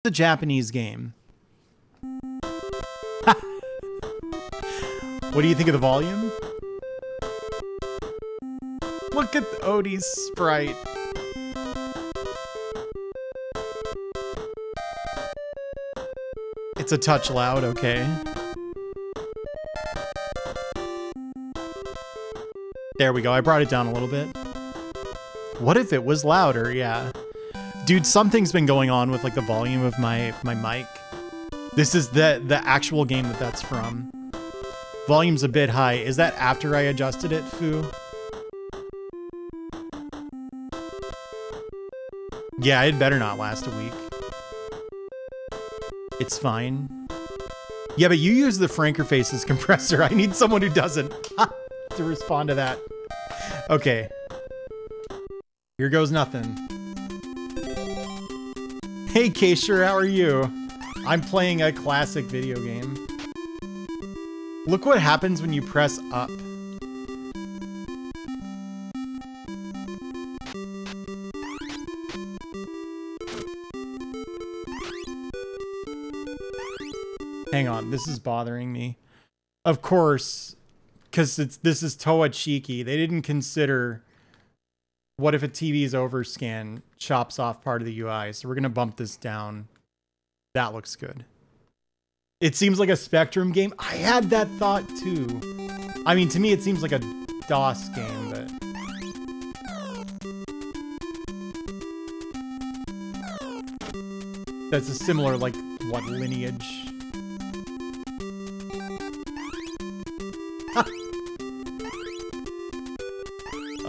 the Japanese game. What do you think of the volume? Look at Odie's sprite. It's a touch loud, okay. There we go, I brought it down a little bit. What if it was louder? Yeah. Dude, something's been going on with like the volume of my mic. This is the actual game that's from. Volume's a bit high. Is that after I adjusted it, Foo? Yeah, it better not last a week. It's fine. Yeah, but you use the Franker Faces compressor. I need someone who doesn't to respond to that. Okay. Here goes nothing. Hey, Keisher, how are you? I'm playing a classic video game. Look what happens when you press up. Hang on, this is bothering me. Of course, because this is Toa Cheeky. They didn't consider what if a TV's overscan chops off part of the UI. So we're going to bump this down. That looks good. It seems like a Spectrum game. I had that thought too. I mean, to me, it seems like a DOS game, but... That's a similar, like, what, Lineage?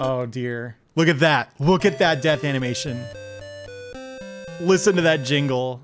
Oh dear. Look at that. Look at that death animation. Listen to that jingle.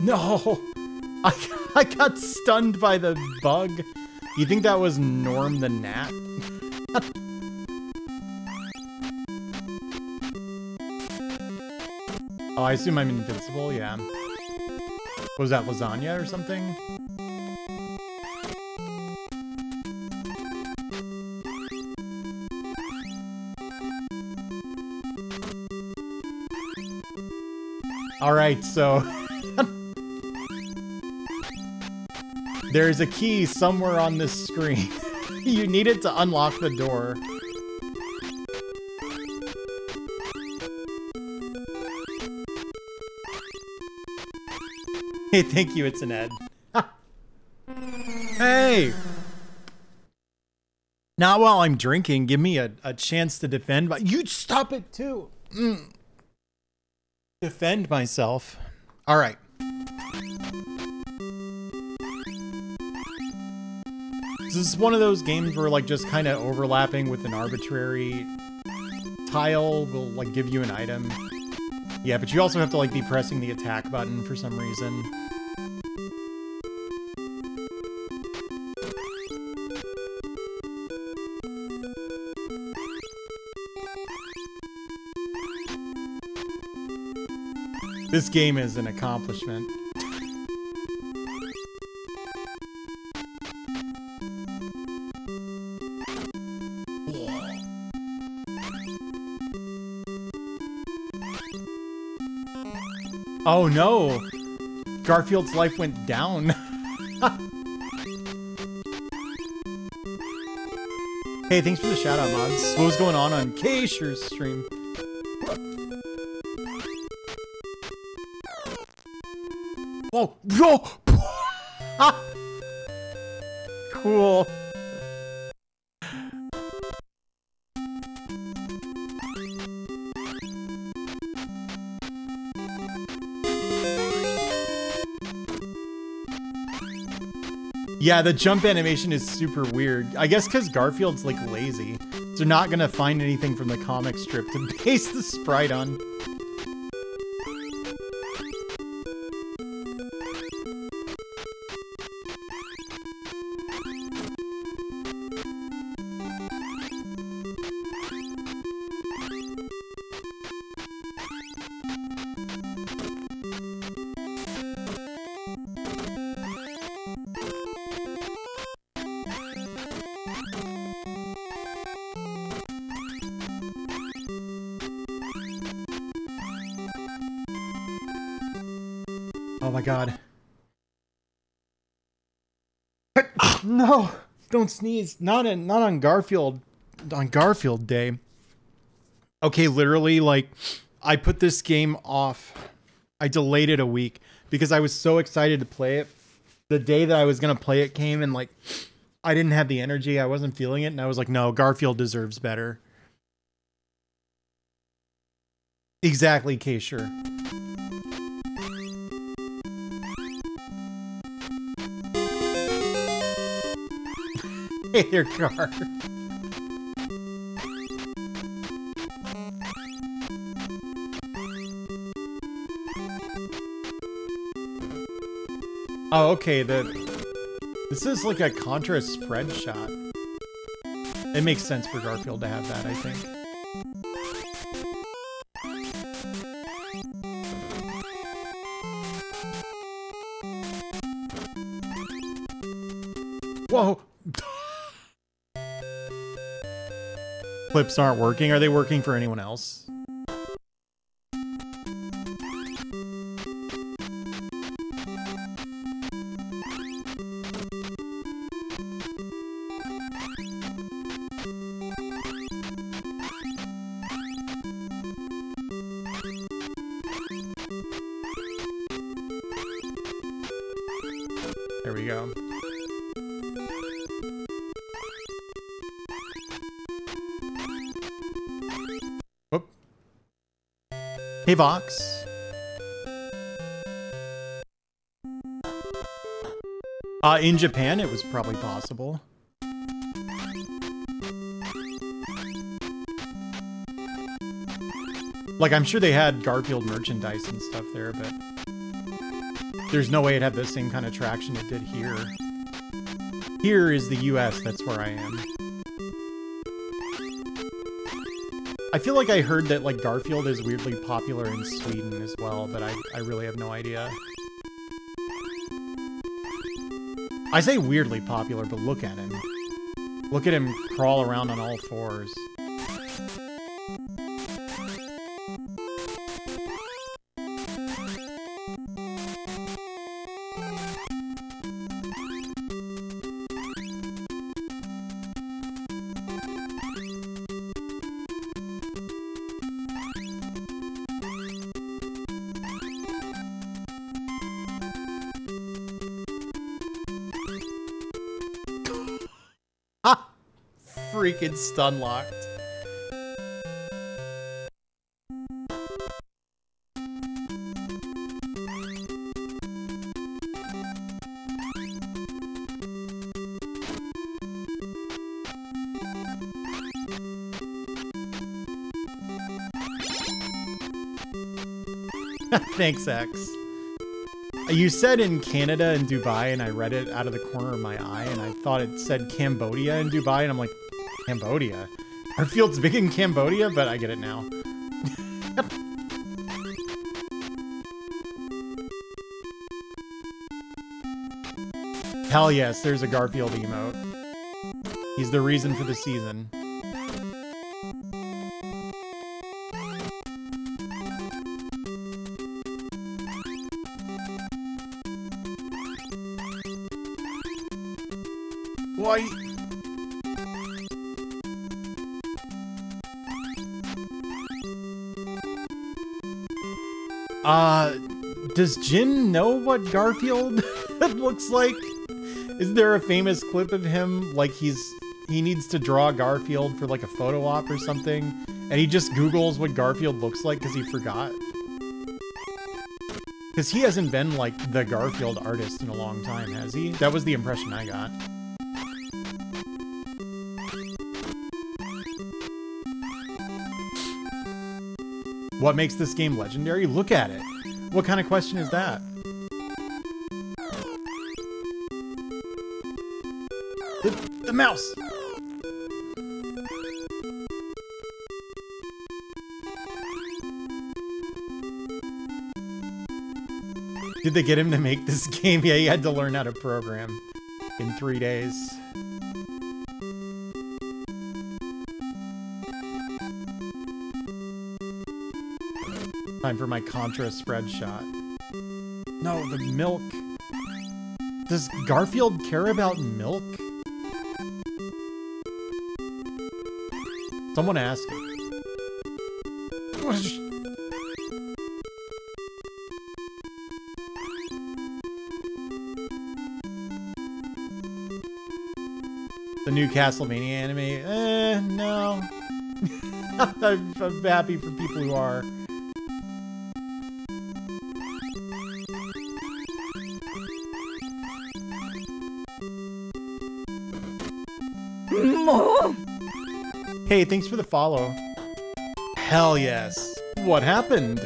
No! I got stunned by the bug. You think that was Norm the Gnat? Oh, I assume I'm invincible, yeah. Was that lasagna or something? Alright, so... There's a key somewhere on this screen. You need it to unlock the door. Hey, thank you, it's an Ed. Hey! Not while I'm drinking. Give me a chance to defend my... You'd stop it too! Defend myself. Alright. This is one of those games where like just kind of overlapping with an arbitrary tile will like give you an item. Yeah, but you also have to like be pressing the attack button for some reason. This game is an accomplishment. Oh no! Garfield's life went down. Hey, thanks for the shout out, mods. What was going on Keisher's stream? Oh, yo! Cool. Yeah, the jump animation is super weird. I guess because Garfield's like lazy. So they're not gonna find anything from the comic strip to base the sprite on. Oh my god. No, don't sneeze. Not on Garfield. On Garfield Day. Okay, literally, like, I put this game off. I delayed it a week because I was so excited to play it. The day that I was going to play it came and, like, I didn't have the energy. I wasn't feeling it. And I was like, no, Garfield deserves better. Exactly, K-Sure. Hey there, car. Oh, okay, this is like a Contra spread shot. It makes sense for Garfield to have that, I think. Whoa! Clips aren't working. Are they working for anyone else? There we go. Whoop. Hey, Vox. In Japan, it was probably possible. Like, I'm sure they had Garfield merchandise and stuff there, but there's no way it had the same kind of traction it did here. Here is the US, that's where I am. I feel like I heard that, like, Garfield is weirdly popular in Sweden as well, but I really have no idea. I say weirdly popular, but look at him. Look at him crawl around on all fours. Freaking stun locked. Thanks, X. You said in Canada and Dubai, and I read it out of the corner of my eye, and I thought it said Cambodia and Dubai, and I'm like, Cambodia? Garfield's big in Cambodia, but I get it now. Hell yes, there's a Garfield emote. He's the reason for the season. Why? Does Jin know what Garfield looks like? Is there a famous clip of him, like he needs to draw Garfield for like a photo op or something, and he just Googles what Garfield looks like because he forgot? Because he hasn't been like the Garfield artist in a long time, has he? That was the impression I got. What makes this game legendary? Look at it. What kind of question is that? The mouse! Did they get him to make this game? Yeah, he had to learn how to program in 3 days. Time for my Contra spread shot. No, the milk. Does Garfield care about milk? Someone ask him. The new Castlevania anime? No. I'm happy for people who are. Hey, thanks for the follow. Hell yes. What happened?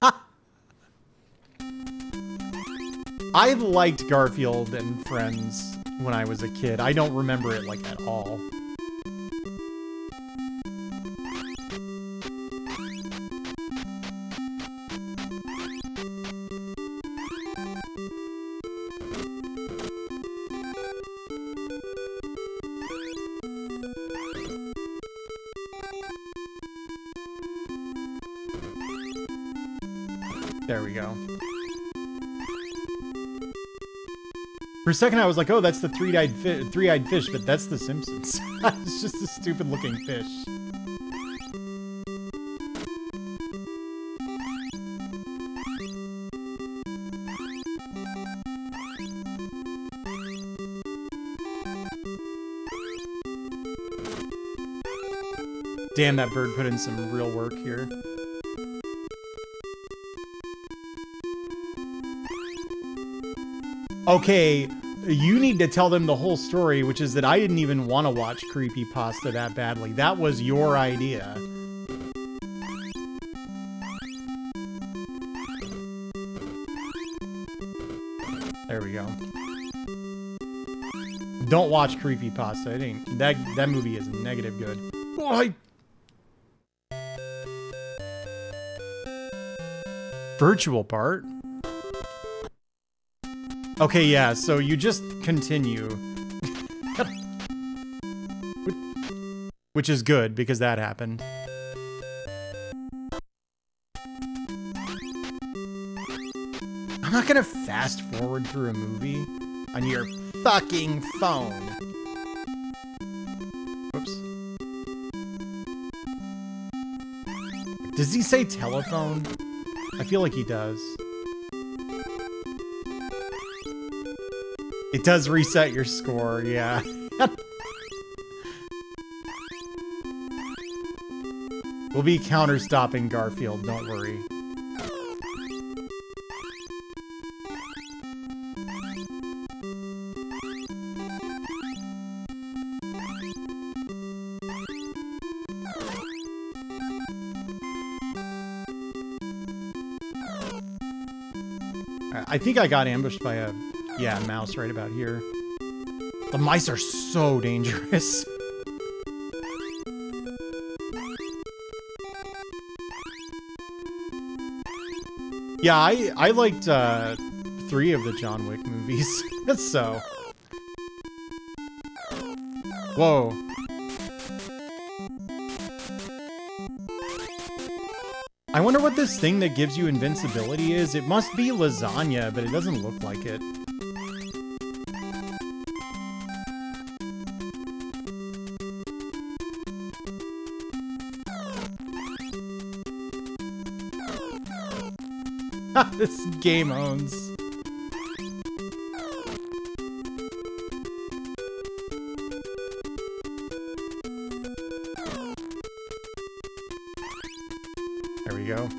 Ha! I liked Garfield and Friends when I was a kid. I don't remember it like at all. There we go. For a second I was like, oh, that's the three-eyed fish, but that's the Simpsons. It's just a stupid-looking fish. Damn, that bird put in some real work here. Okay, you need to tell them the whole story, which is that I didn't even want to watch Creepypasta that badly. That was your idea. There we go. Don't watch Creepypasta. It ain't that movie is negative good. Boy. Virtual part. Okay, yeah, so you just continue. Which is good, because that happened. I'm not gonna fast forward through a movie on your fucking phone. Oops. Does he say telephone? I feel like he does. It does reset your score, yeah. We'll be counter-stopping Garfield, don't worry. I think I got ambushed by a... yeah, mouse right about here. The mice are so dangerous. Yeah, I liked 3 of the John Wick movies. So. Whoa. I wonder what this thing that gives you invincibility is. It must be lasagna, but it doesn't look like it. This game owns. There we go.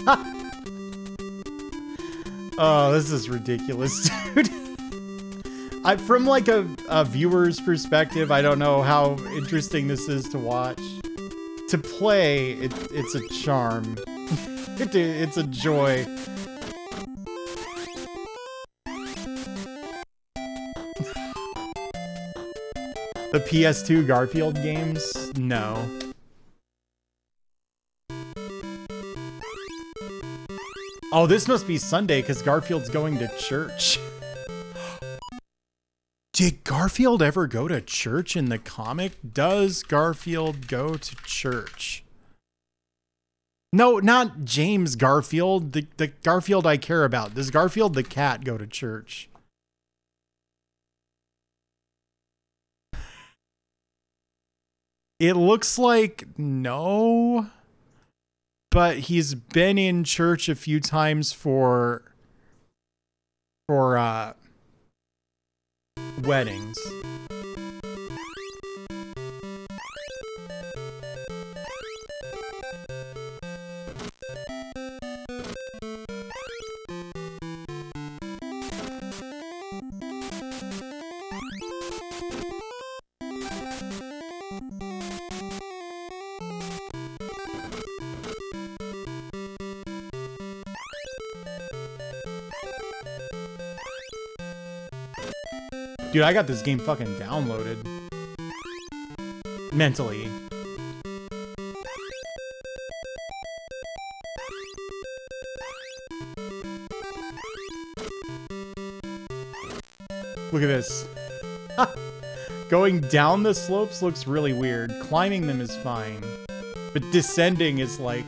Ha! Oh, this is ridiculous, dude. From like a viewer's perspective, I don't know how interesting this is to watch. To play, it's a charm. It's a joy. The PS2 Garfield games? No. Oh, this must be Sunday because Garfield's going to church. Did Garfield ever go to church in the comic? Does Garfield go to church? No, not James Garfield, the Garfield I care about. Does Garfield the cat go to church? It looks like no, but he's been in church a few times for weddings. Dude, I got this game fucking downloaded. Mentally. Look at this. Going down the slopes looks really weird. Climbing them is fine. But descending is like...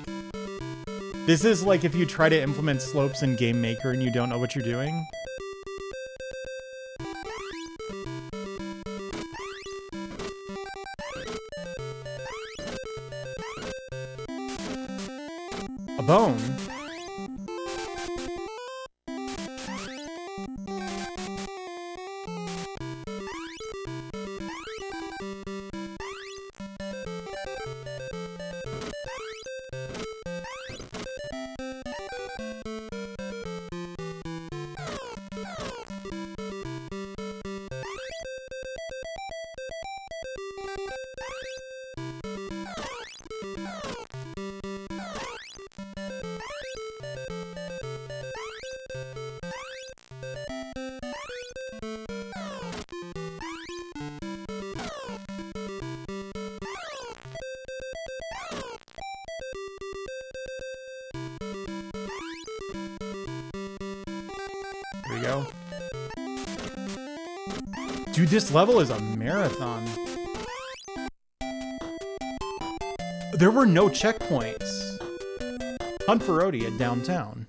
This is like if you try to implement slopes in Game Maker and you don't know what you're doing. A bone? There we go. Dude, this level is a marathon. There were no checkpoints. Hunt for Odie at downtown.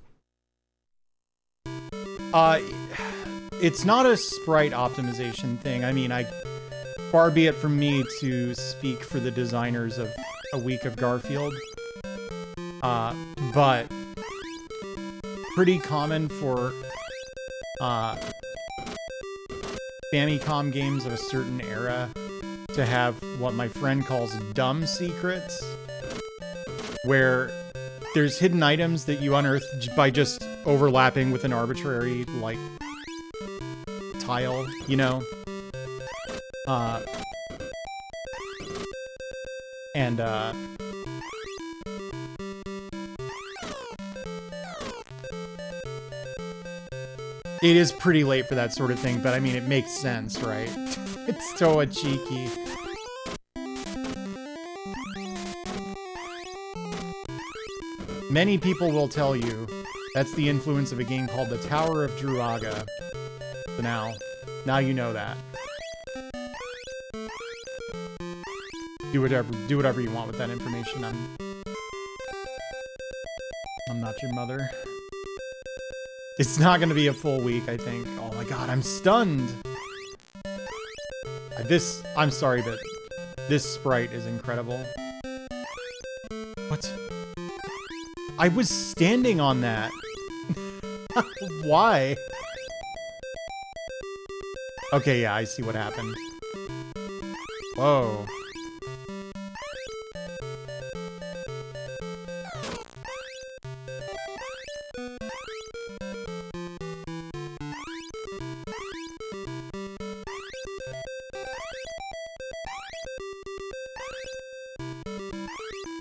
It's not a sprite optimization thing. I mean, far be it from me to speak for the designers of A Week of Garfield. But pretty common for Famicom games of a certain era to have what my friend calls dumb secrets, where there's hidden items that you unearth by just overlapping with an arbitrary, like, tile, you know? It is pretty late for that sort of thing, but I mean, it makes sense, right? It's so cheeky. Many people will tell you that's the influence of a game called the Tower of Druaga. So now you know that. Do whatever you want with that information. I'm not your mother. It's not gonna be a full week, I think. Oh my god, I'm stunned! I'm sorry, but this sprite is incredible. What? I was standing on that. Why? Okay, yeah, I see what happened. Whoa.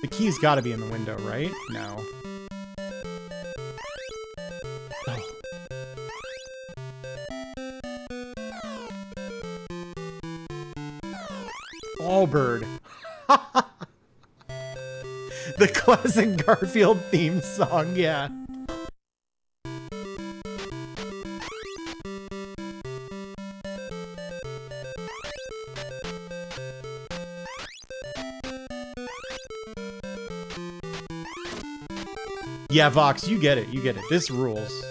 The key's gotta be in the window, right? No. Allbird. The classic Garfield theme song, yeah. Yeah, Vox, you get it. You get it. This rules.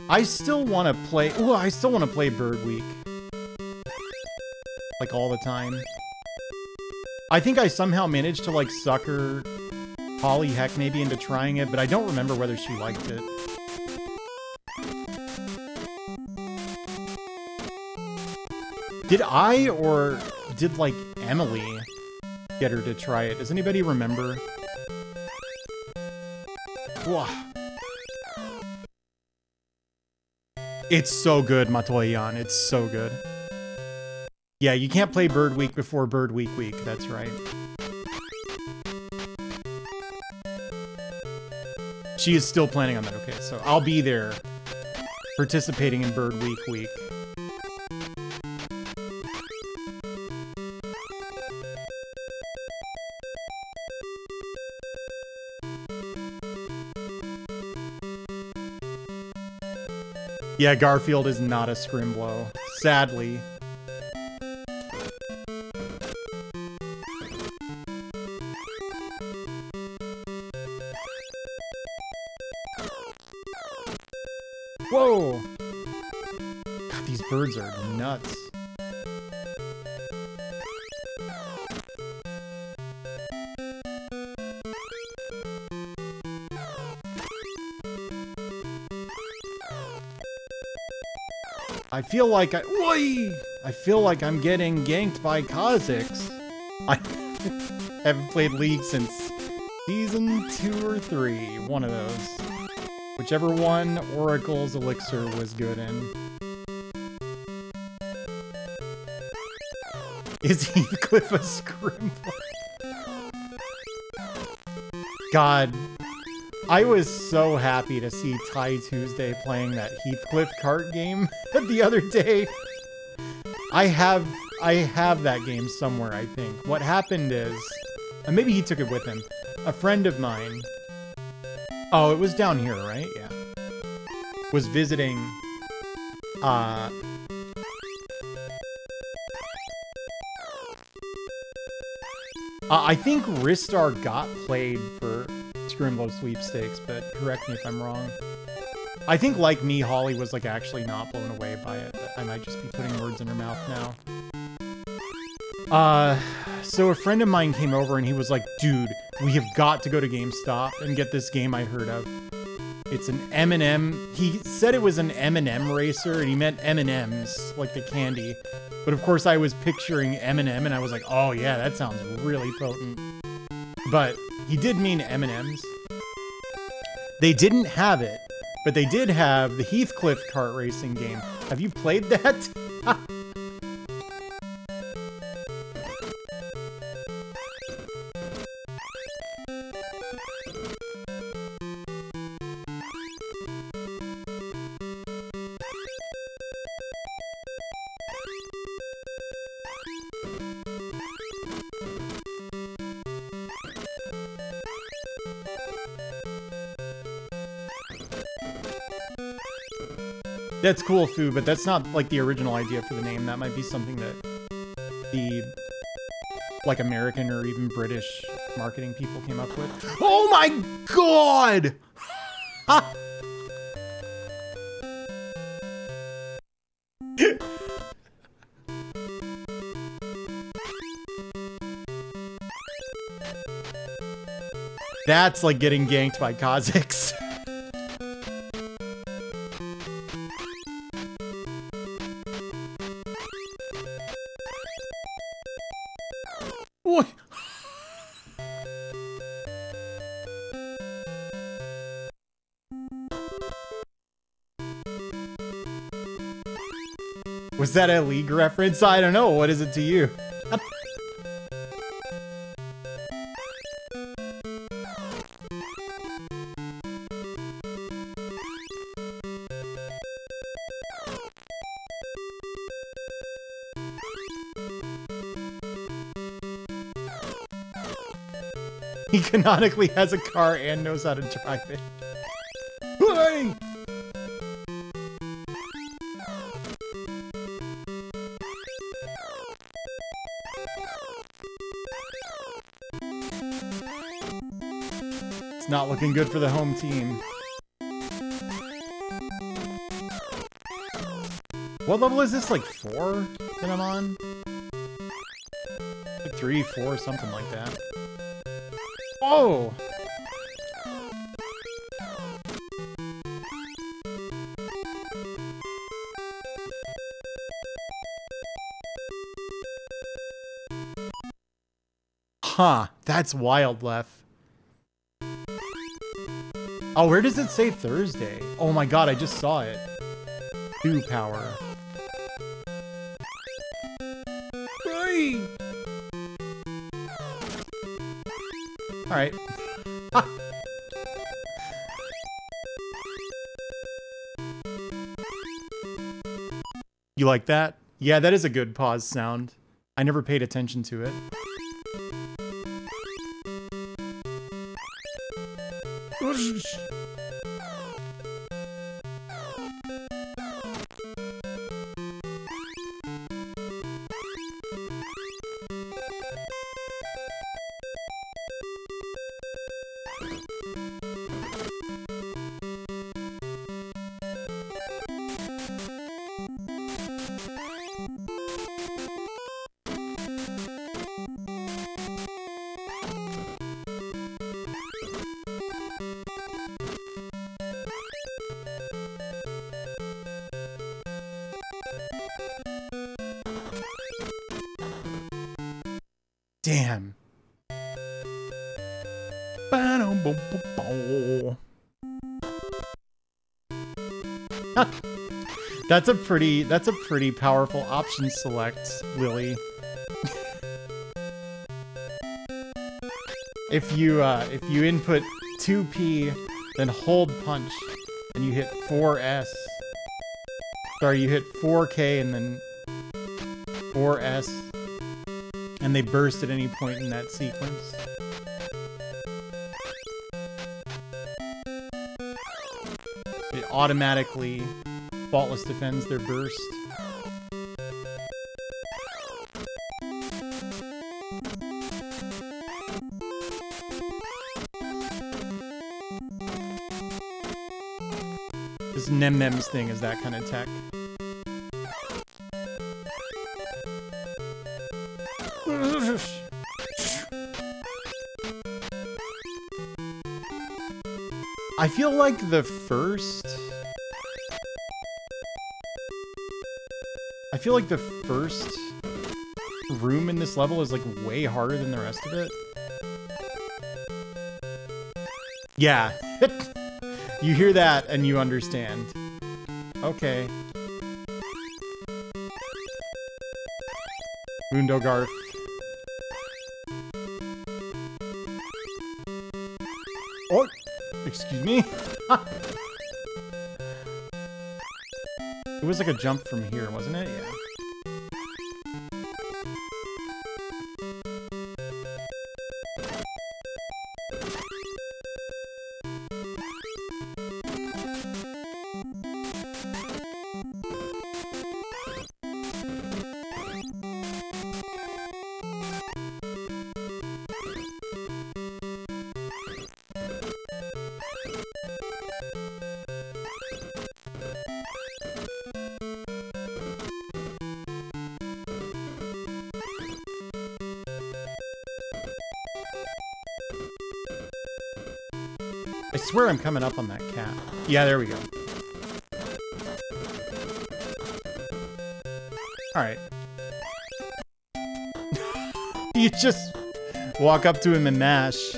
I still want to play... Ooh, I still want to play Bird Week. Like, all the time. I think I somehow managed to, like, sucker Holly Heck maybe into trying it, but I don't remember whether she liked it. Did I, or did, like, Emily get her to try it? Does anybody remember? Whoa. It's so good, Matoyan. It's so good. Yeah, you can't play Bird Week before Bird Week week. That's right. She is still planning on that. Okay, so I'll be there participating in Bird Week week. Yeah, Garfield is not a scrimblow, sadly. Whoa! God, these birds are nuts. I feel like I feel like I'm getting ganked by Kazakhs. I haven't played League since season 2 or 3. One of those. Whichever one Oracle's Elixir was good in. Is Heathcliff a scrimbler? God. I was so happy to see Ty Tuesday playing that Heathcliff cart game the other day. I have that game somewhere, I think. What happened is, and maybe he took it with him, a friend of mine, oh, it was down here, right? Yeah. Was visiting, I think Ristar got played for Scrimblow Sweepstakes, but correct me if I'm wrong. I think, like me, Holly was, like, actually not blown away by it, but I might just be putting words in her mouth now. So a friend of mine came over and he was like, dude, we have got to go to GameStop and get this game I heard of. It's an M&M. He said it was an M&M racer, and he meant M&Ms, like the candy. But of course I was picturing M&M, and I was like, oh yeah, that sounds really potent. But he did mean M&Ms. They didn't have it, but they did have the Heathcliff kart racing game. Have you played that? That's cool, Fu, but that's not, like, the original idea for the name. That might be something that the, like, American or even British marketing people came up with. Oh my god! That's like getting ganked by Kazakhs. What? Was that a League reference? I don't know. What is it to you? He canonically has a car and knows how to drive it. It's not looking good for the home team. What level is this? Like 4 that I'm on? Like 3, 4, something like that. Whoa! Huh, that's wild, Lef. Oh, where does it say Thursday? Oh my god, I just saw it. 2 power. Alright. You like that? Yeah, that is a good pause sound. I never paid attention to it. Damn. That's a pretty powerful option select, Lily. If you input 2P, then hold punch, and you hit 4S. Sorry, you hit 4K and then 4S. And they burst at any point in that sequence. It automatically faultless defends their burst. This Nem-Nems thing is that kind of tech. I feel like the first room in this level is like way harder than the rest of it. Yeah. You hear that and you understand. Okay. Mundo Garf. Oh! Excuse me? It was like a jump from here, wasn't it? Yeah. I swear I'm coming up on that cat. Yeah, there we go. Alright. You just walk up to him and mash.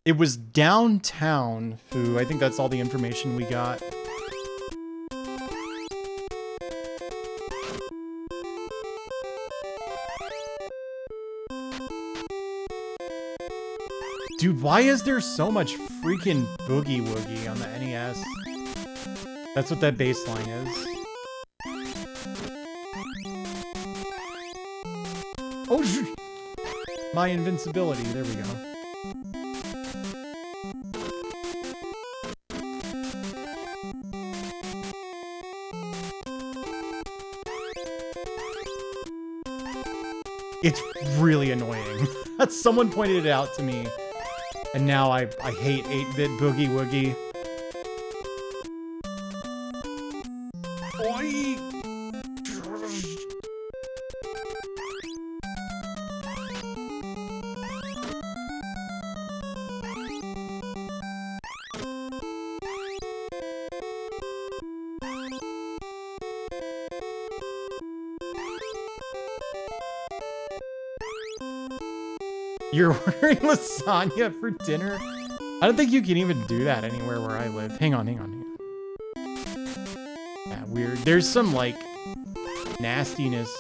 It was downtown, Foo. I think that's all the information we got. Dude, why is there so much freaking boogie woogie on the NES? That's what that bass line is. Oh, my invincibility. There we go. It's really annoying. Someone pointed it out to me. And now I hate 8-bit boogie woogie. Oi! You're ordering lasagna for dinner? I don't think you can even do that anywhere where I live. Hang on. Yeah, weird. There's some, like, nastiness,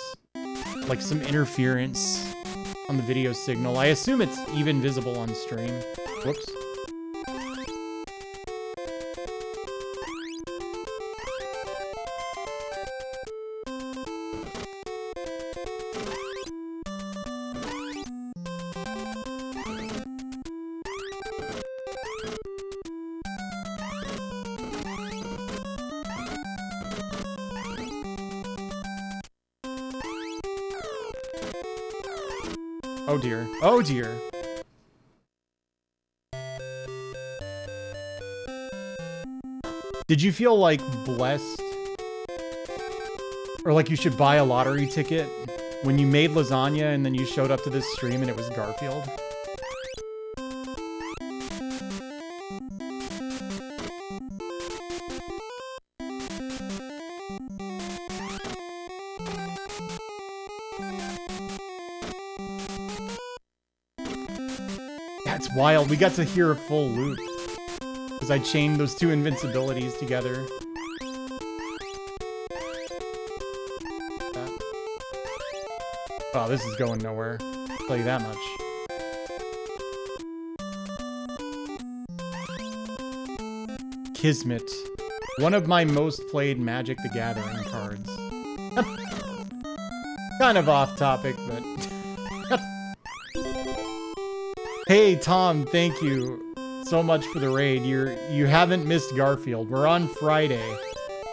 like some interference on the video signal. I assume it's even visible on stream. Whoops. Oh dear. Oh dear. Did you feel like blessed? Or like you should buy a lottery ticket when you made lasagna and then you showed up to this stream and it was Garfield? That's wild. We got to hear a full loop because I chained those two invincibilities together. Oh, this is going nowhere. I'll tell you that much. Kismet. One of my most played Magic the Gathering cards. Kind of off topic, but... Hey, Tom, thank you so much for the raid. You haven't missed Garfield. We're on Friday.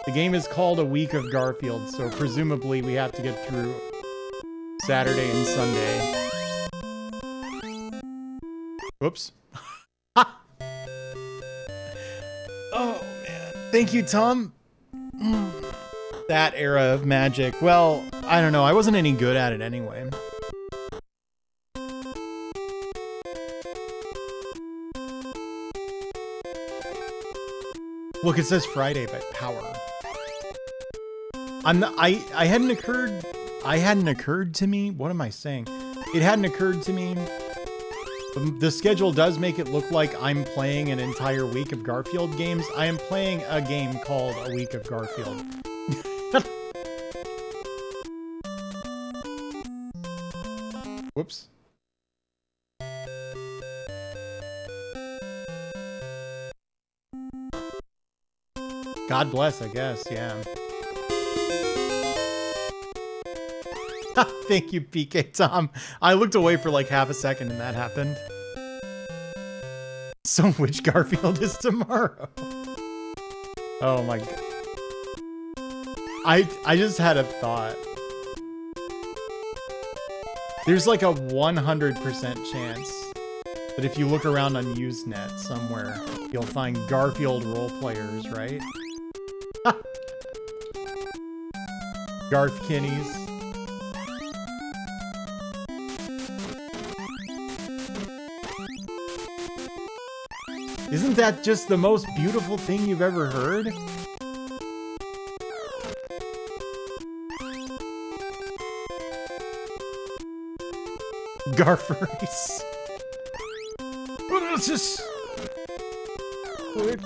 The game is called A Week of Garfield, so presumably we have to get through Saturday and Sunday. Whoops. Oh, man. Thank you, Tom. That era of Magic. Well, I don't know. I wasn't any good at it anyway. Look, it says Friday by Power. I hadn't occurred to me. What am I saying? It hadn't occurred to me. The schedule does make it look like I'm playing an entire week of Garfield games. I am playing a game called A Week of Garfield. Whoops. God bless, I guess, yeah. Thank you, PK Tom. I looked away for like half a second and that happened. So which Garfield is tomorrow? Oh my god. I just had a thought. There's like a 100% chance that if you look around on Usenet somewhere, you'll find Garfield role players, right? Garth Kinnies. Isn't that just the most beautiful thing you've ever heard? Garfurries. What is this? Weird.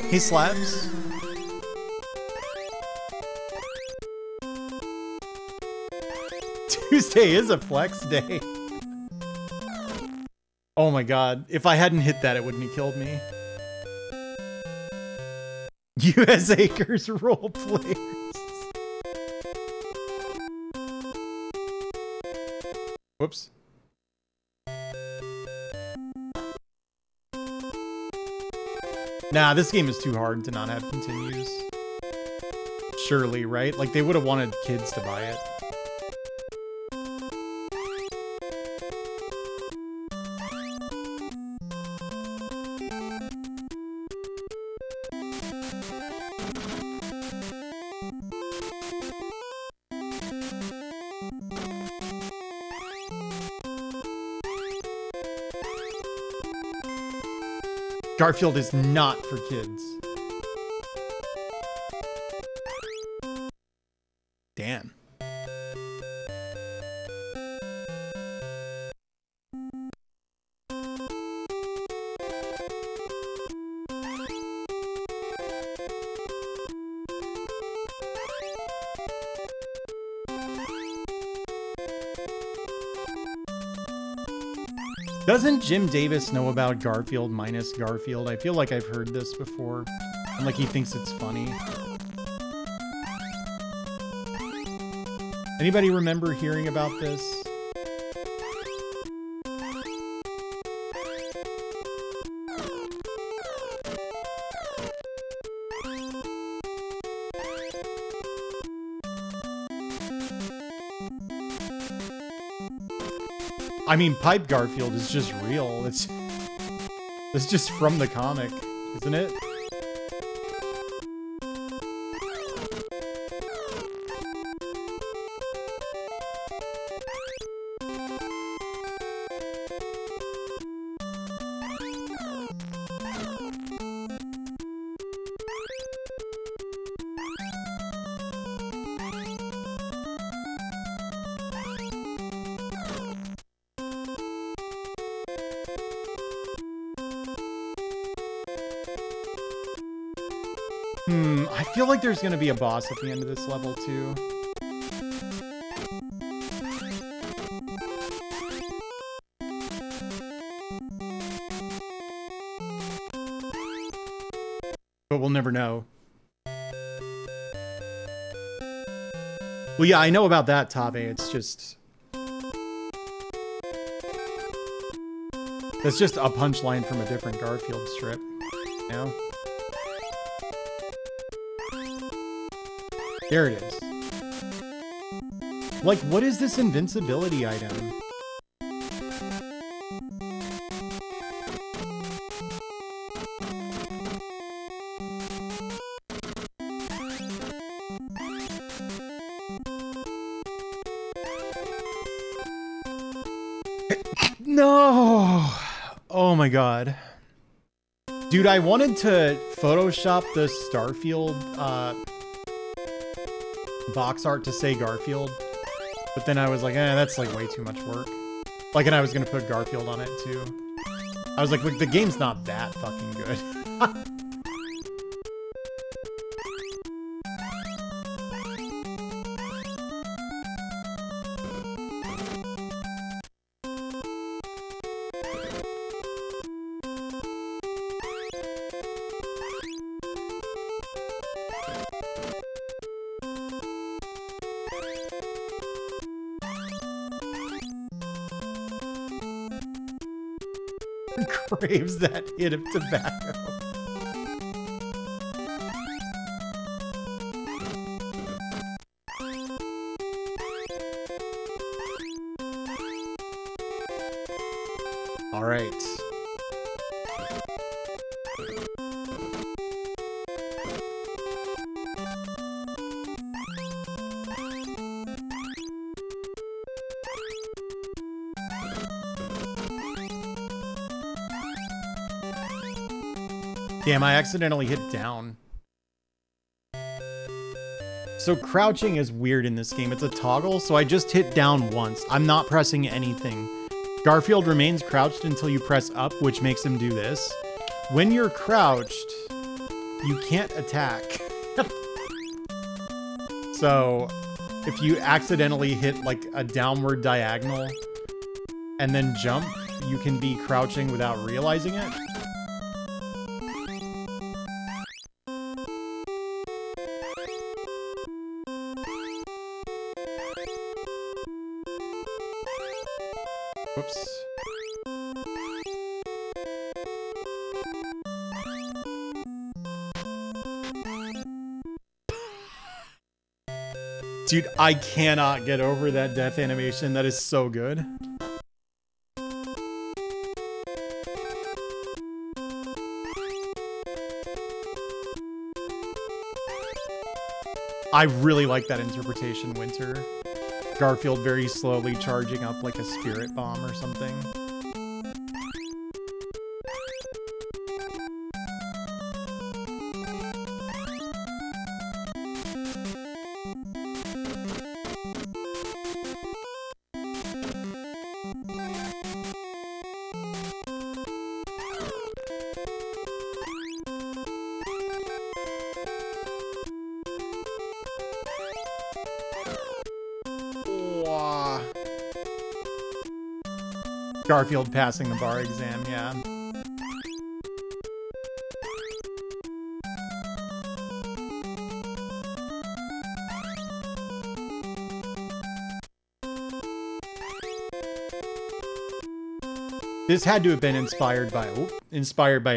He slaps. Tuesday is a flex day. Oh my god. If I hadn't hit that, it wouldn't have killed me. US Acres role players. Whoops. Nah, this game is too hard to not have continues. Surely, right? Like, they would have wanted kids to buy it. Garfield is not for kids. Damn. Doesn't Jim Davis know about Garfield minus Garfield? I feel like I've heard this before. And like he thinks it's funny. Anybody remember hearing about this? I mean, Pipe Garfield is just real. It's just from the comic, isn't it? I feel like there's gonna be a boss at the end of this level too. But we'll never know. Well, yeah, I know about that, Tabe. It's just... That's just a punchline from a different Garfield strip, you know? There it is. Like, what is this invincibility item? No! Oh my god. Dude, I wanted to Photoshop the Starfield, box art to say Garfield, but then I was like, that's like way too much work. Like, and I was gonna put Garfield on it too. I was like, look, the game's not that fucking good. Craves that hit of tobacco. All right. Damn, I accidentally hit down. So crouching is weird in this game. It's a toggle, so I just hit down once. I'm not pressing anything. Garfield remains crouched until you press up, which makes him do this. When you're crouched, you can't attack. So if you accidentally hit like a downward diagonal and then jump, you can be crouching without realizing it. Whoops. Dude, I cannot get over that death animation. That is so good. I really like that interpretation, Winter. Garfield very slowly charging up like a spirit bomb or something. Garfield passing the bar exam, yeah. This had to have been inspired by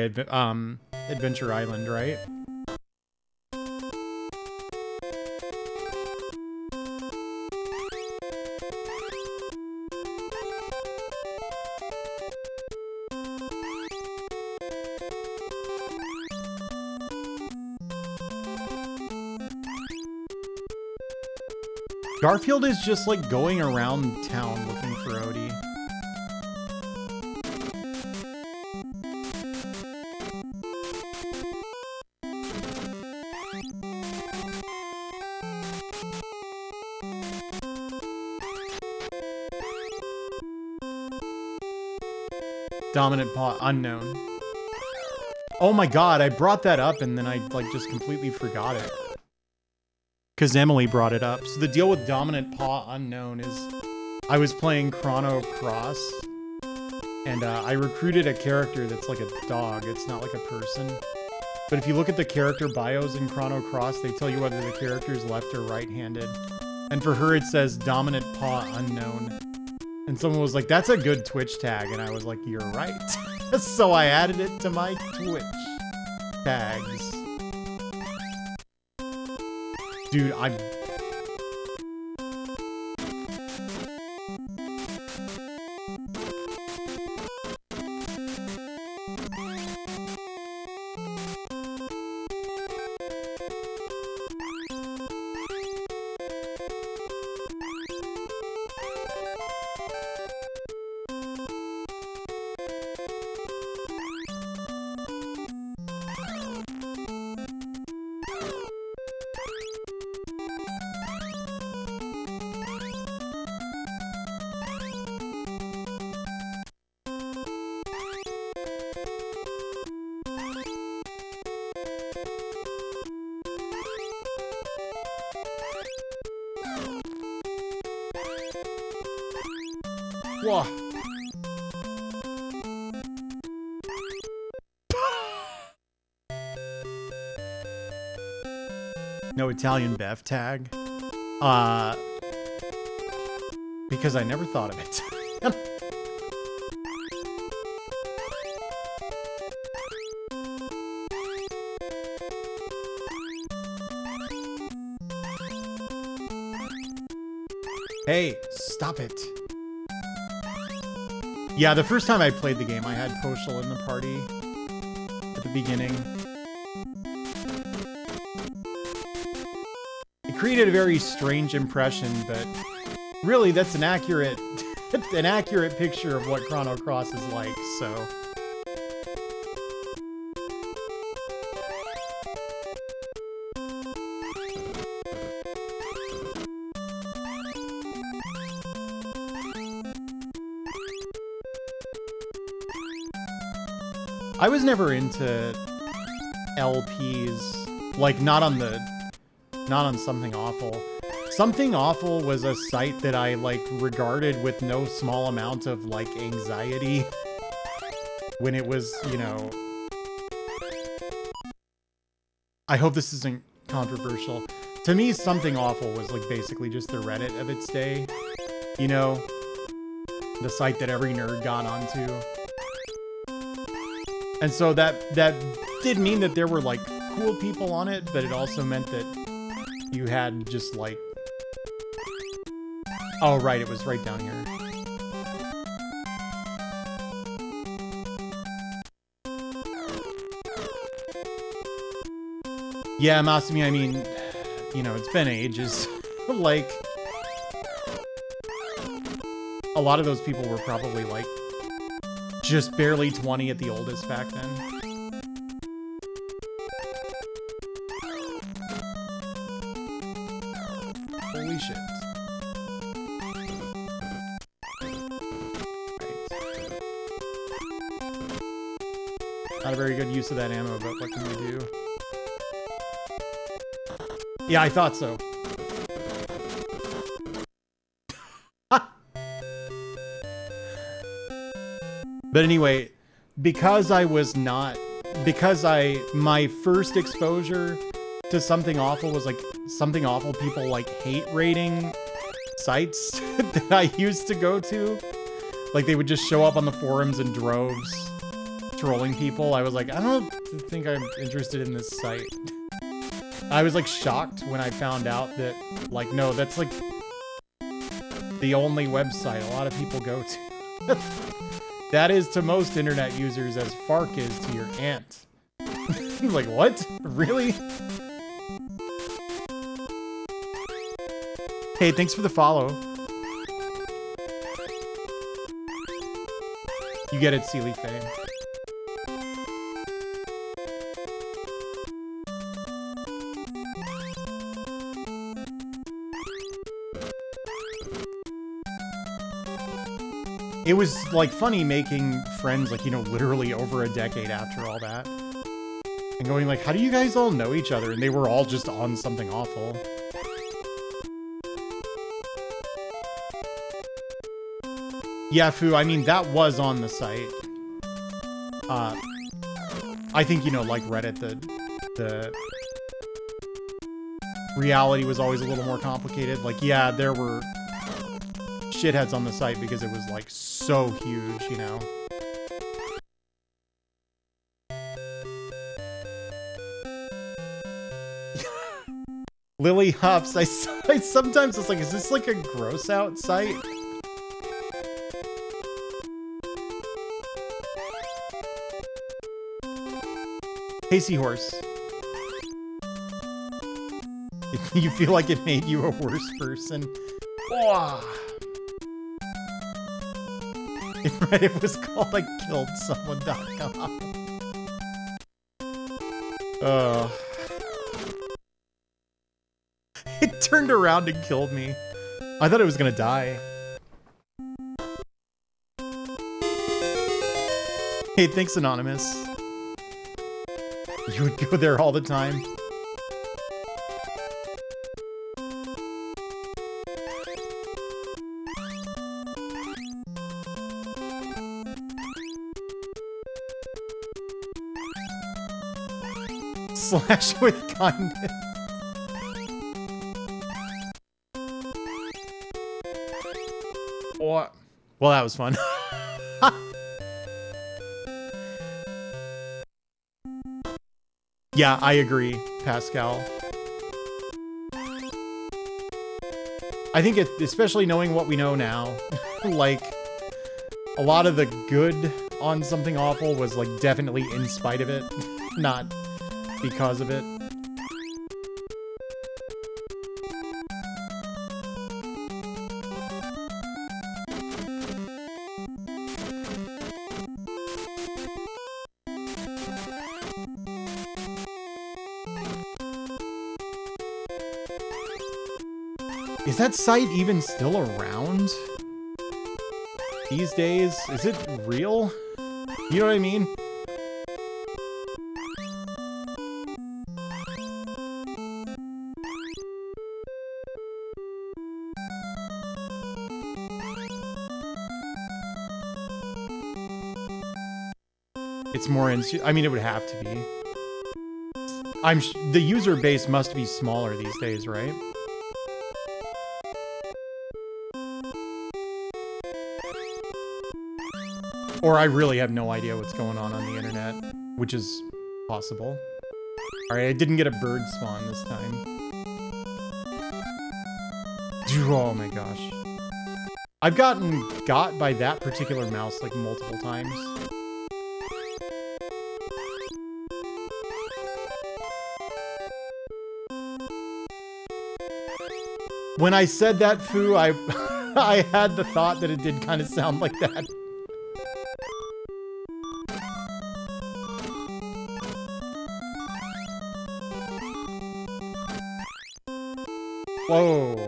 Adventure Island, right? Garfield is just like going around town looking for Odie. Dominant paw unknown. Oh my god, I brought that up and then I like just completely forgot it. Because Emily brought it up. So the deal with Dominant Paw Unknown is I was playing Chrono Cross and I recruited a character that's like a dog. It's not like a person. But if you look at the character bios in Chrono Cross, they tell you whether the character is left or right-handed. And for her, it says Dominant Paw Unknown. And someone was like, that's a good Twitch tag. And I was like, you're right. So I added it to my Twitch tags. Dude, I'm... Whoa. No Italian Bev tag. Because I never thought of it. Hey, stop it. Yeah, the first time I played the game, I had Poshel in the party at the beginning. It created a very strange impression, but really that's an accurate picture of what Chrono Cross is like, so. I was never into LPs, like not on Something Awful. Something Awful was a site that I like regarded with no small amount of like anxiety when it was, you know, I hope this isn't controversial. To me, Something Awful was like basically just the Reddit of its day, you know, the site that every nerd got onto. And so that did mean that there were like cool people on it, but it also meant that you had just like Oh, right, it was right down here. Yeah, Masumi, I mean, you know, it's been ages. Like, a lot of those people were probably, like, just barely 20 at the oldest back then. Holy shit. Right. Not a very good use of that ammo, but what can we do? Yeah, I thought so. But anyway, because my first exposure to Something Awful was like Something Awful people like hate rating sites that I used to go to. Like they would just show up on the forums in droves trolling people. I was like, I don't think I'm interested in this site. I was like shocked when I found out that like, no, that's like the only website a lot of people go to. That is to most internet users as Fark is to your aunt. Like, what? Really? Hey, thanks for the follow. You get it, Sealy Faye. It was, like, funny making friends, like, you know, literally over a decade after all that. And going, like, how do you guys all know each other? And they were all just on Something Awful. Yeah, Fu, I mean, that was on the site. I think, you know, like Reddit, the reality was always a little more complicated. Like, yeah, there were shitheads on the site because it was, like, so huge, you know? Lily Huffs, I sometimes it's like, is this like a gross out site? Hey, Seahorse. You feel like it made you a worse person? Oh. If Reddit was called, I killed someone.com. It turned around and killed me. I thought it was gonna die. Hey, thanks, Anonymous. You would go there all the time. Slash with kindness. Or, well, that was fun. Yeah, I agree, Pascal. I think it, especially knowing what we know now, like, a lot of the good on Something Awful was, like, definitely in spite of it, not because of it. Is that site even still around these days? Is it real? You know what I mean? It's more I mean, it would have to be. The user base must be smaller these days, right? Or I really have no idea what's going on the internet, which is possible. Alright, I didn't get a bird spawn this time. Oh my gosh. I've gotten got by that particular mouse like multiple times. When I said that, Foo, I I had the thought that it did kind of sound like that. Whoa.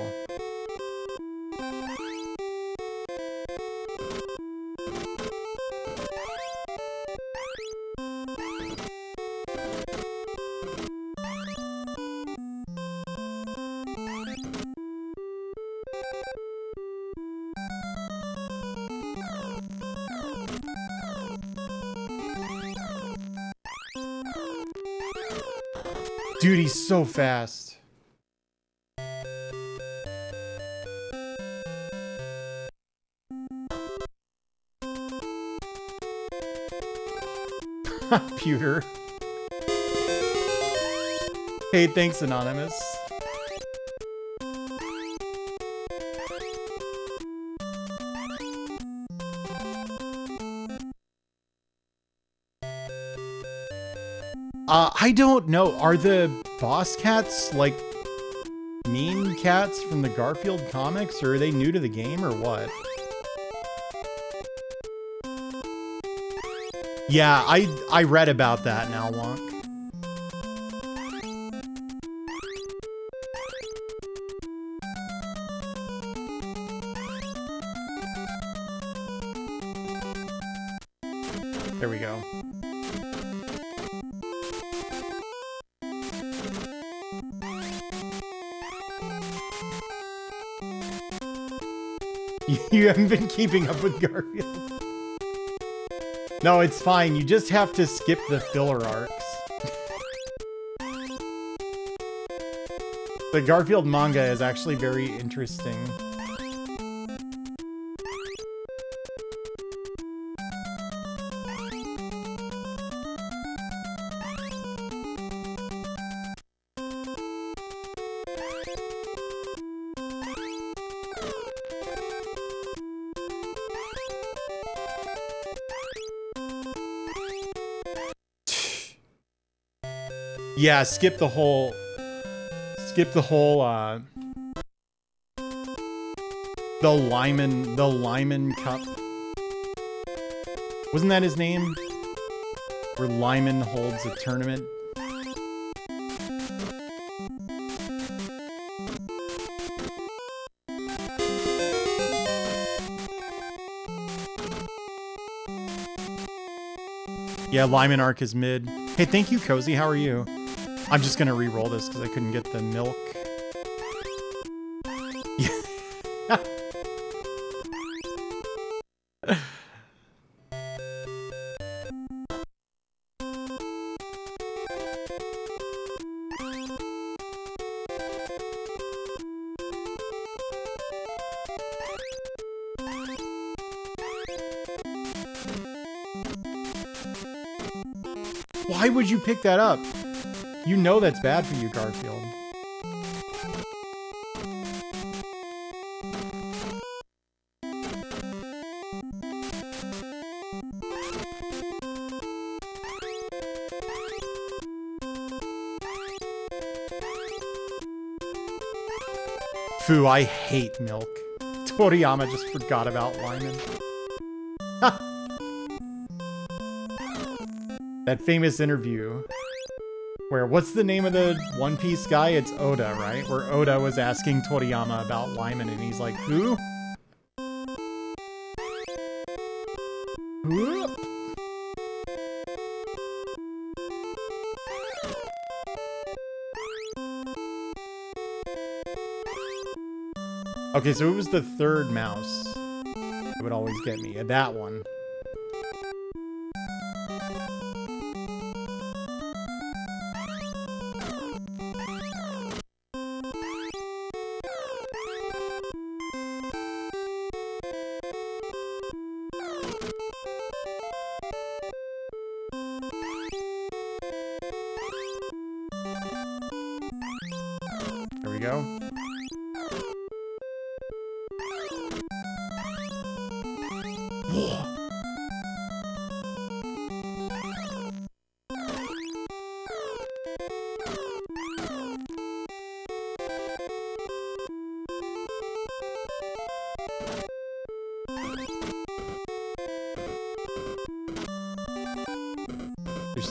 Dude, he's so fast. Pewter. Hey, thanks, Anonymous. I don't know. Are the boss cats like mean cats from the Garfield comics, or are they new to the game, or what? Yeah, I read about that now, Wonk. There we go. You haven't been keeping up with Garfield. No, it's fine. You just have to skip the filler arcs. The Garfield manga is actually very interesting. Yeah, skip the whole the Lyman Cup. Wasn't that his name? Where Lyman holds a tournament. Yeah, Lyman arc is mid. Hey, thank you, Cozy. How are you? I'm just gonna re-roll this because I couldn't get the milk. Why would you pick that up? You know that's bad for you, Garfield. Foo, I hate milk. Toriyama just forgot about Lyman. That famous interview where, what's the name of the One Piece guy? It's Oda, right? Where Oda was asking Toriyama about Lyman and he's like, who? Who? Okay, so it was the third mouse that would always get me. That one. There we go.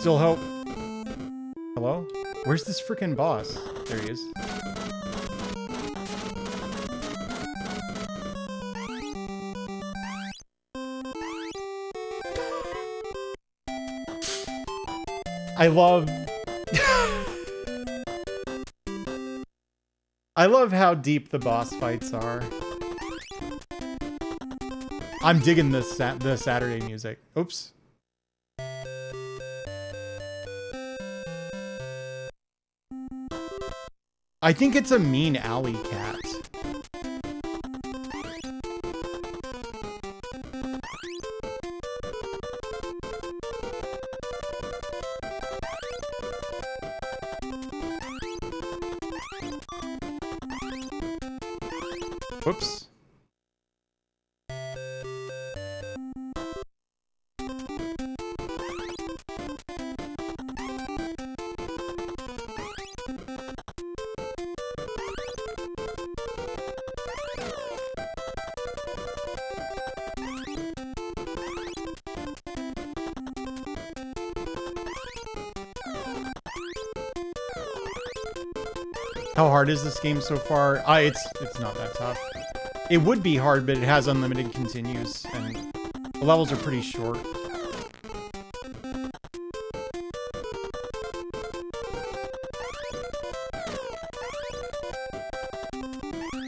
still hope. Hello? Where's this freaking boss? There he is. I love... I love how deep the boss fights are. I'm digging this the Saturday music. Oops. I think it's a mean alley cat. Whoops. How hard is this game so far? It's not that tough. It would be hard, but it has unlimited continues, and the levels are pretty short.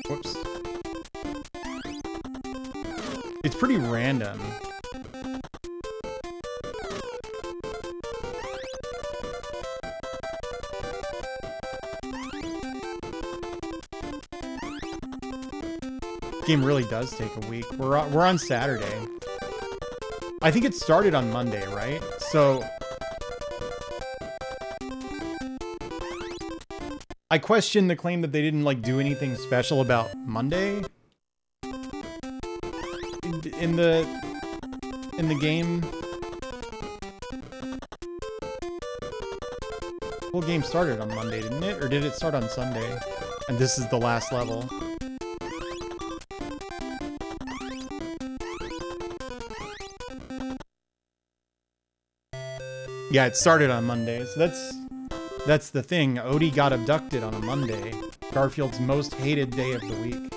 Whoops. It's pretty random. Game really does take a week. We're on Saturday. I think it started on Monday, right? So I question the claim that they didn't like do anything special about Monday in the game. The whole game started on Monday, didn't it? Or did it start on Sunday? And this is the last level. Yeah, it started on Monday, so that's the thing. Odie got abducted on a Monday. Garfield's most hated day of the week.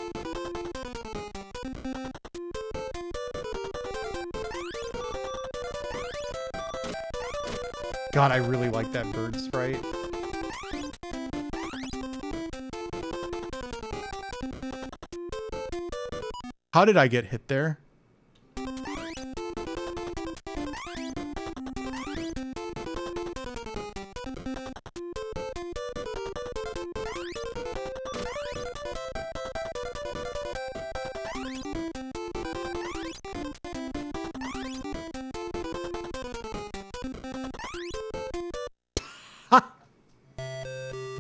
God, I really like that bird sprite. How did I get hit there?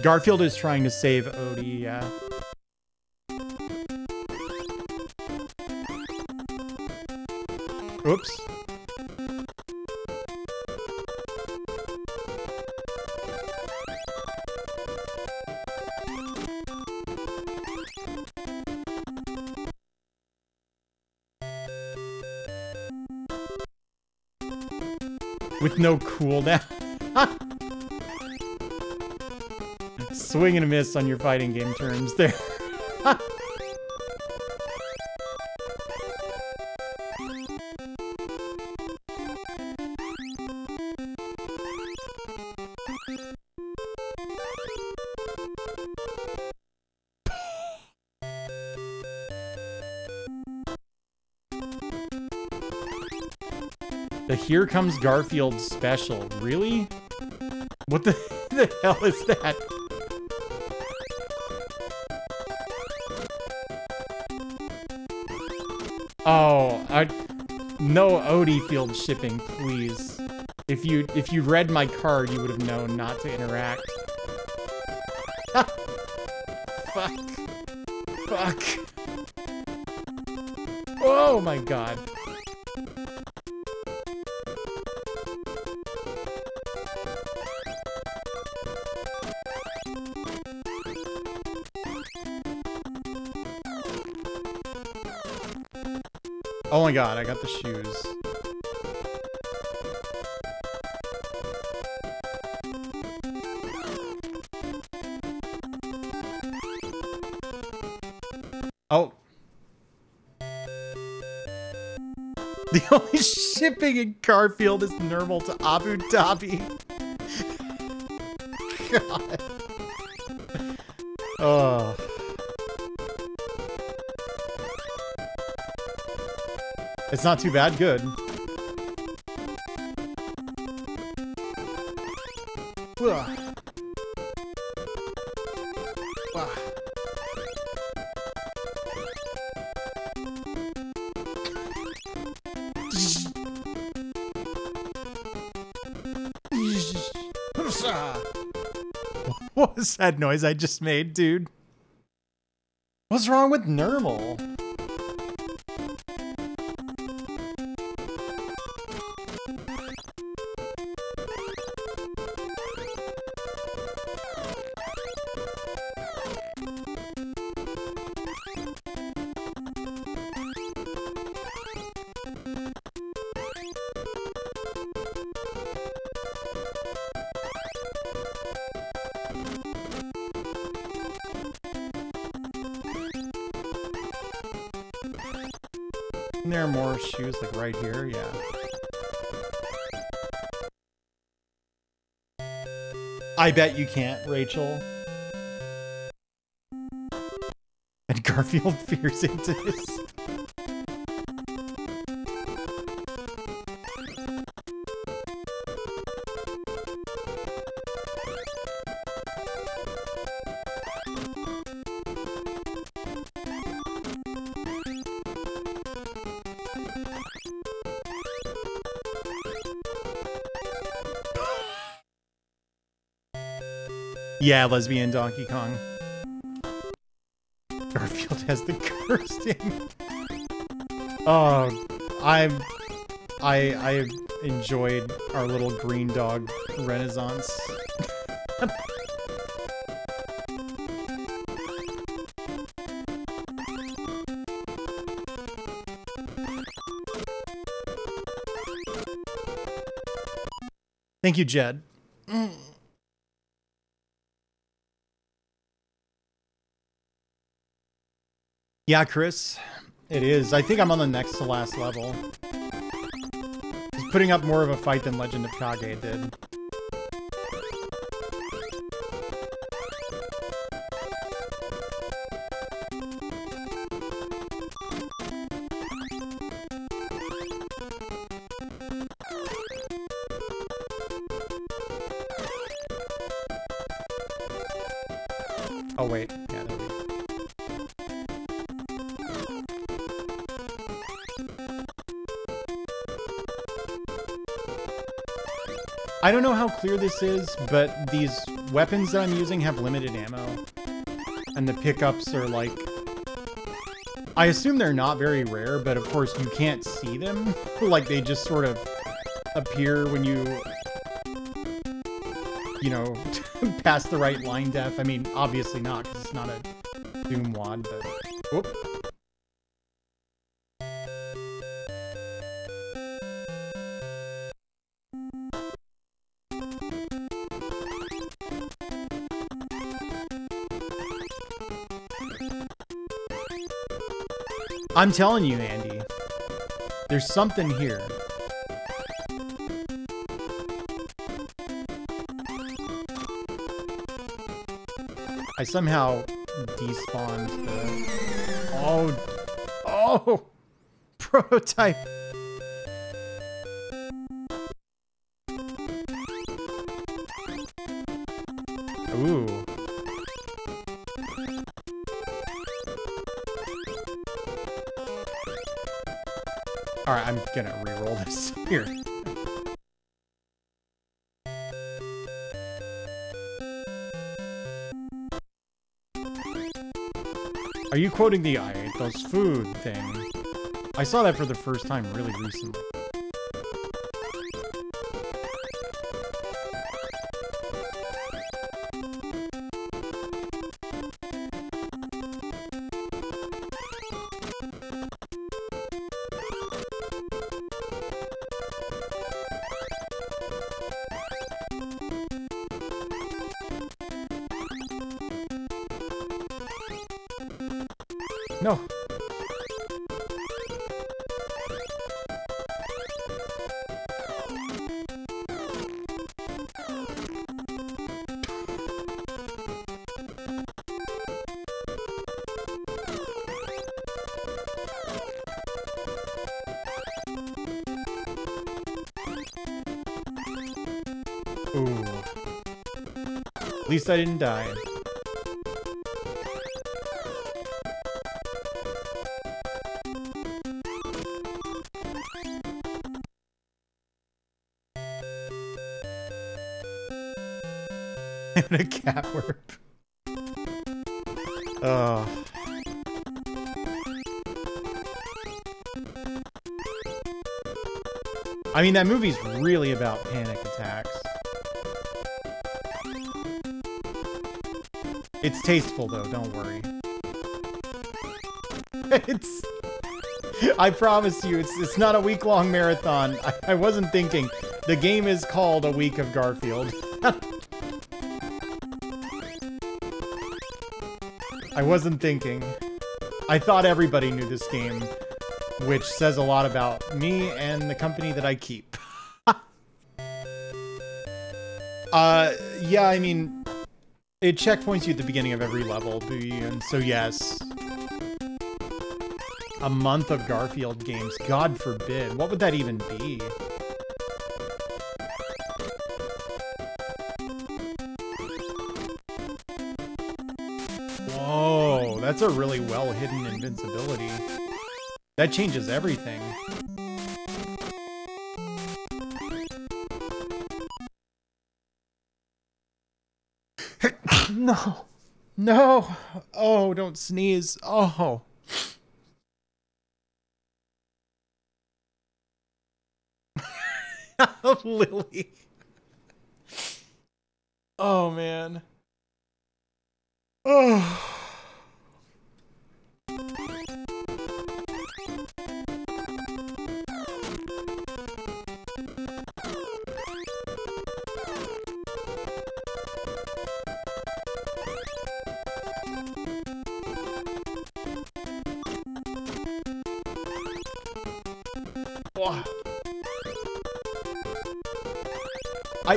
Garfield is trying to save Odie, yeah. Oops. With no cooldown. Swing and a miss on your fighting game terms there. The Here Comes Garfield special. Really? What the hell is that? Oh, no Odie field shipping, please. If you read my card, you would have known not to interact. Fuck. Fuck. Oh my god. Oh my god, I got the shoes. Oh. The only shipping in Garfield is Nermal to Abu Dhabi. God. Oh. It's not too bad. Good. Ugh. What was that noise I just made, dude? What's wrong with Nermal? Isn't there more shoes like right here? Yeah. I bet you can't, Rachel. And Garfield fears into this. Yeah, lesbian Donkey Kong. Garfield has the cursing. Oh, I enjoyed our little green dog renaissance. Thank you, Jed. Yeah, Chris, it is. I think I'm on the next to last level. He's putting up more of a fight than Legend of Kage did. Oh, wait. Yeah, there we go. I don't know how clear this is, but these weapons that I'm using have limited ammo. And the pickups are like... I assume they're not very rare, but of course you can't see them. Like they just sort of appear when you know, pass the right line def. I mean, obviously not, because it's not a Doom wad, but... Whoop. I'm telling you, Andy, there's something here. I somehow despawned the... Oh! Prototype! Ooh. Alright, I'm gonna re-roll this. Here. Are you quoting the "I ate those food" thing? I saw that for the first time really recently. No. Ooh. At least I didn't die. And a cat warp. Oh. I mean, that movie's really about panic attacks. It's tasteful, though, don't worry. It's... I promise you, it's not a week-long marathon. I wasn't thinking. The game is called A Week of Garfield. I wasn't thinking. I thought everybody knew this game, which says a lot about me and the company that I keep. Yeah, I mean, it checkpoints you at the beginning of every level, and so yes. A month of Garfield games, God forbid. What would that even be? Whoa, that's a really well-hidden invincibility. That changes everything. No. No. Oh, don't sneeze. Oh. Lily. Oh, man. Oh.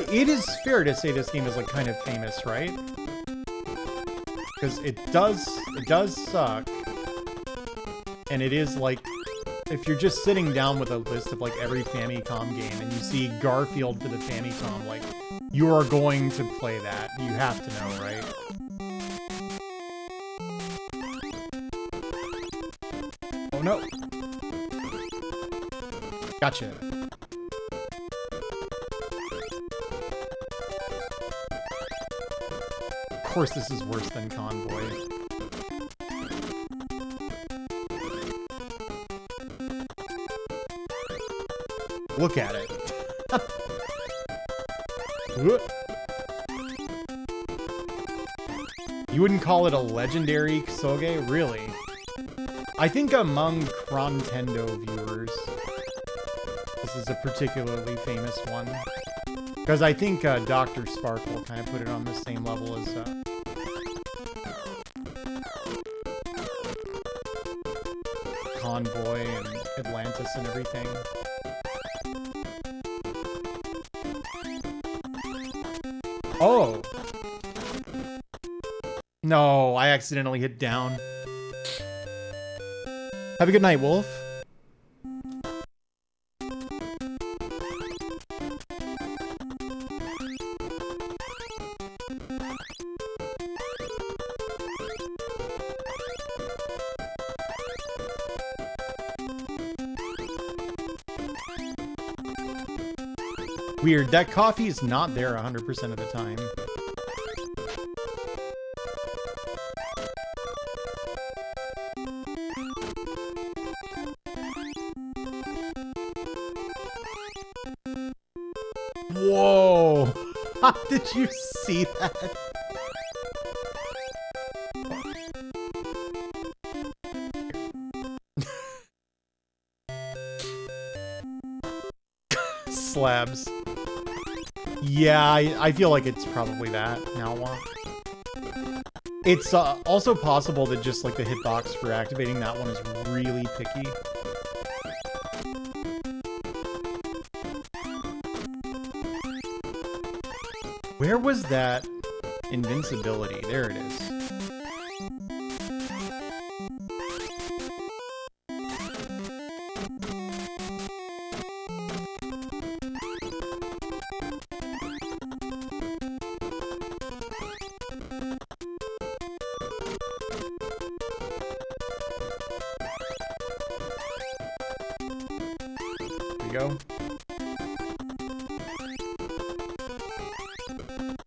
It is fair to say this game is like kind of famous, right? Because it does suck. And it is like, if you're just sitting down with a list of like every Famicom game and you see Garfield for the Famicom, like, you are going to play that. You have to know, right? Oh no. Gotcha. Of course this is worse than Convoy. Look at it. You wouldn't call it a legendary Ksoge? Really? I think among Crontendo viewers, this is a particularly famous one. Because I think Dr. Sparkle kind of put it on the same level as Convoy and Atlantis and everything. Oh! No, I accidentally hit down. Have a good night, Wolf. Weird, that coffee is not there 100% of the time. Whoa! How did you see that? Slabs. Yeah, I feel like it's probably that now. It's also possible that just like the hitbox for activating that one is really picky. Where was that invincibility? There it is. Go.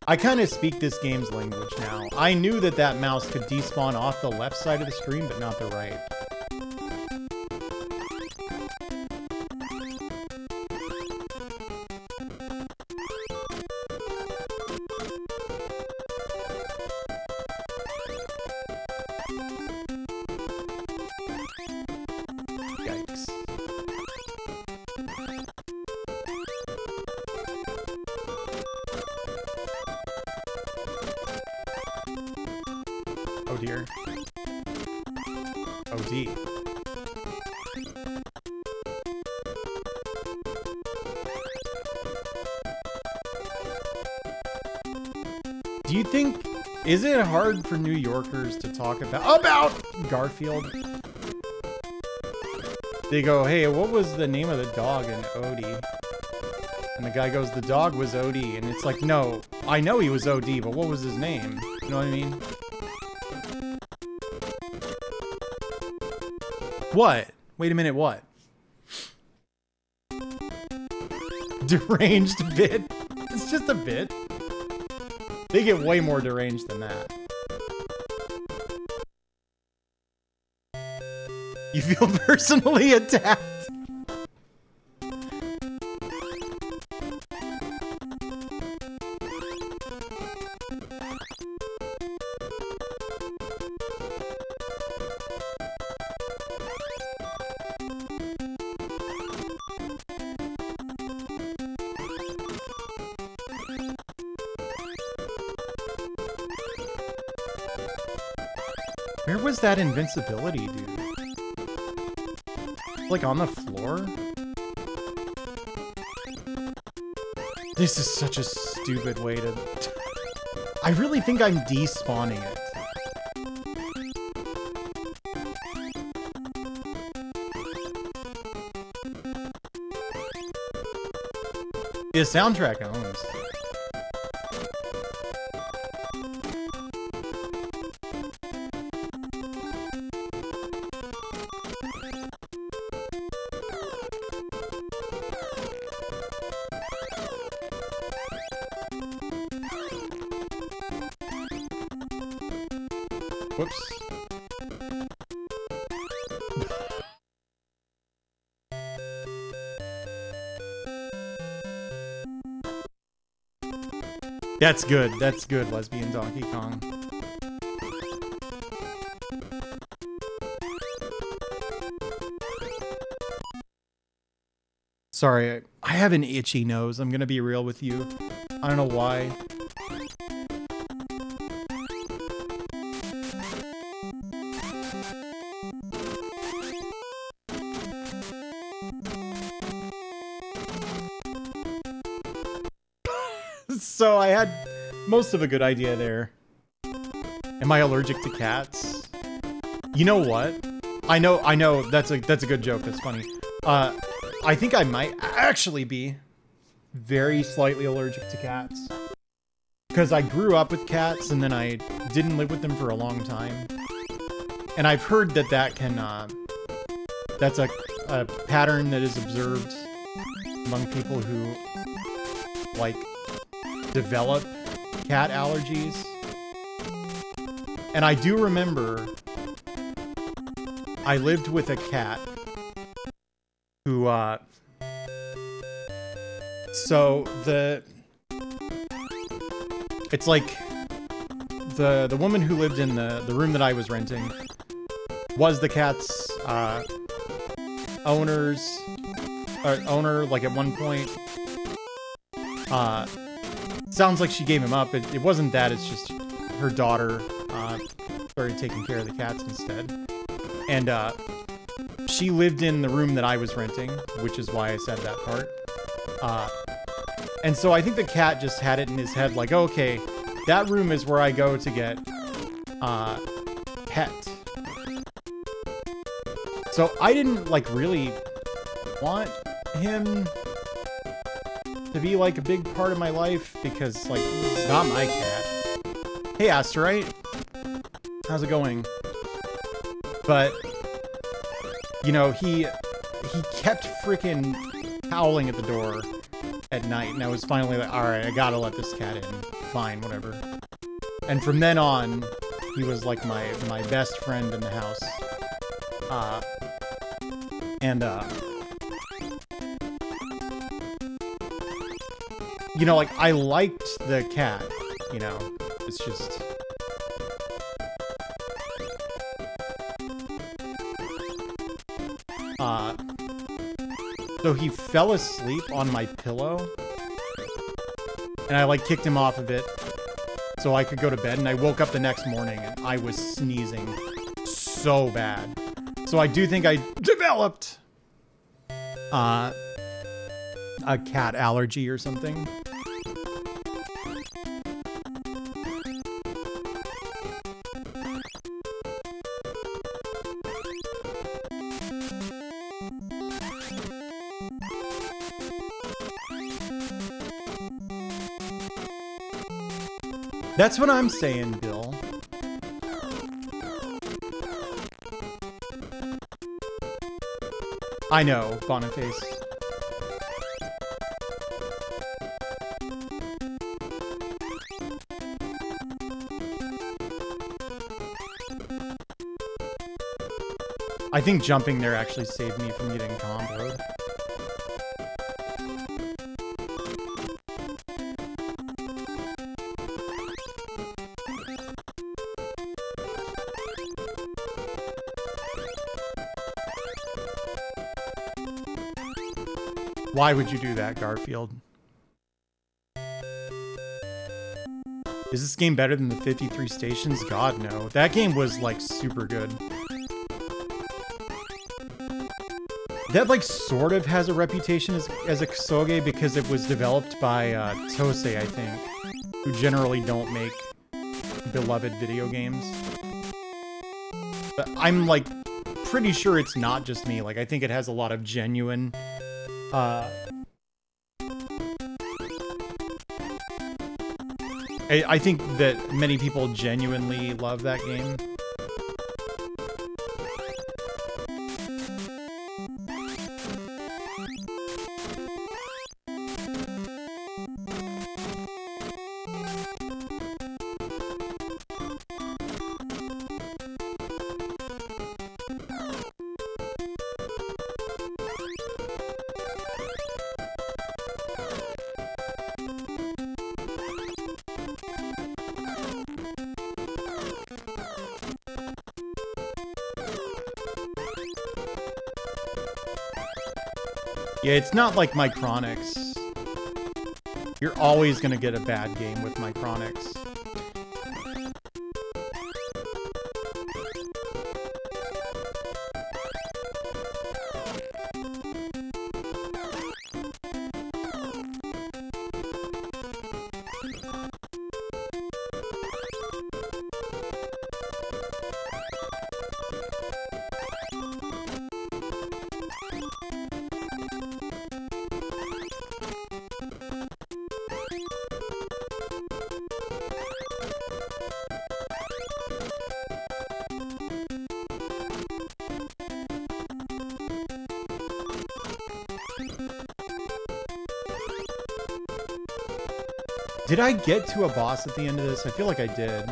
I kind of speak this game's language now. I knew that that mouse could despawn off the left side of the screen, but not the right. Oh dear. Oh D. Do you think, is it hard for New Yorkers to talk about Garfield? They go, hey, what was the name of the dog in Odie? And the guy goes, the dog was Odie. And it's like, no, I know he was OD, but what was his name? You know what I mean? What? Wait a minute, what? Deranged bit? It's just a bit. They get way more deranged than that. You feel personally attacked? Where was that invincibility, dude? Like on the floor? This is such a stupid way to... I really think I'm despawning it. The soundtrack owns. Whoops. That's good. That's good, lesbian Donkey Kong. Sorry, I have an itchy nose. I'm gonna be real with you. I don't know why. So I had most of a good idea there. Am I allergic to cats? You know what? I know that's a good joke. That's funny. I think I might actually be very slightly allergic to cats. Because I grew up with cats and then I didn't live with them for a long time. And I've heard that that can, that's a pattern that is observed among people who, like, develop cat allergies. And I do remember I lived with a cat who, so it's like the woman who lived in the room that I was renting was the cat's owner, like at one point. Sounds like she gave him up. It wasn't that, it's just her daughter started taking care of the cats instead. And she lived in the room that I was renting, which is why I said that part. And so I think the cat just had it in his head like, okay, that room is where I go to get pet. So I didn't like really want him to be like a big part of my life because like it's not my cat. Hey Asterite, how's it going? But you know, he kept freaking howling at the door at night, and I was finally like, all right, I gotta let this cat in. Fine, whatever. And from then on, he was like my best friend in the house. You know, like, I liked the cat, you know, it's just... So he fell asleep on my pillow, and I, like, kicked him off of it so I could go to bed, and I woke up the next morning, and I was sneezing so bad. So I do think I developed a cat allergy or something. That's what I'm saying, Bill. I know, Boniface. I think jumping there actually saved me from getting comboed. Why would you do that, Garfield? Is this game better than the 53 stations? God, no. That game was, like, super good. That, like, sort of has a reputation as a Ksoge because it was developed by Tosei, I think, who generally don't make beloved video games. But I'm, like, pretty sure it's not just me. Like, I think it has a lot of genuine... I think that many people genuinely love that game. Yeah, it's not like Micronics. You're always gonna get a bad game with Micronics. Did I get to a boss at the end of this? I feel like I did.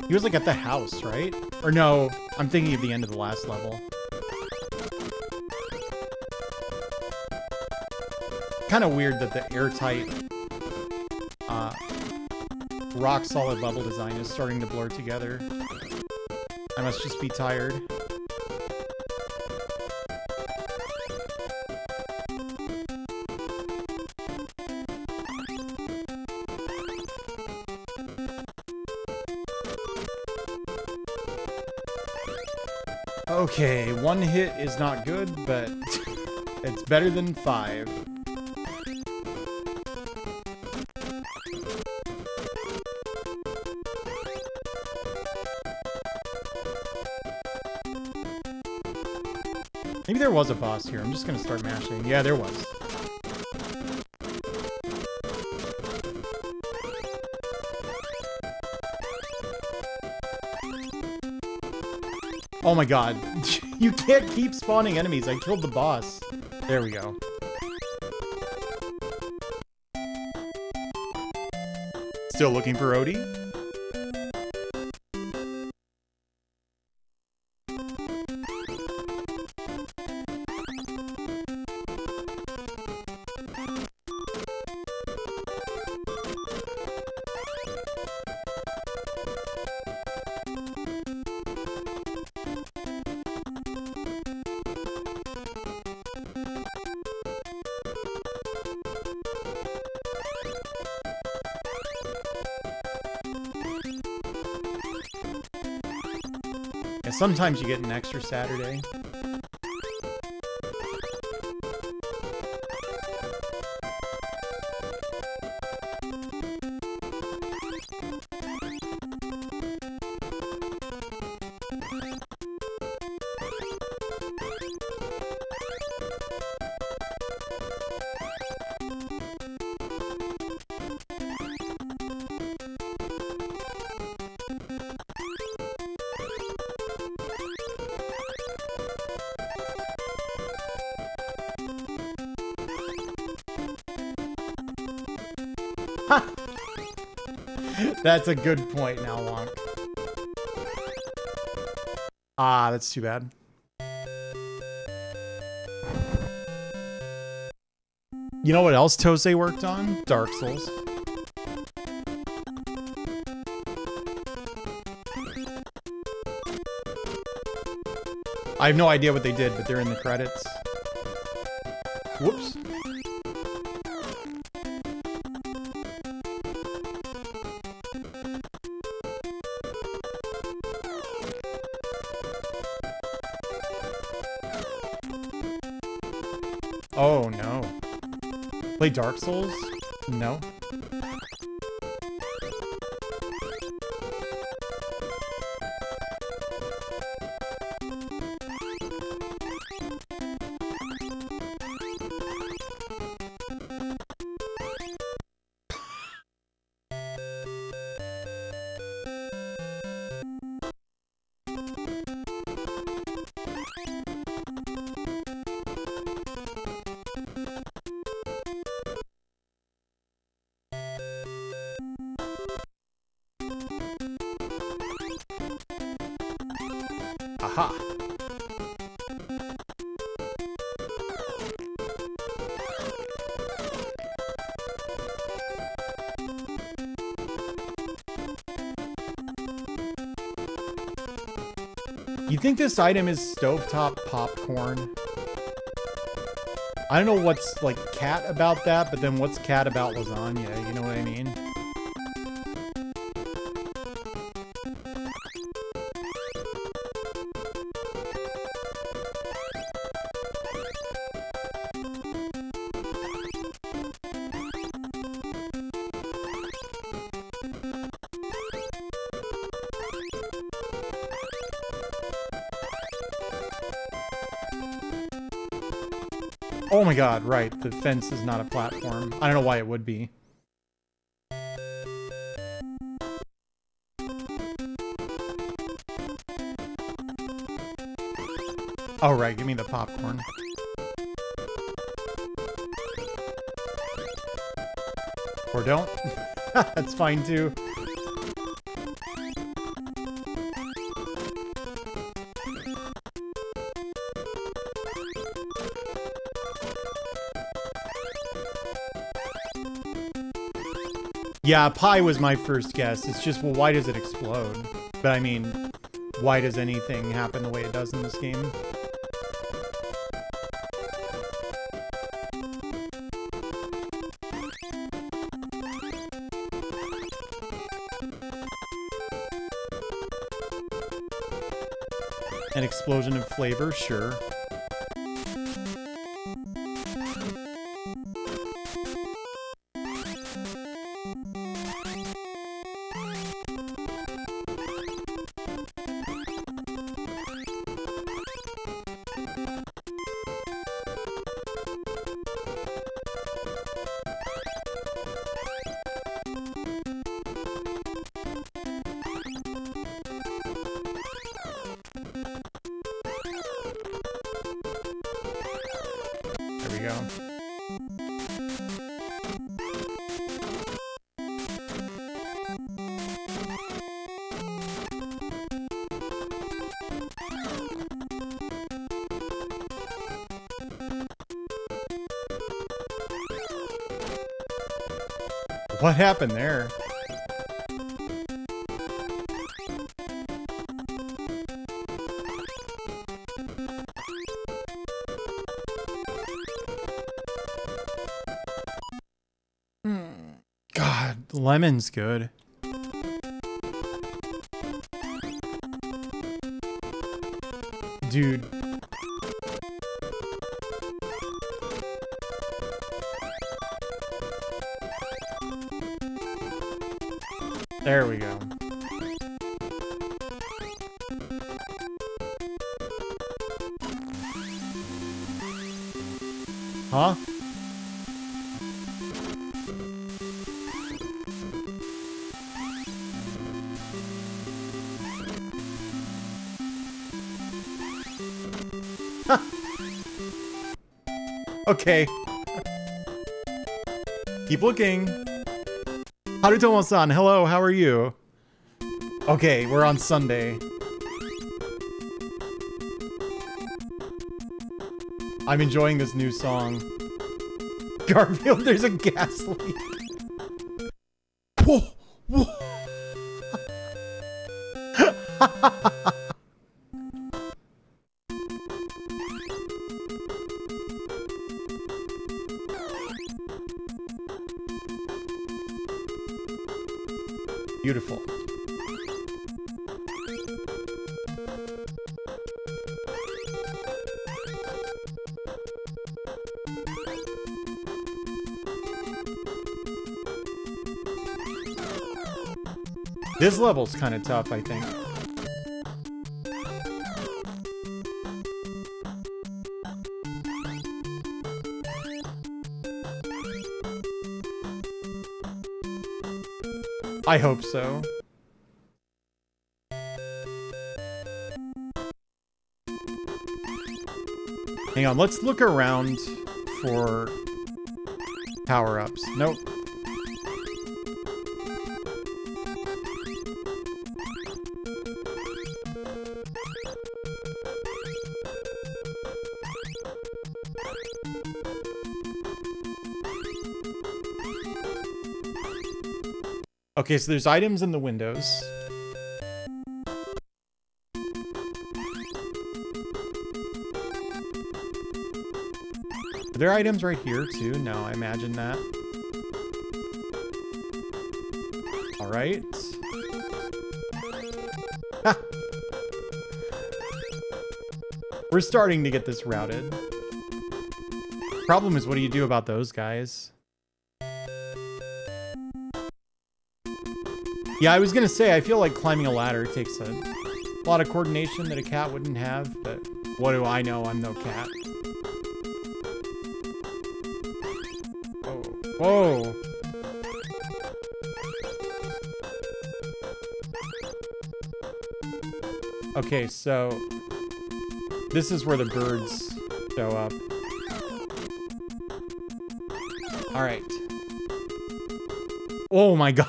He was like at the house, right? Or no, I'm thinking of the end of the last level. Kind of weird that the airtight, rock-solid level design is starting to blur together. I must just be tired. Okay, one hit is not good, but it's better than 5. Maybe there was a boss here. I'm just gonna start mashing. Yeah, there was. Oh my god. You can't keep spawning enemies. I killed the boss. There we go. Still looking for Odie? Sometimes you get an extra Saturday. That's a good point now, Wonk. Ah, that's too bad. You know what else Tosei worked on? Dark Souls. I have no idea what they did, but they're in the credits. Whoops. Oh no. Play Dark Souls? No. Aha. You think this item is stovetop popcorn? I don't know what's, like, cat about that, but then what's cat about lasagna? You know what I mean? Oh my god, right. The fence is not a platform. I don't know why it would be. Oh right, give me the popcorn. Or don't. That's fine too. Yeah, pie was my first guess. It's just, well, why does it explode? But I mean, why does anything happen the way it does in this game? An explosion of flavor, sure. What happened there? God, lemon's good. Dude. There we go. Huh? Okay. Keep looking. Harutomo-san, hello, how are you? Okay, we're on Sunday. I'm enjoying this new song. Garfield, there's a gas leak. Whoa, whoa. Beautiful. This level's kind of tough, I think. I hope so. Hang on, let's look around for power-ups. Nope. Okay, so there's items in the windows. Are there items right here too? No, I imagine that. All right. We're starting to get this routed. Problem is, what do you do about those guys? Yeah, I was gonna say, I feel like climbing a ladder takes a lot of coordination that a cat wouldn't have, but what do I know? I'm no cat. Whoa. Okay, so this is where the birds show up. All right. Oh my god.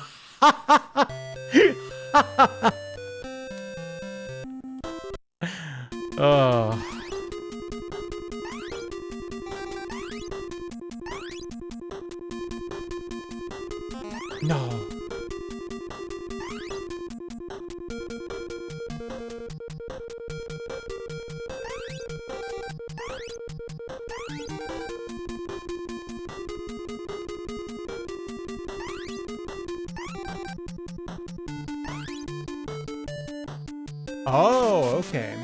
Oh. No. Oh, okay.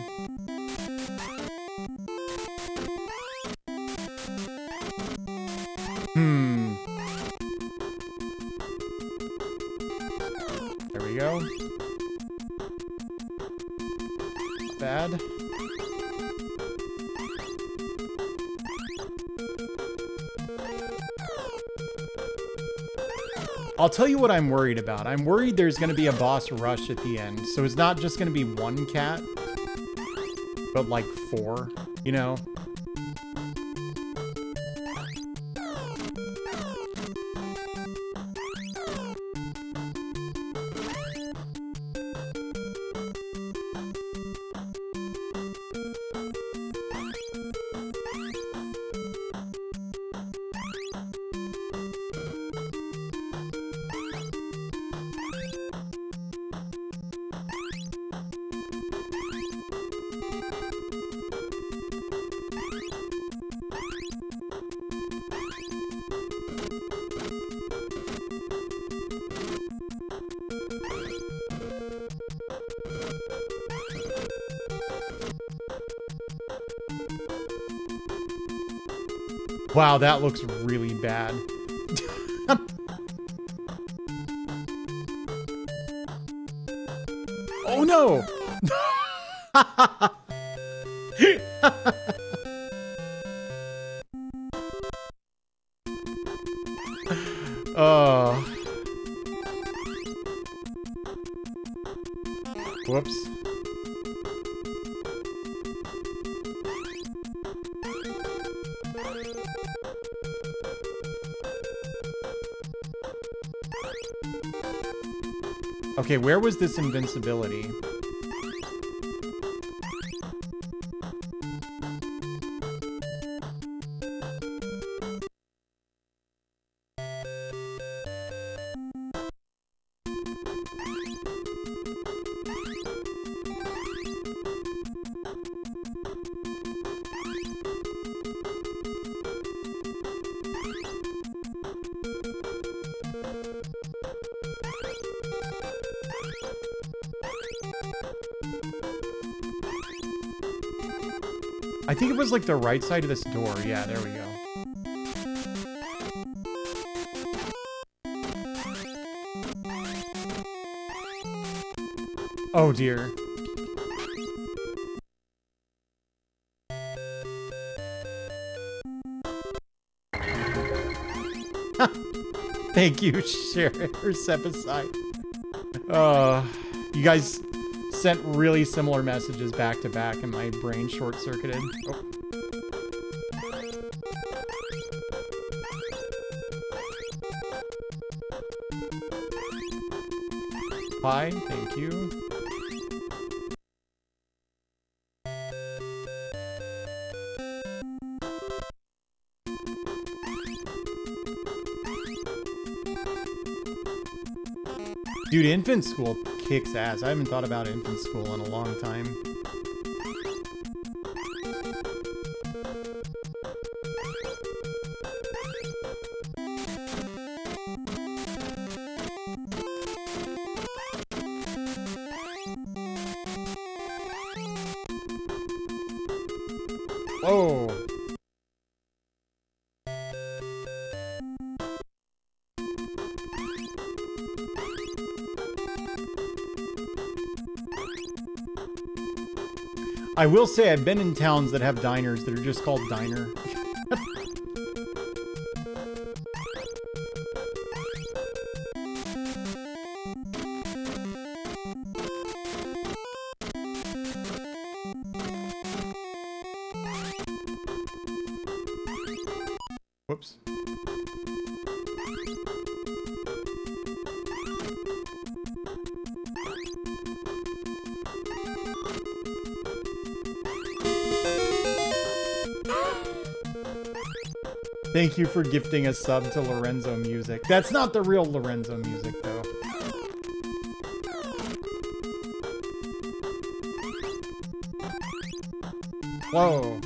There we go. Not bad. I'll tell you what I'm worried about. I'm worried there's going to be a boss rush at the end. So it's not just going to be one cat, but like 4, you know? Wow, that looks really bad. Oh no! Oh. Whoops. Okay, where was this invincibility? I think it was like the right side of this door. Yeah, there we go. Oh dear. Thank you, Sheriff Sepicide. You guys sent really similar messages back to back and my brain short-circuited. Oh. Hi, thank you. Dude, infant school kicks ass. I haven't thought about infant school in a long time. Whoa. I will say I've been in towns that have diners that are just called diner. Whoops. Thank you for gifting a sub to Lorenzo Music. That's not the real Lorenzo Music, though. Whoa.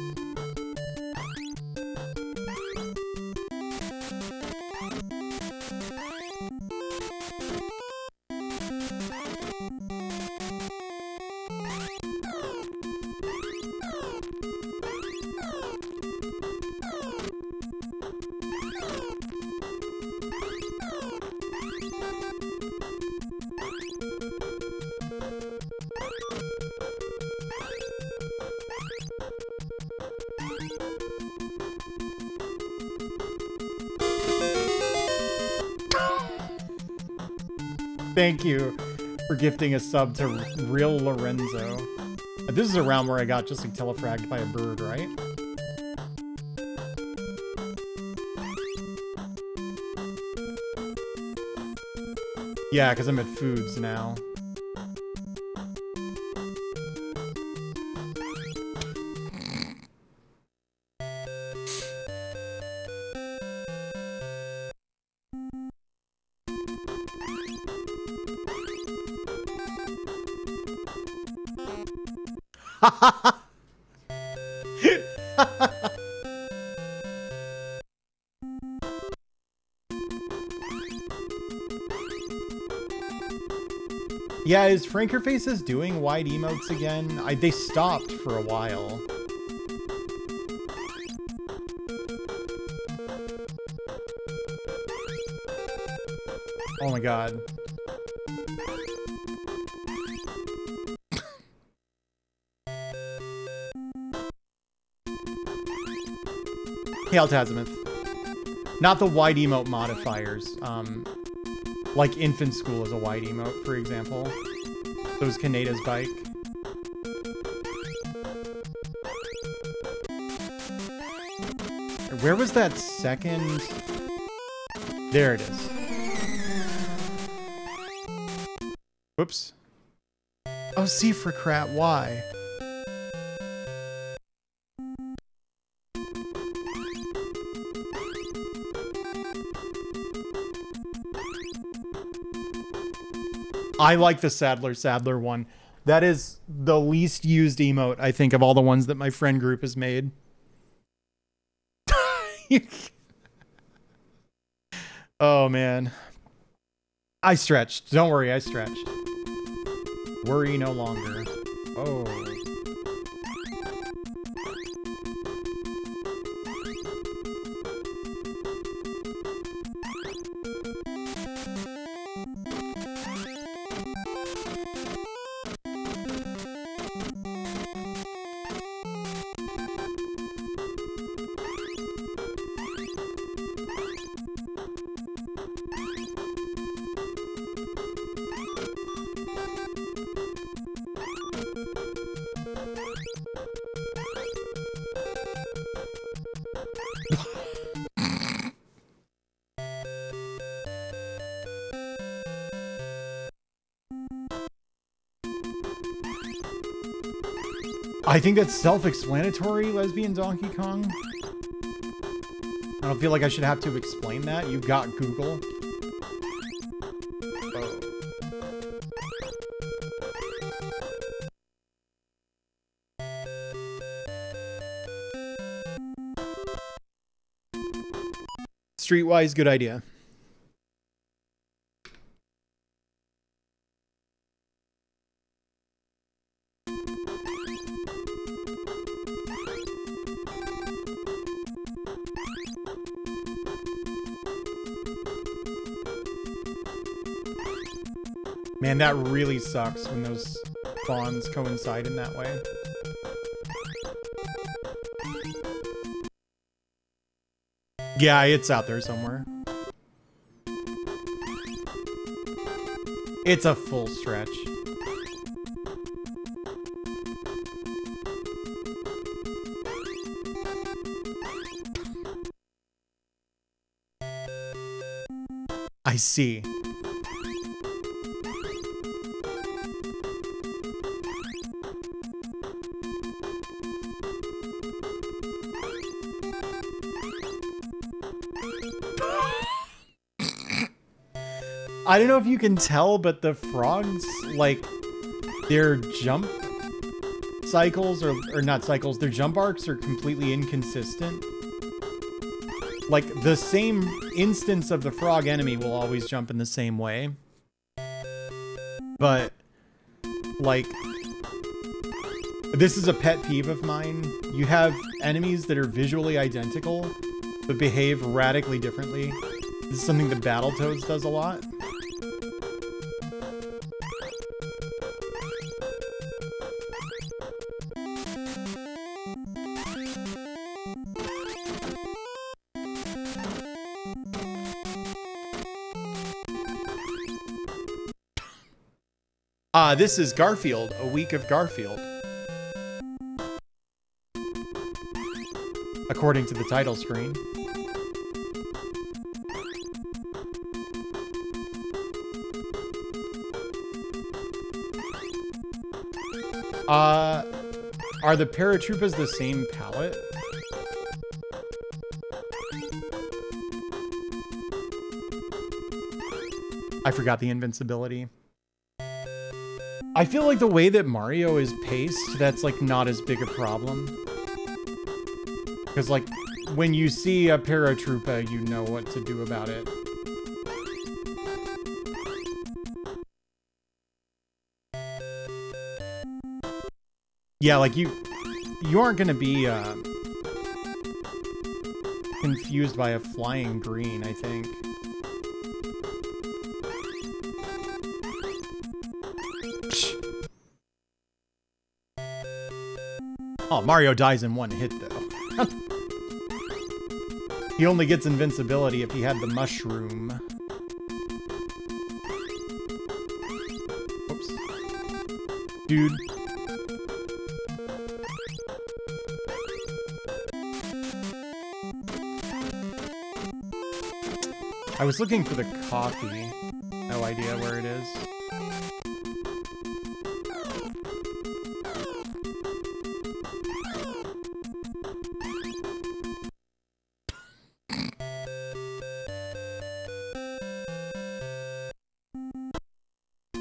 Thank you for gifting a sub to Real Lorenzo. This is around where I got just like telefragged by a bird, right? Yeah, because I'm at Foods now. Yeah, is Frankerfaces doing wide emotes again? They stopped for a while. Oh my god. Hail Tazimuth. Not the wide emote modifiers. Like Infant School is a wide emote, for example. So is Kaneda's bike. Where was that second? There it is. Whoops. Oh, C for crap. Why? I like the Sadler one. That is the least used emote, I think, of all the ones that my friend group has made. Oh, man. I stretched. Don't worry, I stretched. Worry no longer. Oh. I think that's self-explanatory, Lesbian Donkey Kong. I don't feel like I should have to explain that. You've got Google. Oh. Streetwise, good idea. Man, that really sucks when those spawns coincide in that way. Yeah, it's out there somewhere. It's a full stretch. I see. I don't know if you can tell, but the frogs, like, their jump cycles, or not cycles, their jump arcs are completely inconsistent. Like, the same instance of the frog enemy will always jump in the same way. But, like, this is a pet peeve of mine. You have enemies that are visually identical, but behave radically differently. This is something that Battletoads does a lot. This is Garfield, a week of Garfield. According to the title screen. Are the paratroopas the same palette? I forgot the invincibility. I feel like the way that Mario is paced, that's like not as big a problem. Because like, when you see a paratroopa, you know what to do about it. Yeah, like you aren't gonna be confused by a flying green, I think. Oh, Mario dies in one hit, though. He only gets invincibility if he had the mushroom. Oops. Dude. I was looking for the coffee. No idea where it is.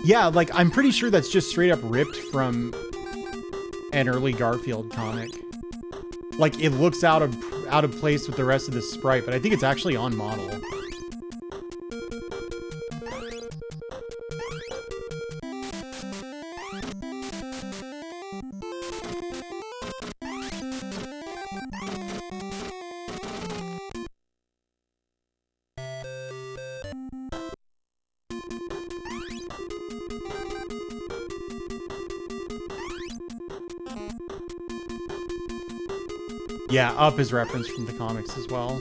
Yeah, like, I'm pretty sure that's just straight up ripped from an early Garfield comic. Like, it looks out of place with the rest of the sprite, but I think it's actually on model. Yeah, Up is referenced from the comics as well.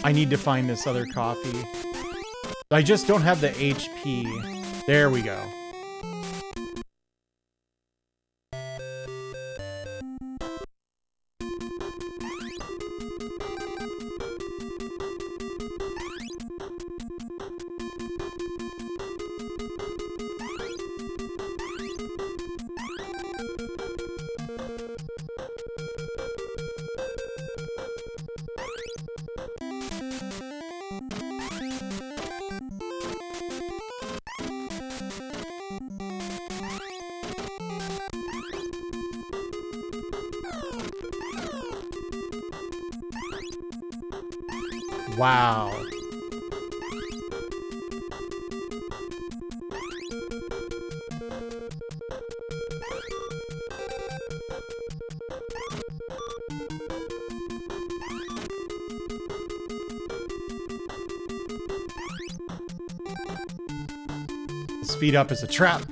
I need to find this other coffee. I just don't have the HP. There we go. Wow. Speed up is a trap.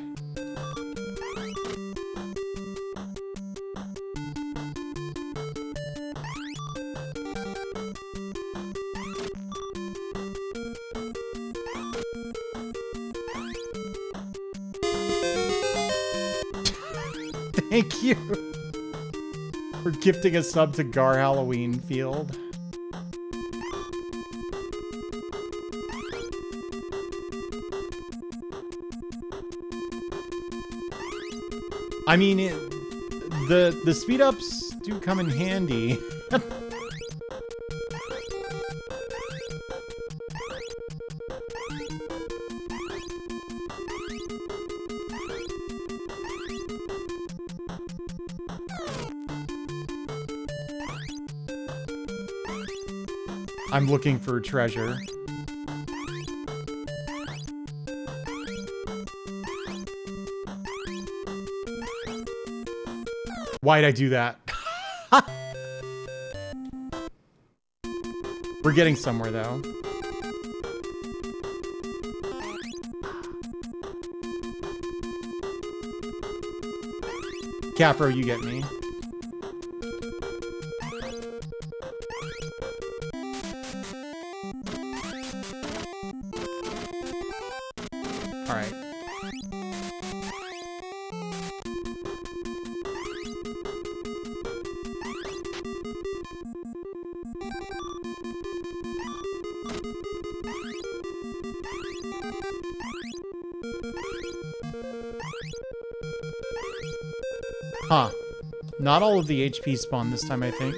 Thank you for gifting a sub to Gar Halloween Field. I mean, the speed ups do come in handy. I'm looking for treasure. Why'd I do that? We're getting somewhere, though. Capro, you get me. All right. Huh. Not all of the HP spawn this time, I think.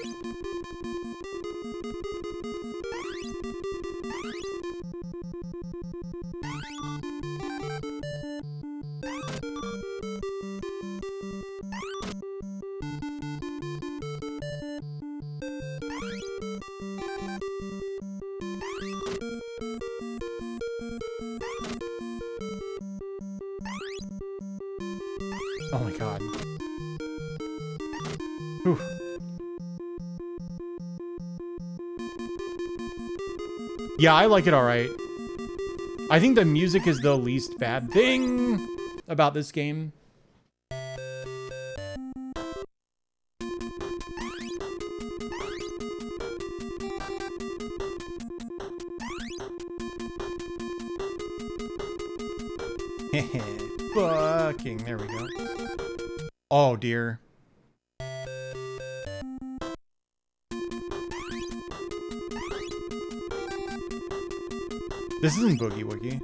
Oh my god. Whew. Yeah, I like it alright. I think the music is the least bad thing about this game. Fucking, there we go. Oh dear. This isn't Boogie Woogie.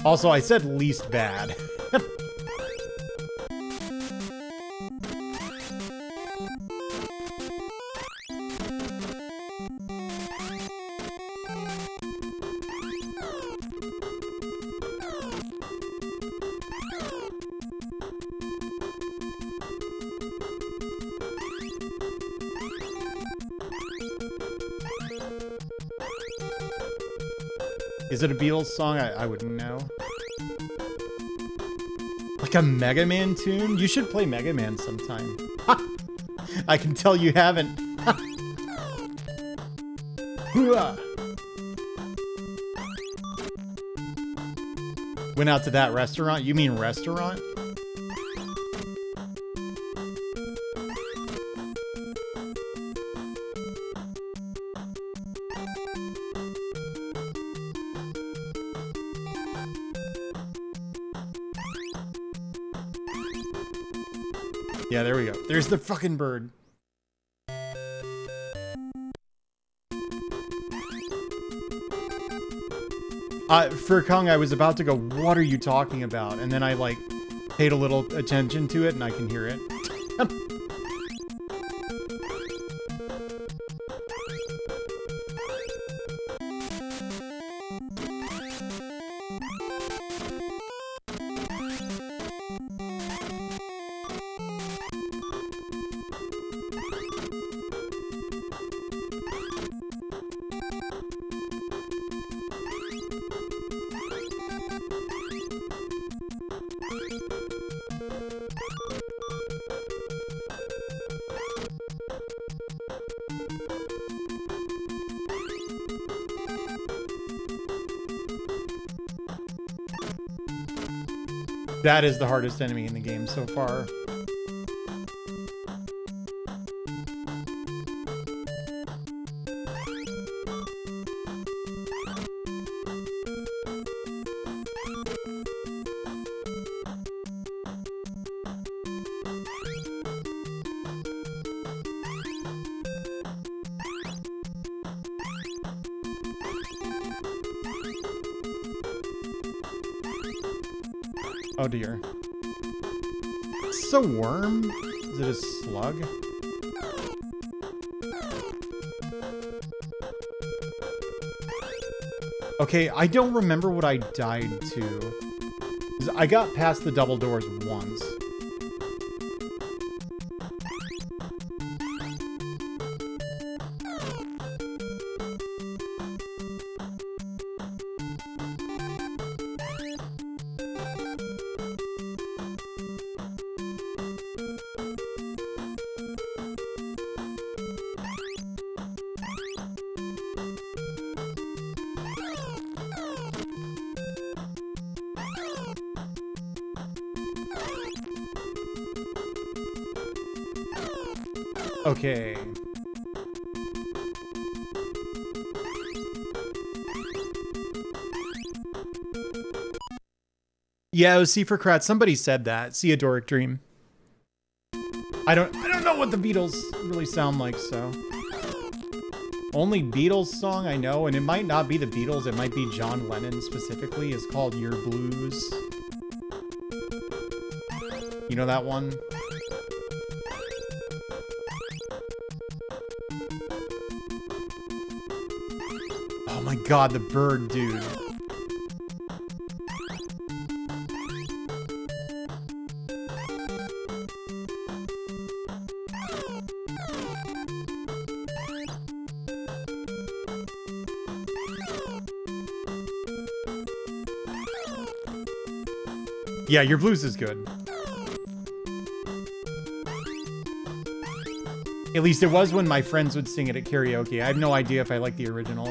Also, I said least bad. Is it a Beatles song? I wouldn't know. Like a Mega Man tune? You should play Mega Man sometime. I can tell you haven't. Went out to that restaurant? You mean restaurant? Yeah, there we go. There's the fucking bird. For Kong, I was about to go, what are you talking about? And then I, like, paid a little attention to it, and I can hear it. That is the hardest enemy in the game so far. Oh dear. It's a worm? Is it a slug? Okay, I don't remember what I died to. I got past the double doors once. Okay. Yeah, it was C for Krat. Somebody said that. Theodoric Dream. I don't know what the Beatles really sound like, so. Only Beatles song I know, and it might not be the Beatles, it might be John Lennon specifically, is called Your Blues. You know that one? Oh my god, the bird, dude. Yeah, Your Blues is good. At least it was when my friends would sing it at karaoke. I have no idea if I like the original.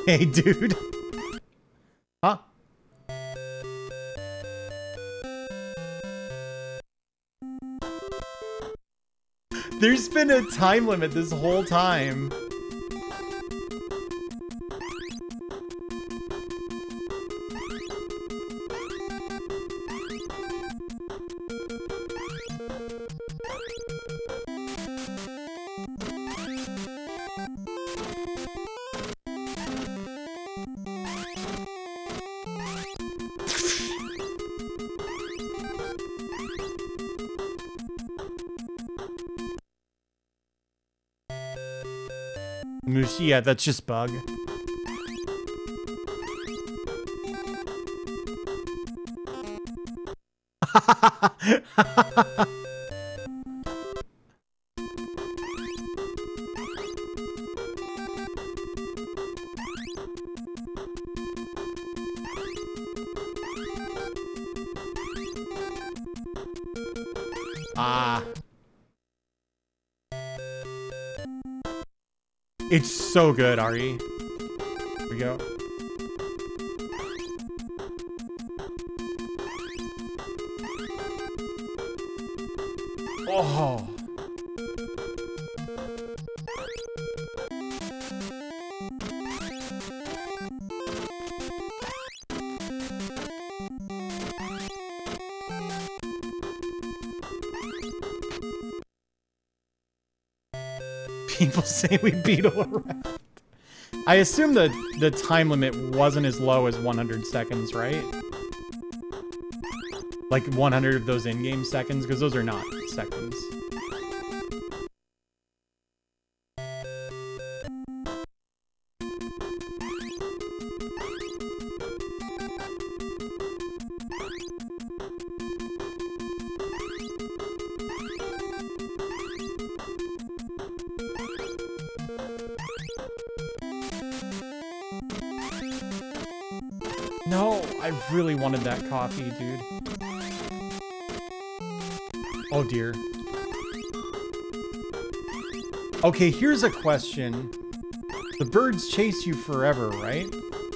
Hey, dude. Huh? There's been a time limit this whole time. Yeah, that's just bug. Ah. It's so good, Ari. Here we go. Oh. People say we beetle around. I assume the time limit wasn't as low as 100 seconds, right? Like 100 of those in-game seconds, because those are not seconds. No, I really wanted that coffee, dude. Oh dear. Okay, here's a question. The birds chase you forever, right?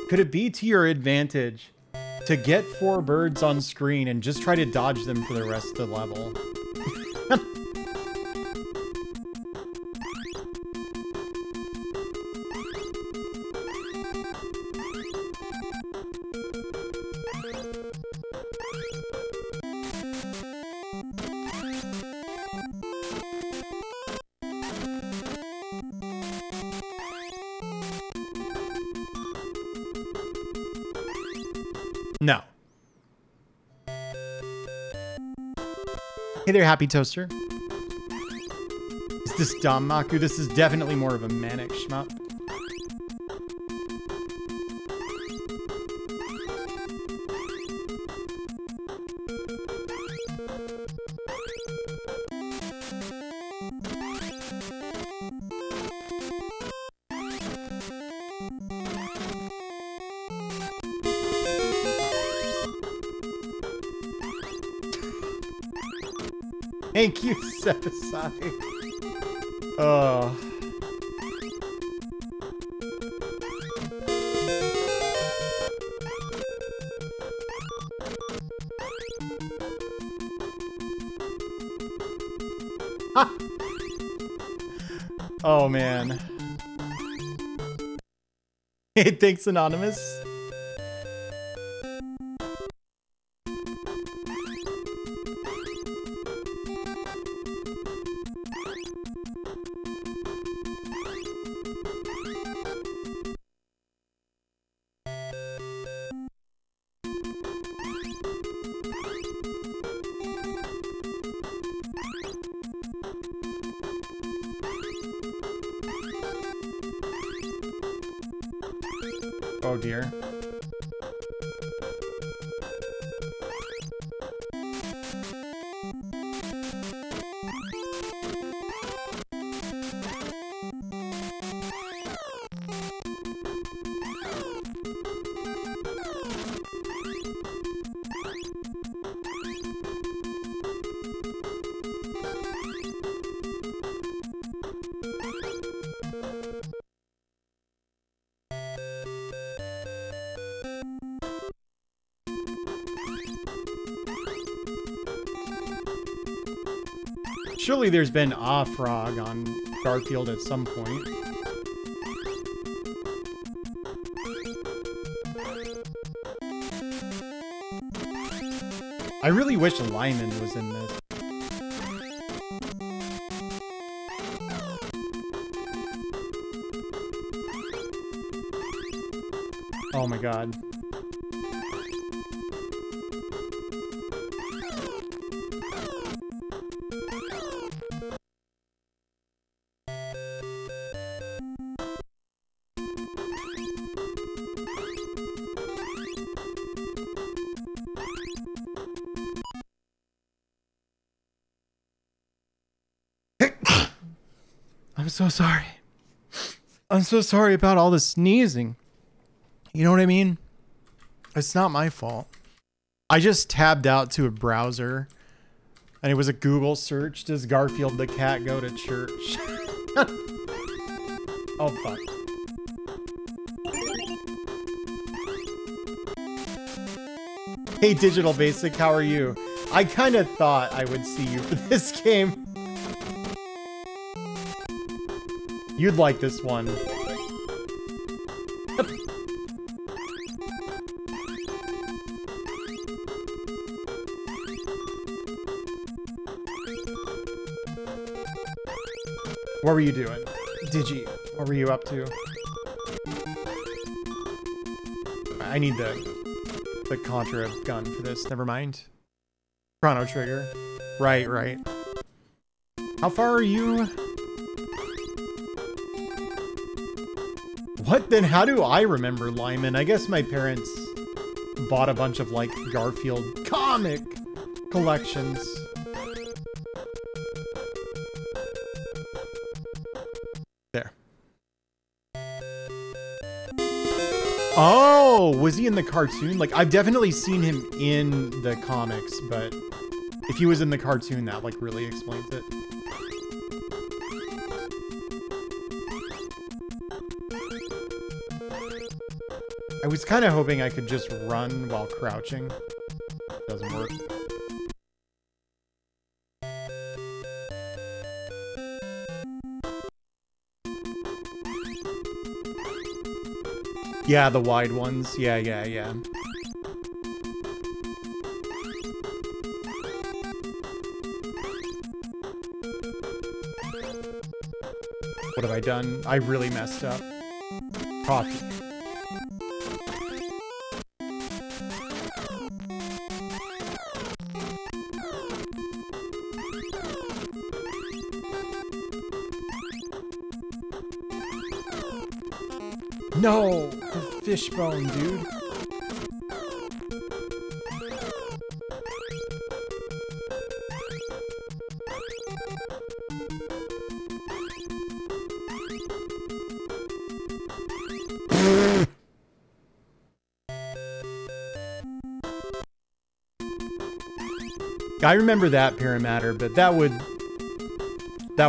Could it be to your advantage to get 4 birds on screen and just try to dodge them for the rest of the level? No. Hey there, Happy Toaster. Is this dumb, Maku? This is definitely more of a manic shmup. Thank you, set aside. Oh. Oh man. Hey, thanks, Anonymous. Oh dear. Surely there's been a frog on Garfield at some point. I really wish Lyman was in this. Oh my god. I'm so sorry. I'm so sorry about all the sneezing. You know what I mean? It's not my fault. I just tabbed out to a browser and it was a Google search. Does Garfield the cat go to church? Oh, fuck. Hey, Digital Basic, how are you? I kind of thought I would see you for this game. You'd like this one. What were you doing? Digi, what were you up to? I need the Contra gun for this. Never mind. Chrono Trigger. Right, right. How far are you? What then? How do I remember Lyman? I guess my parents bought a bunch of like Garfield comic collections. There. Oh, was he in the cartoon? Like, I've definitely seen him in the comics, but if he was in the cartoon, that like really explains it. I was kind of hoping I could just run while crouching. Doesn't work. Yeah, the wide ones. Yeah, yeah, yeah. What have I done? I really messed up. Coffee. No! The fishbone, dude. I remember that Paramatter, but that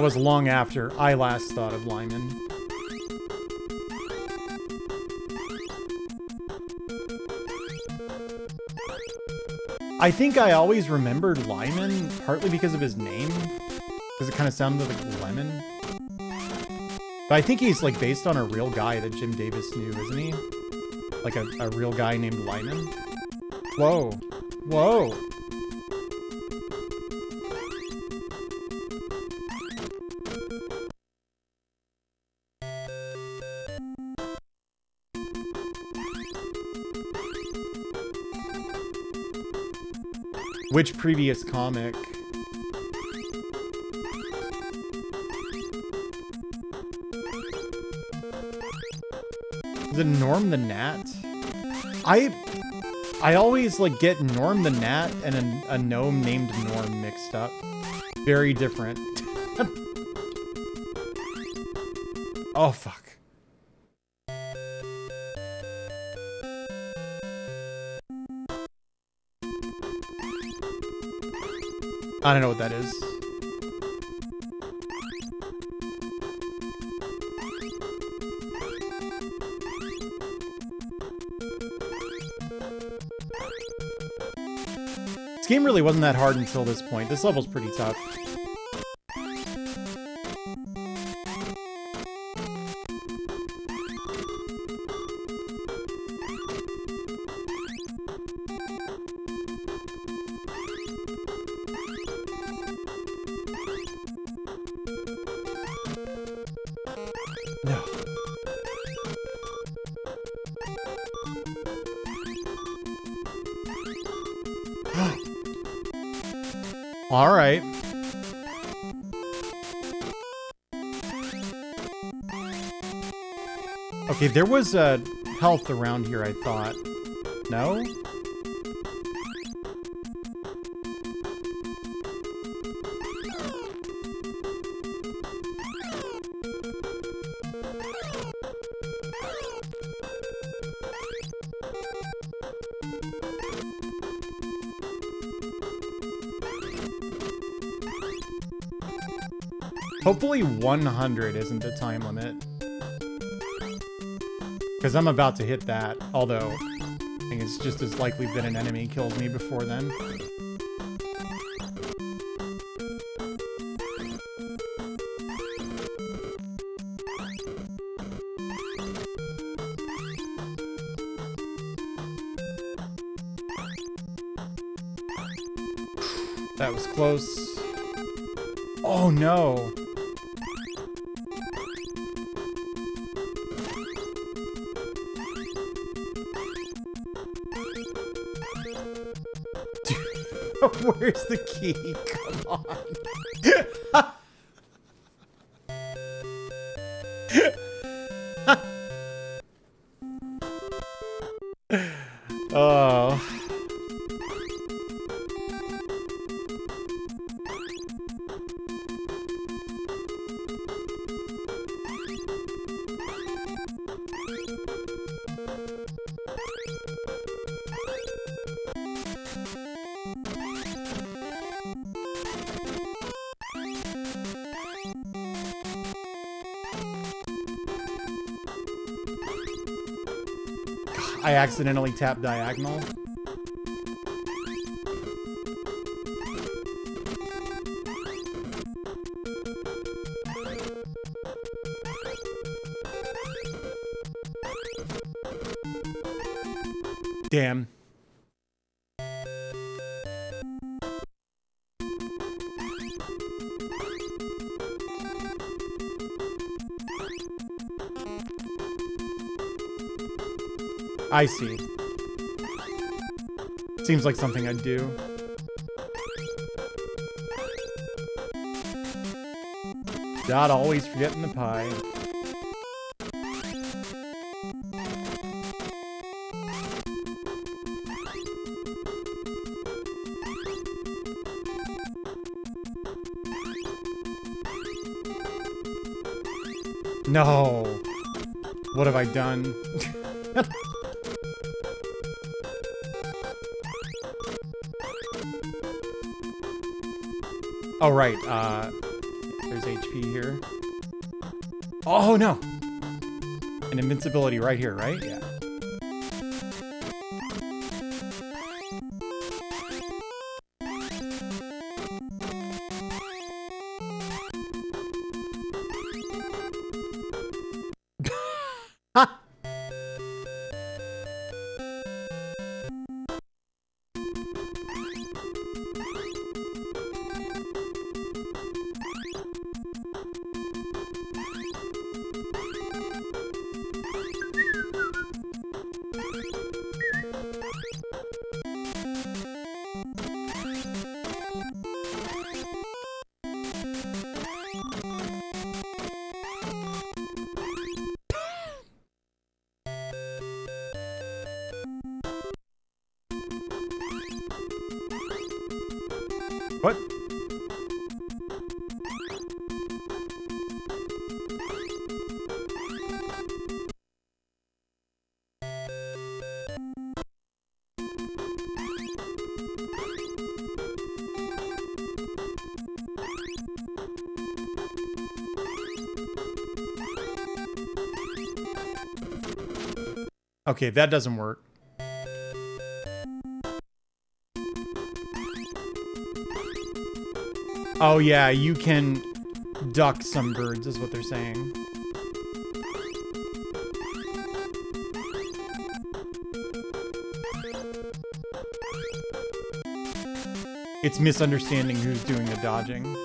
was long after I last thought of Lyman. I think I always remembered Lyman, partly because of his name, because it kind of sounded like lemon. But I think he's like based on a real guy that Jim Davis knew, isn't he? Like a real guy named Lyman. Whoa. Whoa. Which previous comic? Is it Norm the Gnat? I always like get Norm the Gnat and a gnome named Norm mixed up. Very different. Oh fuck. I don't know what that is. This game really wasn't that hard until this point. This level's pretty tough. No. All right. Okay, there was health around here, I thought. No? Hopefully 100 isn't the time limit. Because I'm about to hit that, although I think it's just as likely that an enemy killed me before then. That was close. Oh no! Where's the key? Come on. Oh. I accidentally tapped diagonal. Damn. I see. Seems like something I'd do. God always forgetting the pie. No. What have I done? Oh, right. There's HP here. Oh, no. An invincibility right here, right? Yeah. What? Okay, that doesn't work. Oh yeah, you can duck some birds, is what they're saying. It's misunderstanding who's doing the dodging.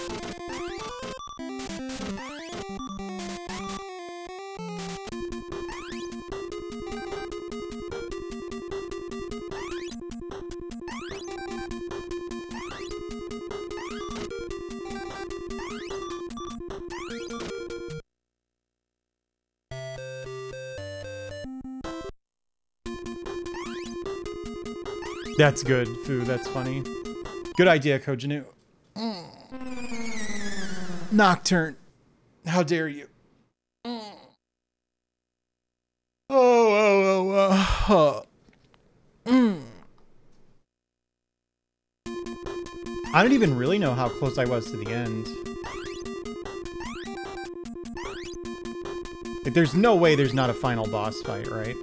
That's good, Foo. That's funny. Good idea, Kojinu. Nocturne. How dare you? I don't even really know how close I was to the end. Like, there's no way there's not a final boss fight, right?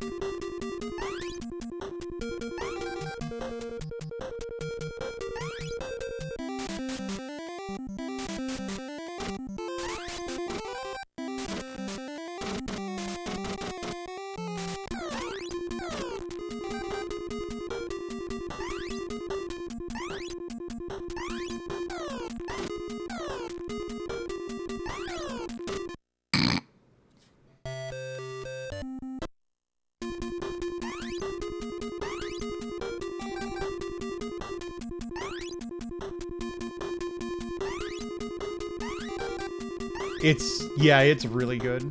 Yeah, it's really good.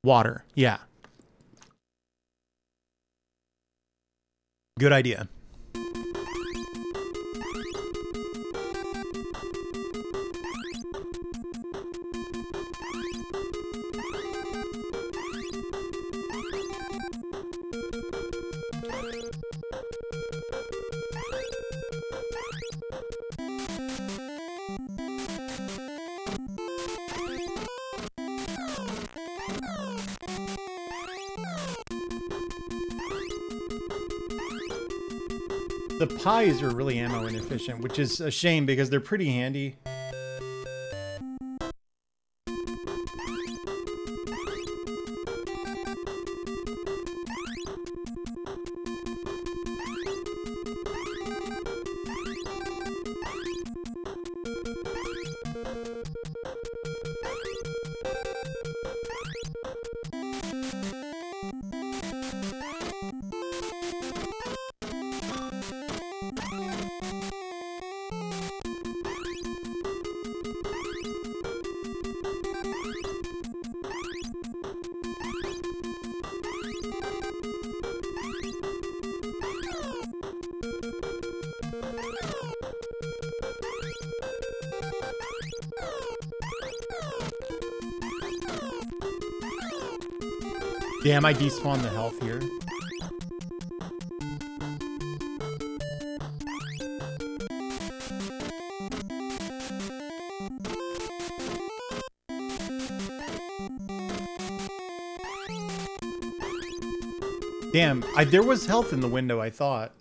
Water, yeah. Good idea. The pies are really ammo inefficient, which is a shame because they're pretty handy. Damn, I despawned the health here. Damn, there was health in the window, I thought.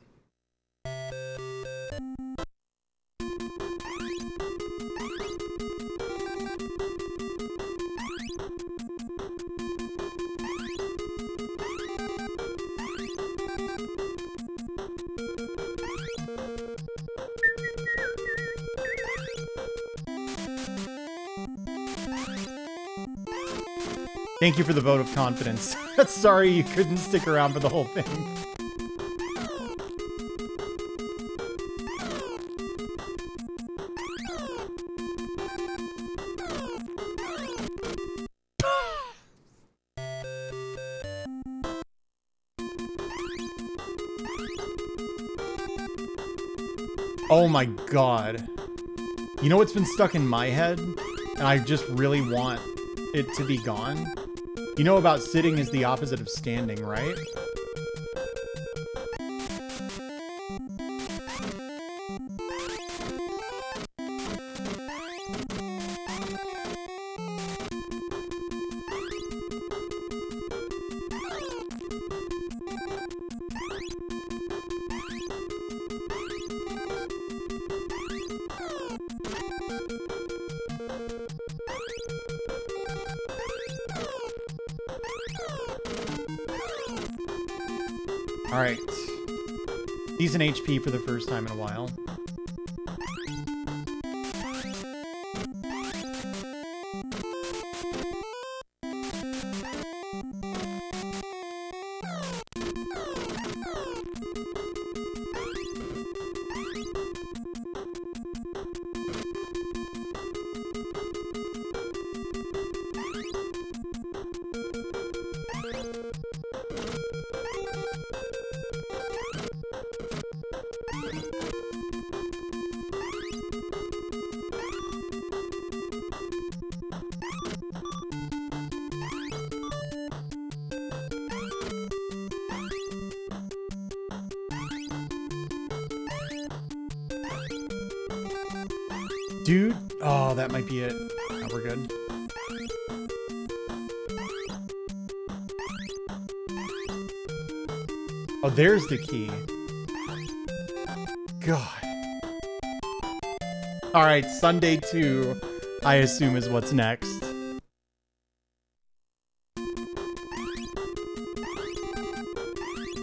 Thank you for the vote of confidence. Sorry you couldn't stick around for the whole thing. Oh my god. You know what's been stuck in my head? And I just really want it to be gone? You know about sitting is the opposite of standing, right? Alright. Decent HP for the first time in a while. Dude, oh, that might be it. Oh, we're good. Oh, there's the key. God. All right, Sunday 2, I assume, is what's next.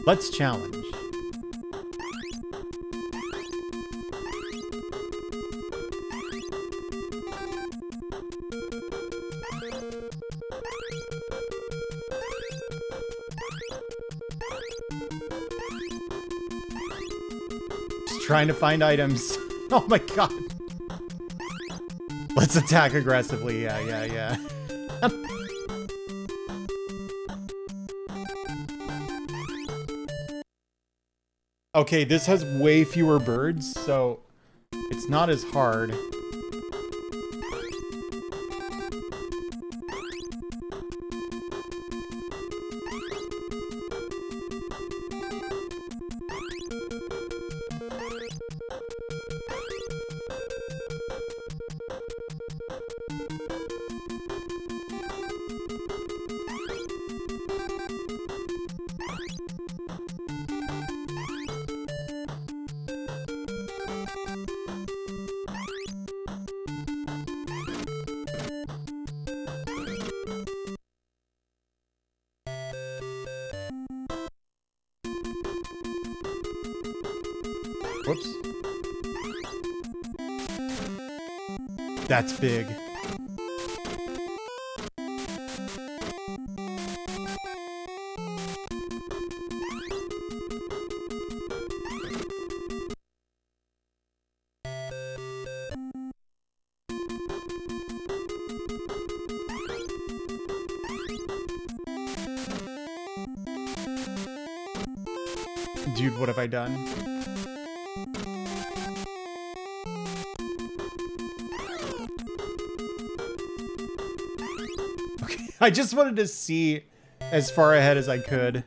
Let's challenge. Trying to find items. Oh my god. Let's attack aggressively. Yeah. Okay, this has way fewer birds, so it's not as hard. Whoops. That's big. Dude, what have I done? Okay, I just wanted to see as far ahead as I could.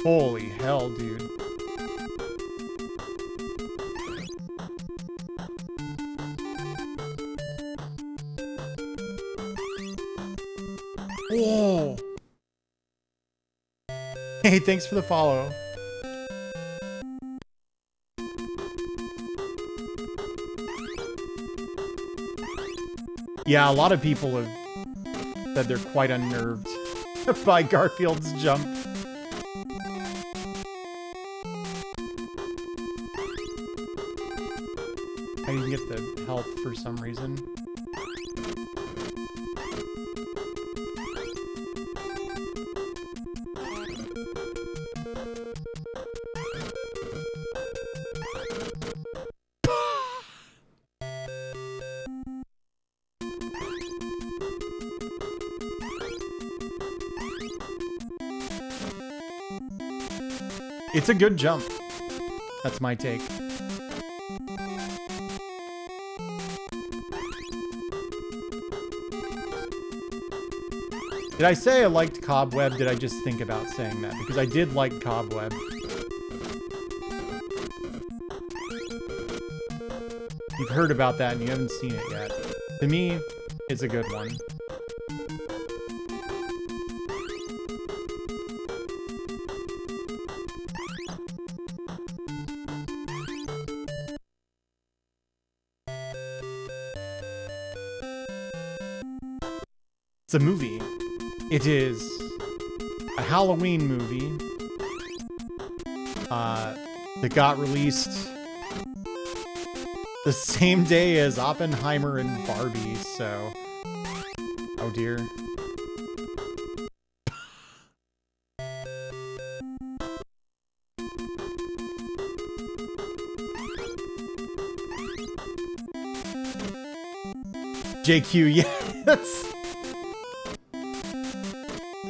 Holy hell, dude. Hey, thanks for the follow. Yeah, a lot of people have said they're quite unnerved by Garfield's jump. I didn't get the health for some reason. It's a good jump. That's my take. Did I say I liked Cobweb? Did I just think about saying that? Because I did like Cobweb. You've heard about that and you haven't seen it yet. To me, it's a good one. It's a movie. It is a Halloween movie that got released the same day as Oppenheimer and Barbie, so... Oh dear. JQ, yes!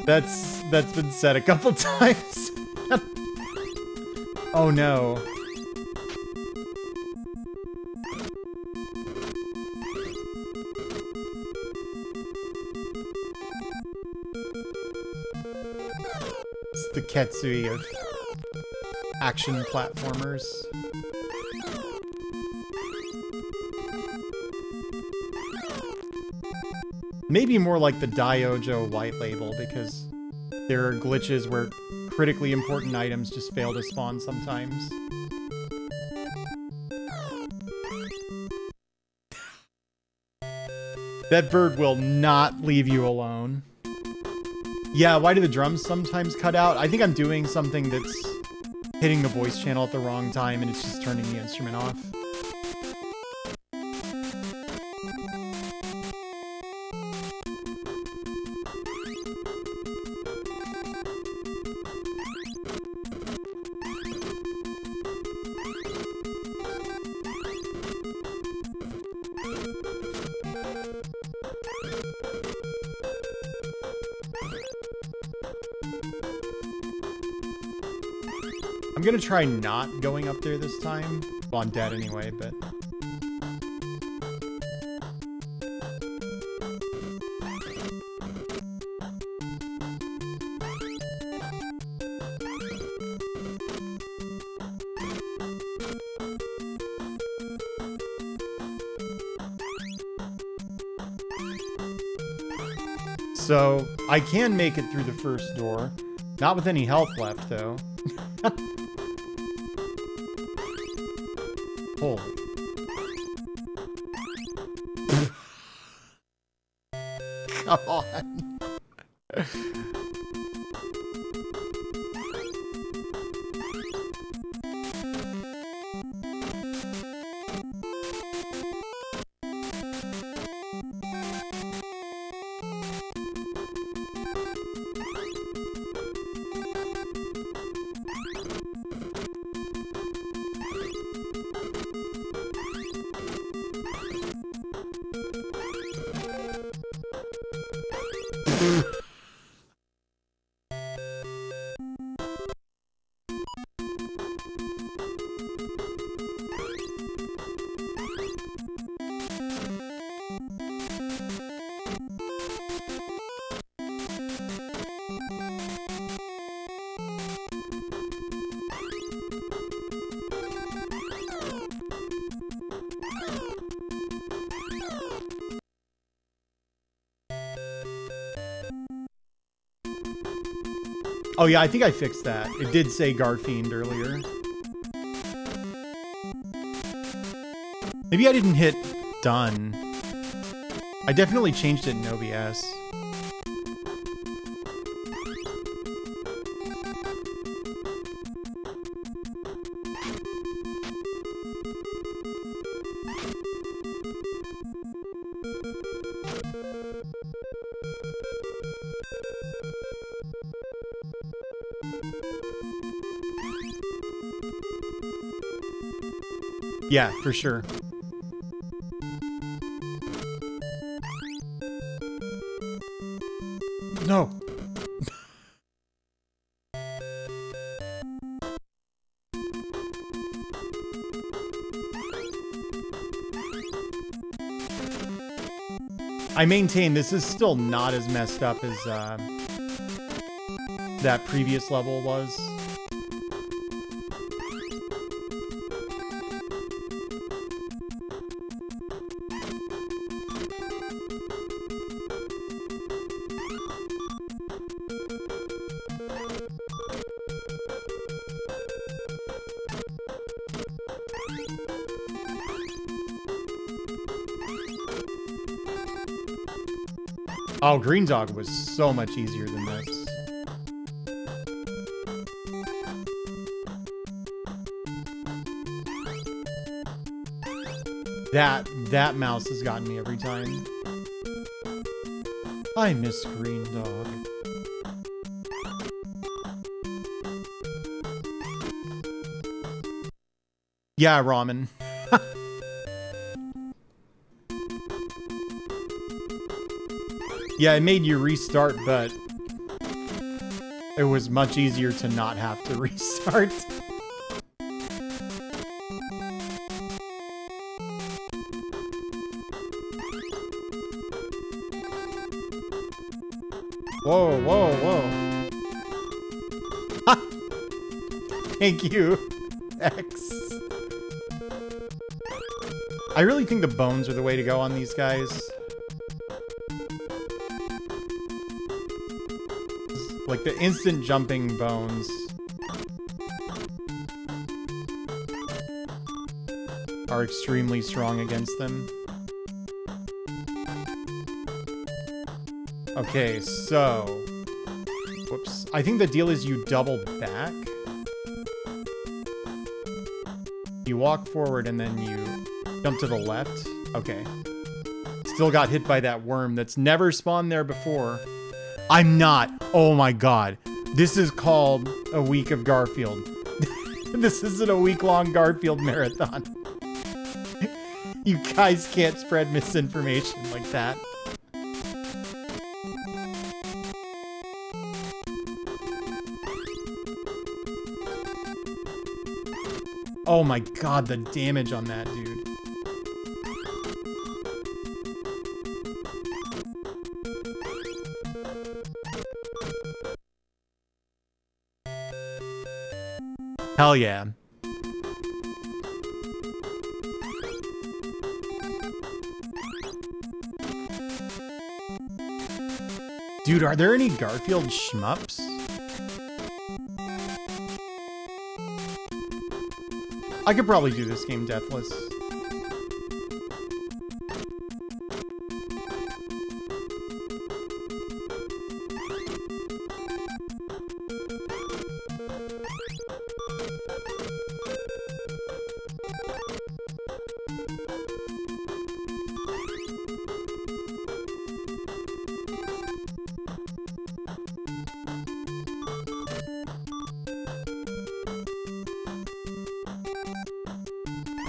That's been said a couple times. Oh no. It's the Ketsui of action platformers. Maybe more like the Diojo white label, because there are glitches where critically important items just fail to spawn sometimes. That bird will not leave you alone. Yeah, why do the drums sometimes cut out? I think I'm doing something that's hitting the voice channel at the wrong time and it's just turning the instrument off. I'm gonna try not going up there this time. Well, I'm dead anyway, but... So, I can make it through the first door. Not with any health left, though. Holy. Come on. Oh yeah, I think I fixed that. It did say Garfield earlier. Maybe I didn't hit done. I definitely changed it in OBS. Yeah, for sure. No. I maintain this is still not as messed up as that previous level was. Oh, Green Dog was so much easier than this. That mouse has gotten me every time. I miss Green Dog. Yeah, ramen. Yeah, it made you restart, but it was much easier to not have to restart. Whoa, whoa, whoa. Thank you, X. I really think the bones are the way to go on these guys. Like the instant jumping bones are extremely strong against them. Okay, so... Whoops. I think the deal is you double back. You walk forward and then you jump to the left. Okay. Still got hit by that worm that's never spawned there before. I'm not. Oh my god. This is called a week of Garfield. This isn't a week-long Garfield marathon. You guys can't spread misinformation like that. Oh my god, the damage on that dude. Hell yeah. Dude, are there any Garfield shmups? I could probably do this game deathless.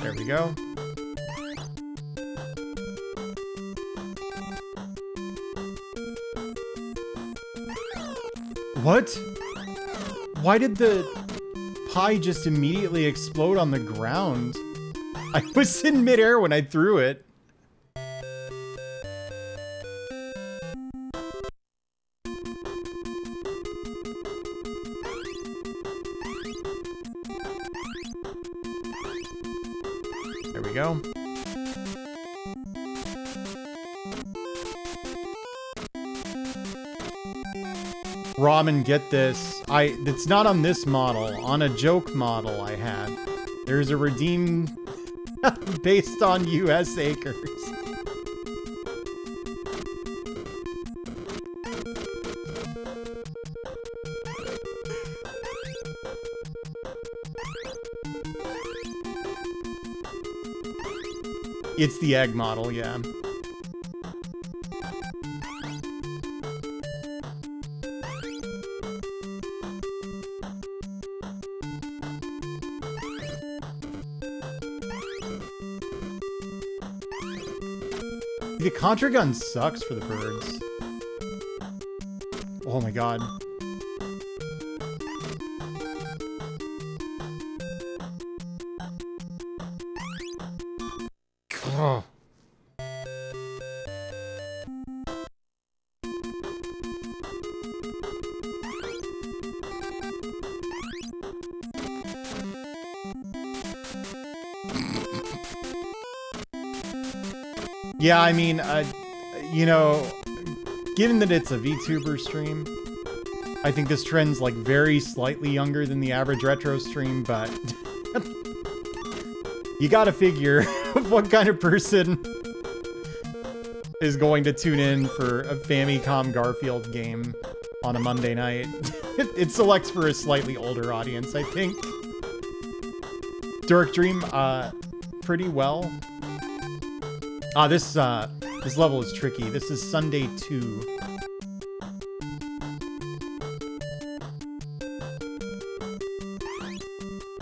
There we go. What? Why did the pie just immediately explode on the ground? I was in midair when I threw it. There we go. Ramen, get this. It's not on this model. On a joke model I had. There's a redeem based on US acres. It's the egg model, yeah. The Contra gun sucks for the birds. Oh my god. Oh. Yeah, I mean, you know, given that it's a VTuber stream, I think this trend's like very slightly younger than the average retro stream, but you gotta figure what kind of person is going to tune in for a Famicom Garfield game on a Monday night. It selects for a slightly older audience, I think. Dork Dream, pretty well. This level is tricky. This is Sunday 2.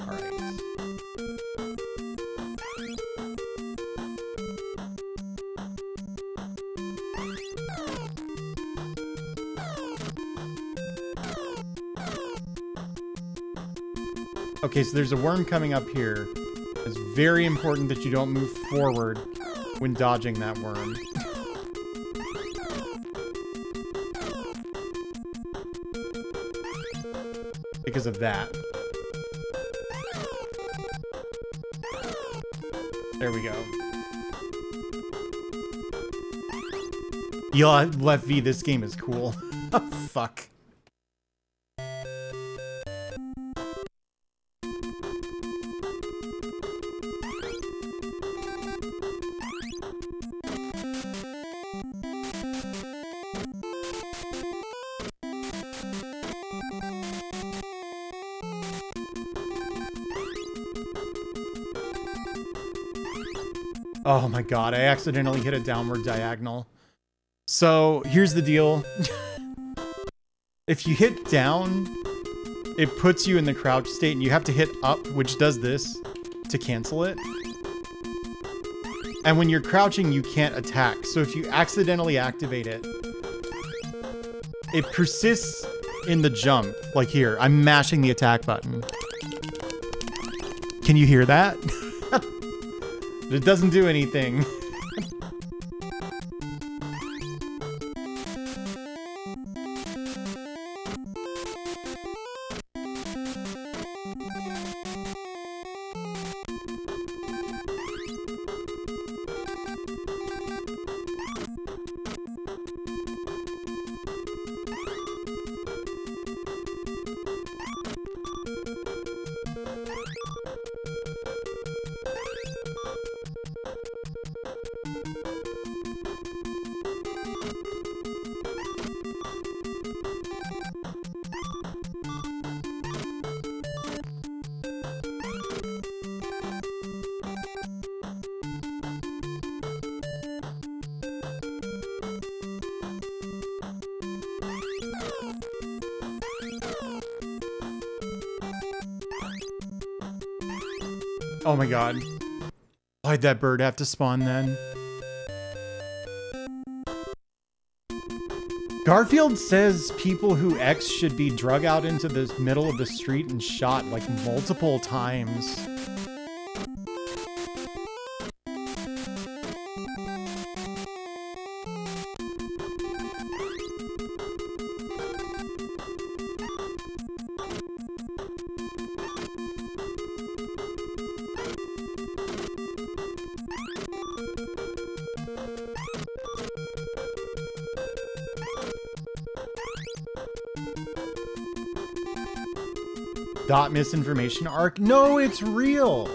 Alright. Okay, so there's a worm coming up here. It's very important that you don't move forward when dodging that worm. Because of that. There we go. Yo, Left V, this game is cool. Fuck. Oh my god, I accidentally hit a downward diagonal. So, here's the deal. If you hit down, it puts you in the crouch state, and you have to hit up, which does this, to cancel it. And when you're crouching, you can't attack. So if you accidentally activate it, it persists in the jump. Like here, I'm mashing the attack button. Can you hear that? It doesn't do anything. Oh my god. Why'd that bird have to spawn then? Garfield says people who X should be drug out into the middle of the street and shot like multiple times. Dot misinformation arc? No, it's real.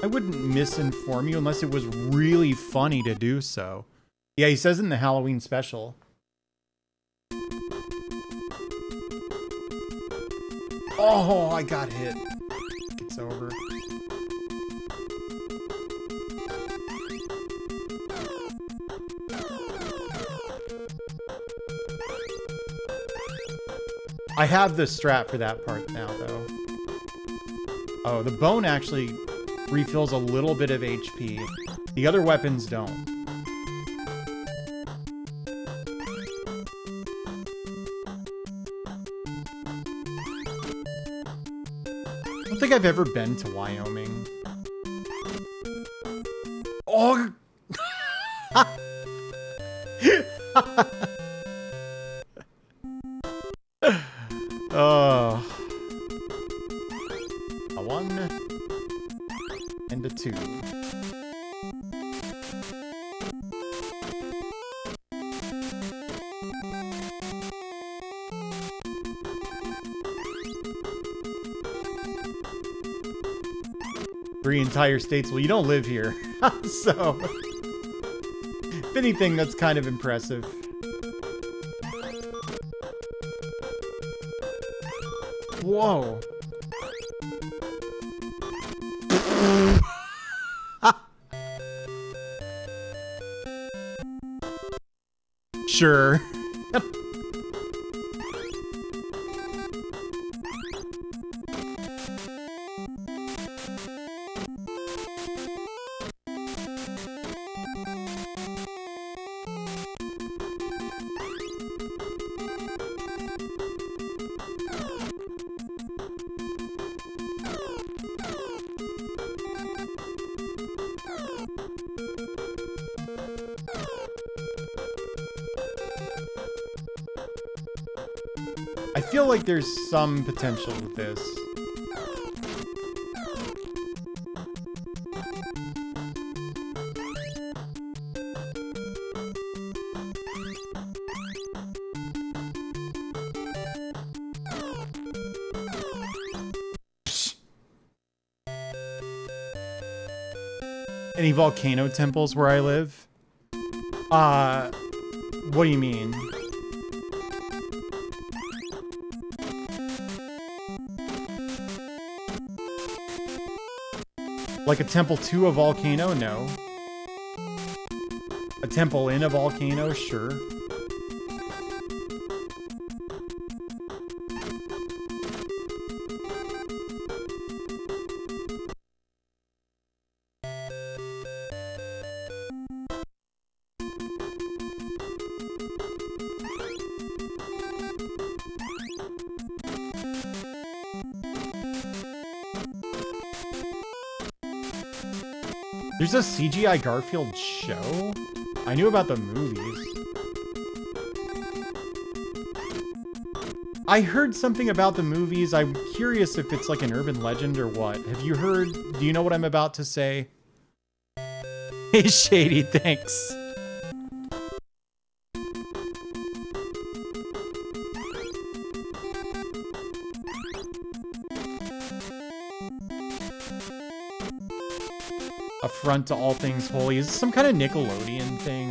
I wouldn't misinform you unless it was really funny to do so. Yeah, he says it in the Halloween special. Oh, I got hit. It's over. I have the strat for that part now, though. Oh, the bone actually refills a little bit of HP. The other weapons don't. I don't think I've ever been to Wyoming. Oh! Oh. A 1 and a 2. Three entire states. Well, you don't live here. So, if anything, that's kind of impressive. Whoa. Sure. I feel like there's some potential with this. Any volcano temples where I live? What do you mean? Like a temple to a volcano? No. A temple in a volcano? Sure. There's a CGI Garfield show? I knew about the movies. I heard something about the movies. I'm curious if it's like an urban legend or what. Have you heard? Do you know what I'm about to say? Hey, Shady, thanks. Affront to all things holy. Is this some kind of Nickelodeon thing?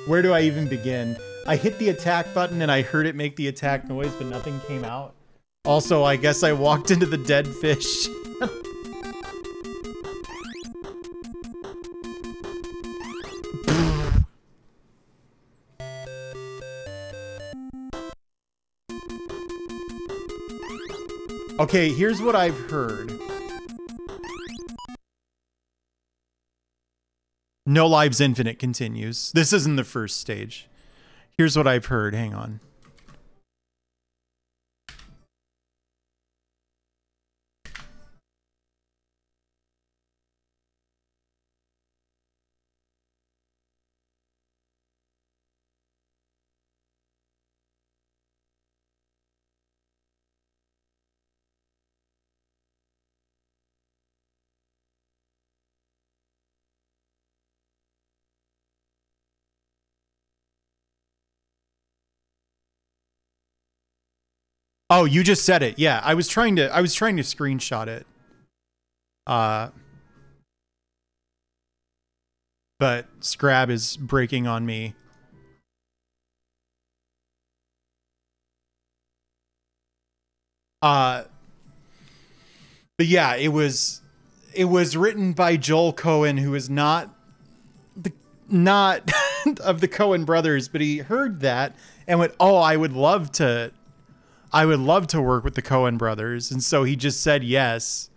Where do I even begin? I hit the attack button and I heard it make the attack noise, but nothing came out. Also, I guess I walked into the dead fish. Okay, here's what I've heard. No Lives Infinite continues. This isn't the first stage. Here's what I've heard. Hang on. Oh, you just said it. Yeah, I was trying to screenshot it. But Scrab is breaking on me. But yeah, it was written by Joel Cohen, who is not of the Cohen brothers, but he heard that and went, "Oh, I would love to work with the Cohen brothers." And so he just said yes.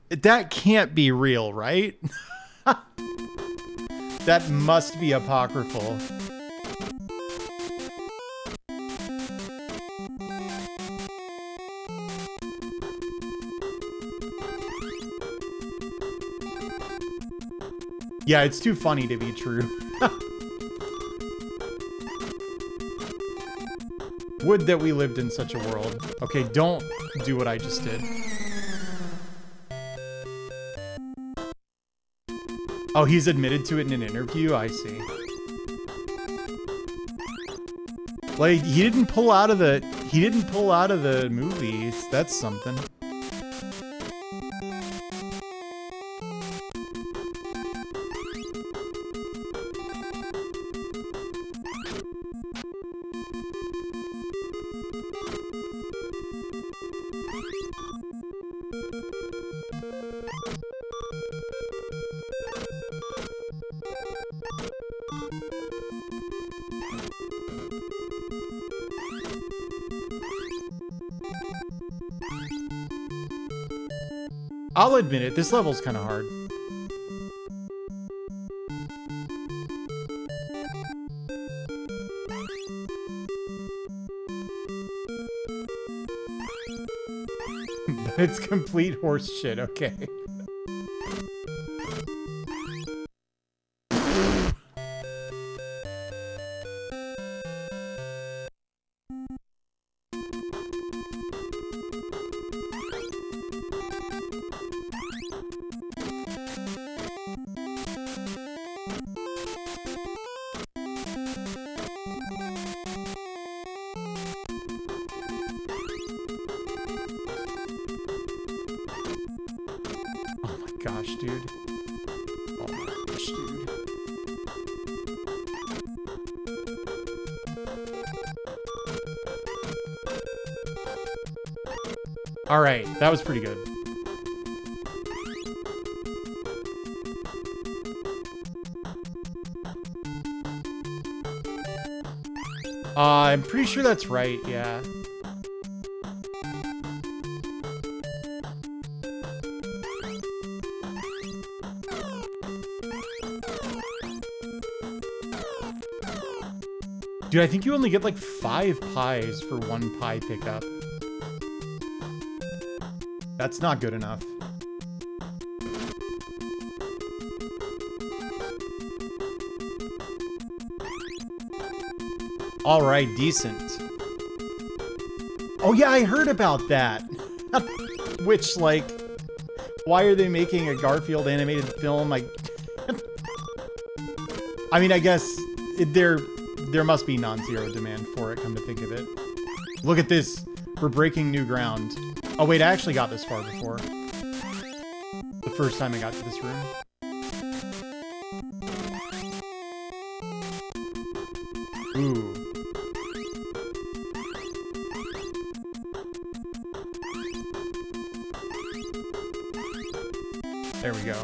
That can't be real, right? That must be apocryphal. Yeah, it's too funny to be true. Would that we lived in such a world. Okay, don't do what I just did. Oh, he's admitted to it in an interview? I see. Like, he didn't pull out of the movies. That's something. I'll admit it, this level's kind of hard. It's complete horse shit, okay. Gosh, dude. Oh my gosh, dude. All right, that was pretty good. I'm pretty sure that's right, yeah. Dude, I think you only get like 5 pies for 1 pie pickup. That's not good enough. All right, decent. Oh yeah, I heard about that. Which, like, why are they making a Garfield animated film? Like, I mean, I guess there must be non-zero demand for it, come to think of it. Look at this. We're breaking new ground. Oh, wait, I actually got this far before. The first time I got to this room. Ooh. There we go.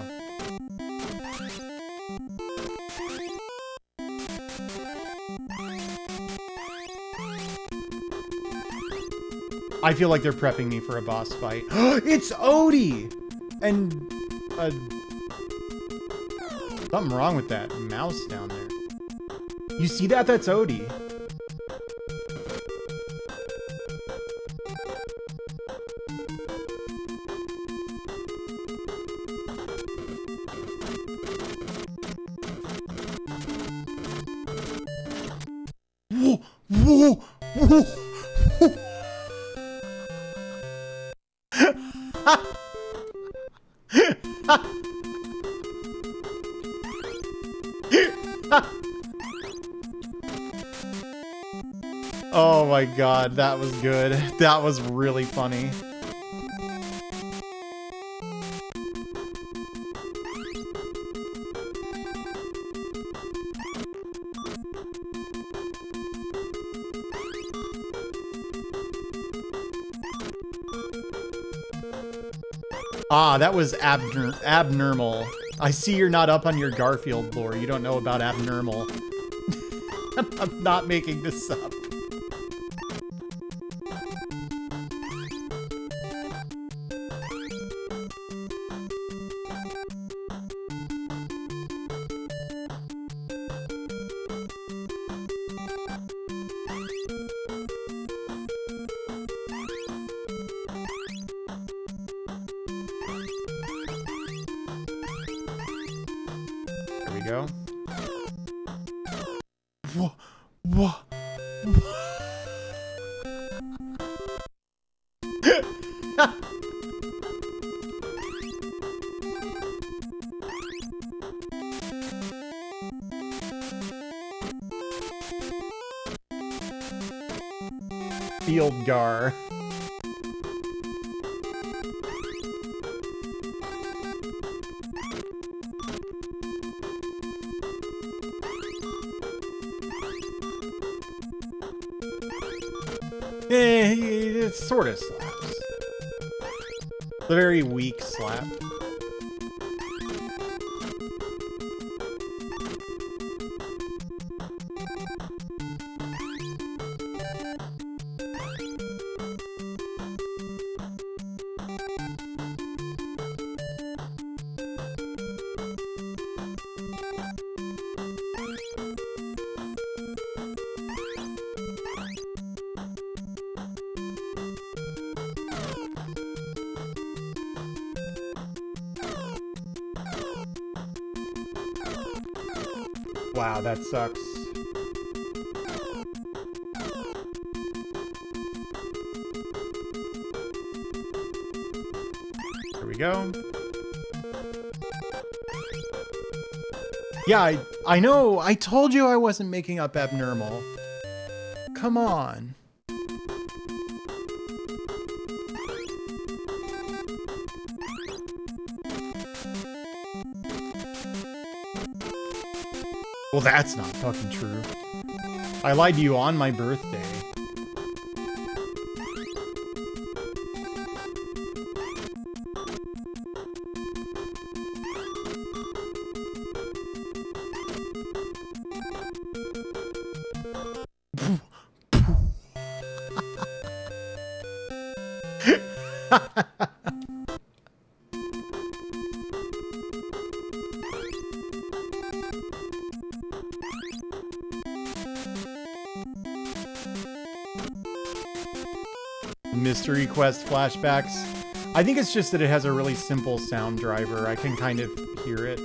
I feel like they're prepping me for a boss fight. It's Odie! And something wrong with that mouse down there. You see that? That's Odie. Whoa! Whoa! Whoa! Oh my god, that was good. That was really funny. Ah, that was abnormal. I see you're not up on your Garfield lore. You don't know about abnormal. I'm not making this up. Go. Whoa, whoa, Field Gar. It sort of slaps. It's a very weak slap. Wow, that sucks. Here we go. Yeah, I know. I told you I wasn't making up abnormal. Come on. Well, that's not fucking true. I lied to you on my birthday. Mystery Quest flashbacks. I think it's just that it has a really simple sound driver. I can kind of hear it.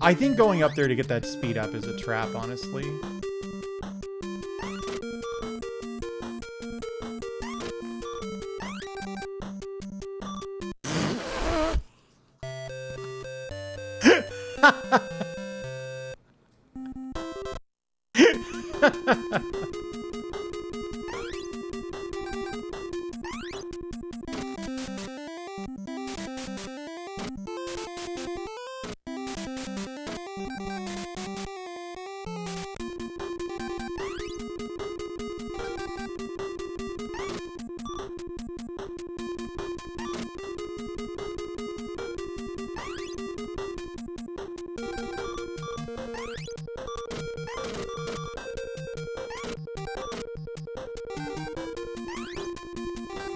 I think going up there to get that speed up is a trap, honestly.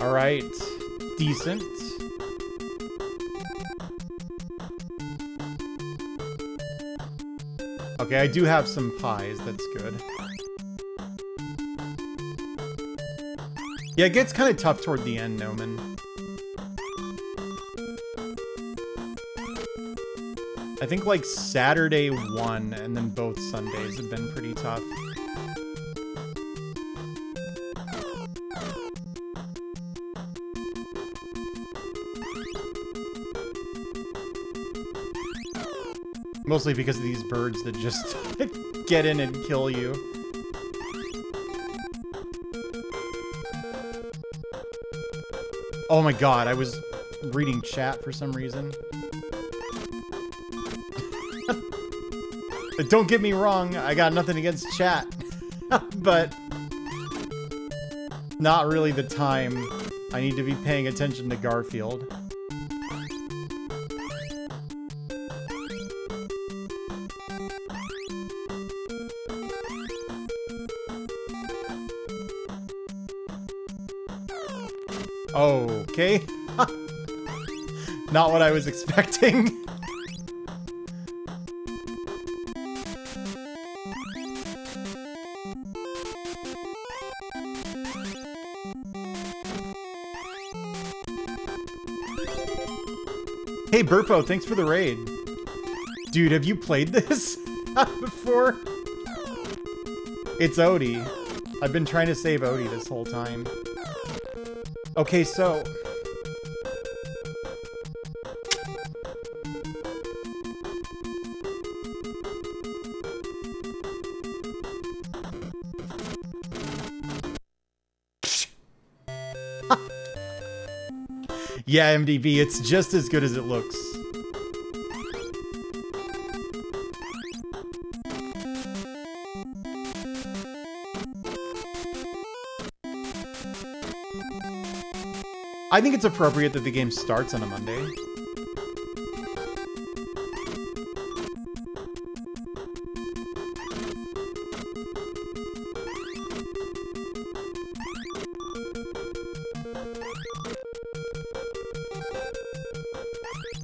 All right, decent. Okay, I do have some pies. That's good. Yeah, it gets kind of tough toward the end, Noman. I think like Saturday 1 and then both Sundays have been pretty tough. Mostly because of these birds that just get in and kill you. Oh my god, I was reading chat for some reason. Don't get me wrong, I got nothing against chat. But not really the time I need to be paying attention to Garfield. Okay. Not what I was expecting. Hey Burpo, thanks for the raid. Dude, have you played this before? It's Odie. I've been trying to save Odie this whole time. Okay, so... Yeah, MDB, it's just as good as it looks. I think it's appropriate that the game starts on a Monday.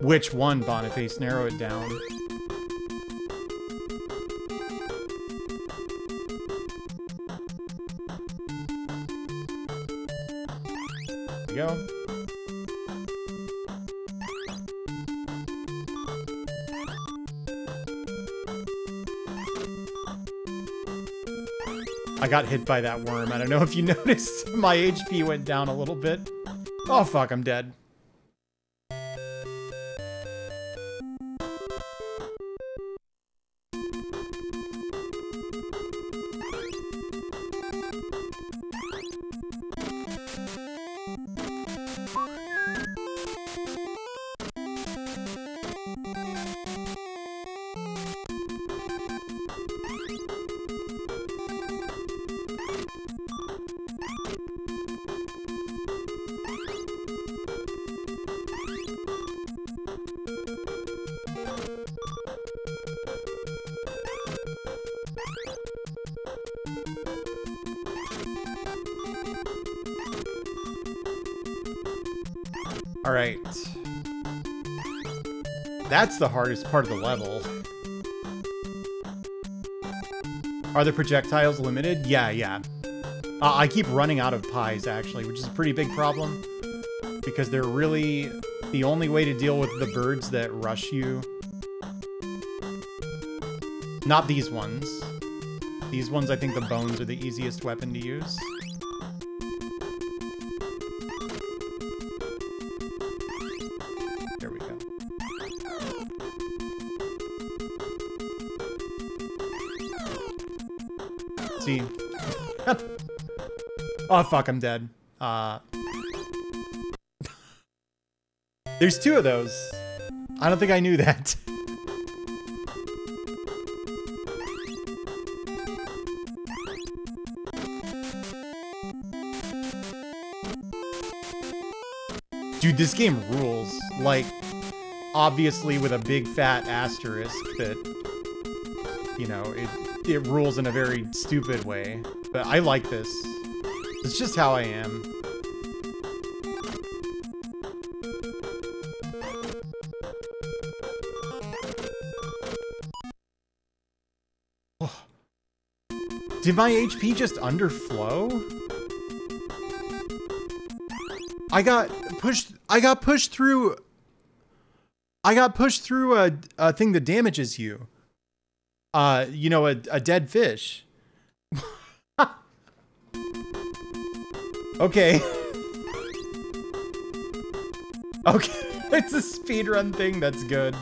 Which one, Boniface? Narrow it down. There we go. I got hit by that worm. I don't know if you noticed. My HP went down a little bit. Oh fuck, I'm dead. Alright. That's the hardest part of the level. Are the projectiles limited? Yeah. I keep running out of pies, actually, which is a pretty big problem. Because they're really the only way to deal with the birds that rush you. Not these ones. These ones, I think the bones are the easiest weapon to use. There we go. See? Oh, fuck, I'm dead. There's two of those. I don't think I knew that. Dude, this game rules. Like, obviously with a big fat asterisk that, you know, it rules in a very stupid way. But I like this. It's just how I am. Oh. Did my HP just underflow? I got pushed through a thing that damages you. You know, a dead fish. Okay. Okay, it's a speedrun thing, that's good.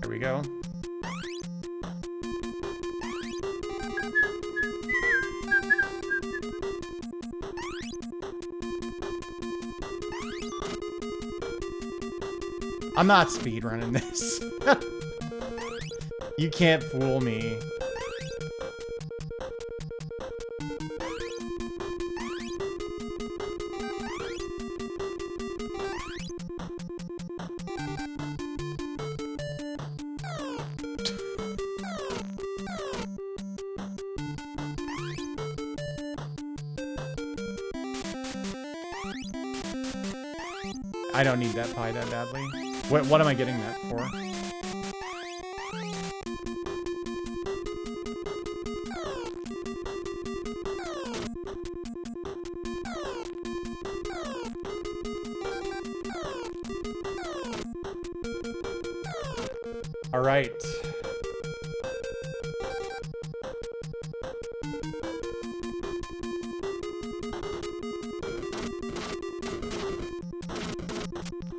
There we go. I'm not speedrunning this. You can't fool me. I don't need that pie that badly. What am I getting that for? All right.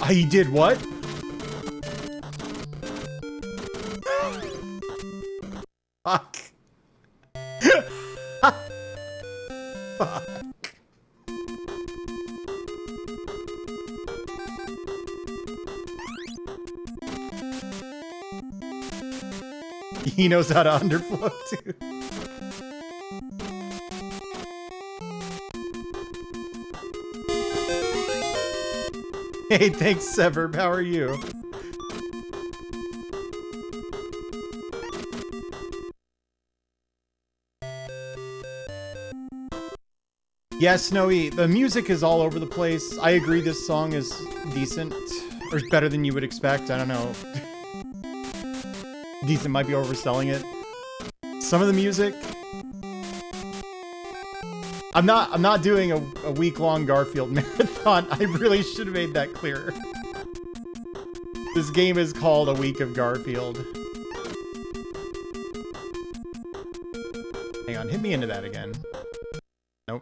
He did what? Fuck. Fuck. He knows how to underflow too. Hey, thanks, Severb. How are you? Yeah, Snowy, the music is all over the place. I agree this song is decent, or better than you would expect. I don't know. Decent might be overselling it. Some of the music... I'm not doing a week-long Garfield marathon. I really should have made that clearer. This game is called A Week of Garfield. Hang on, hit me into that again. Nope.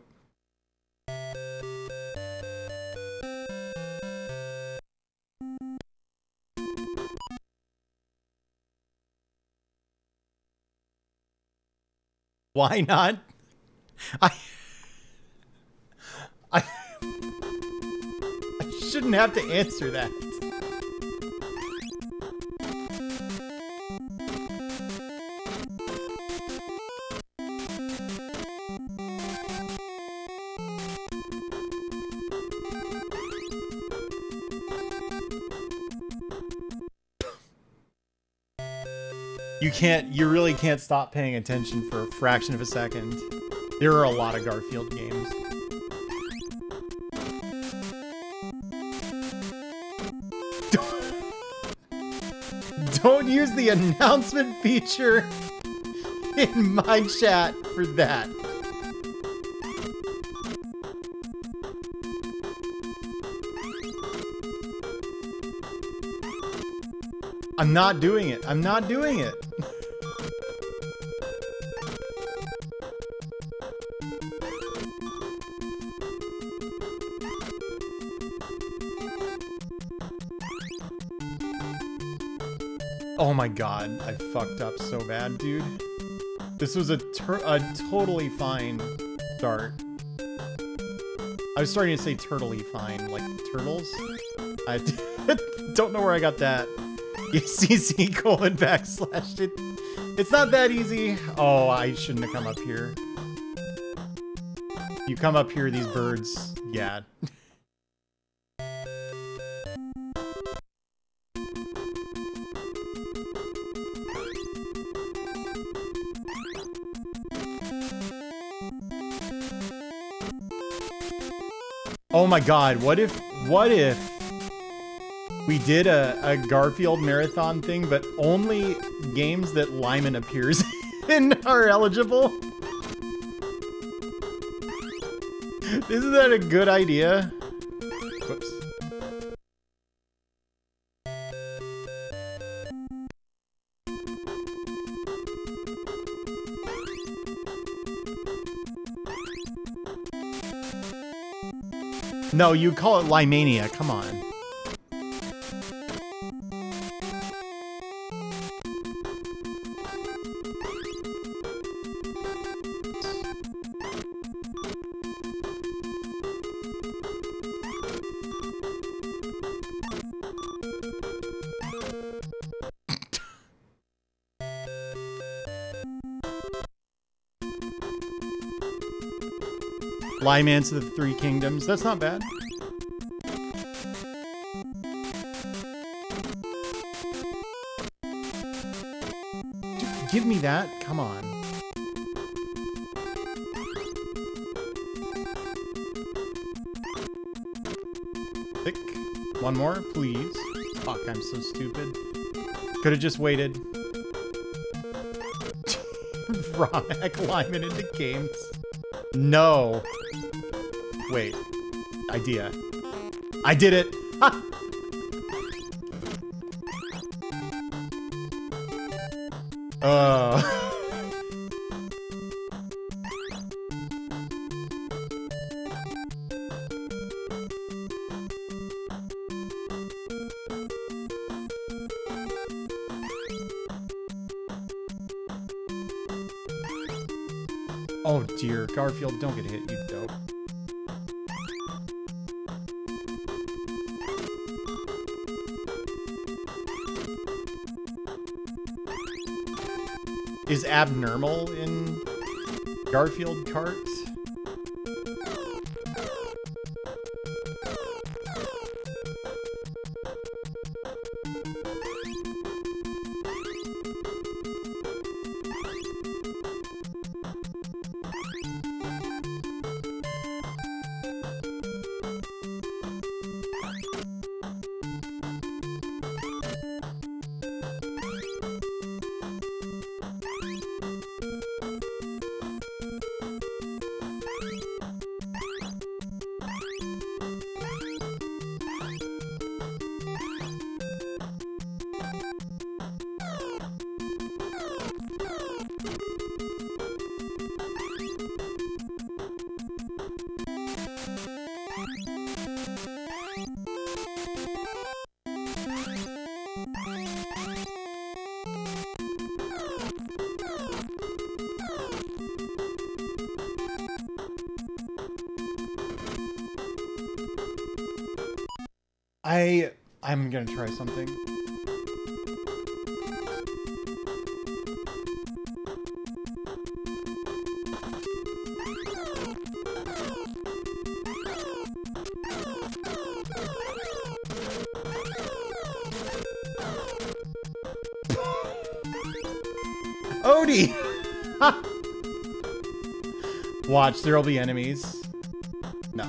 Why not? I shouldn't have to answer that. You really can't stop paying attention for a fraction of a second. There are a lot of Garfield games. Don't use the announcement feature in my chat for that. I'm not doing it. I'm not doing it. Oh my god, I fucked up so bad, dude. This was a totally fine start. I was starting to say turtly fine, like turtles. I don't know where I got that. CC colon backslash it. It's not that easy. Oh, I shouldn't have come up here. You come up here, these birds. Yeah. Oh my god, what if we did a Garfield marathon thing, but only games that Lyman appears in are eligible? Isn't that a good idea? Whoops. No, you call it Lymania, come on. Lyman's of the Three Kingdoms. That's not bad. Give me that. Come on. Thick. One more, please. Fuck, I'm so stupid. Could have just waited. Romac Lyman into games. No. Wait. Idea. I did it. Ha! Oh dear, Garfield, don't get hit, you dope. Is abnormal in Garfield carts? I'm gonna try something. Odie! Watch, there'll be enemies. No.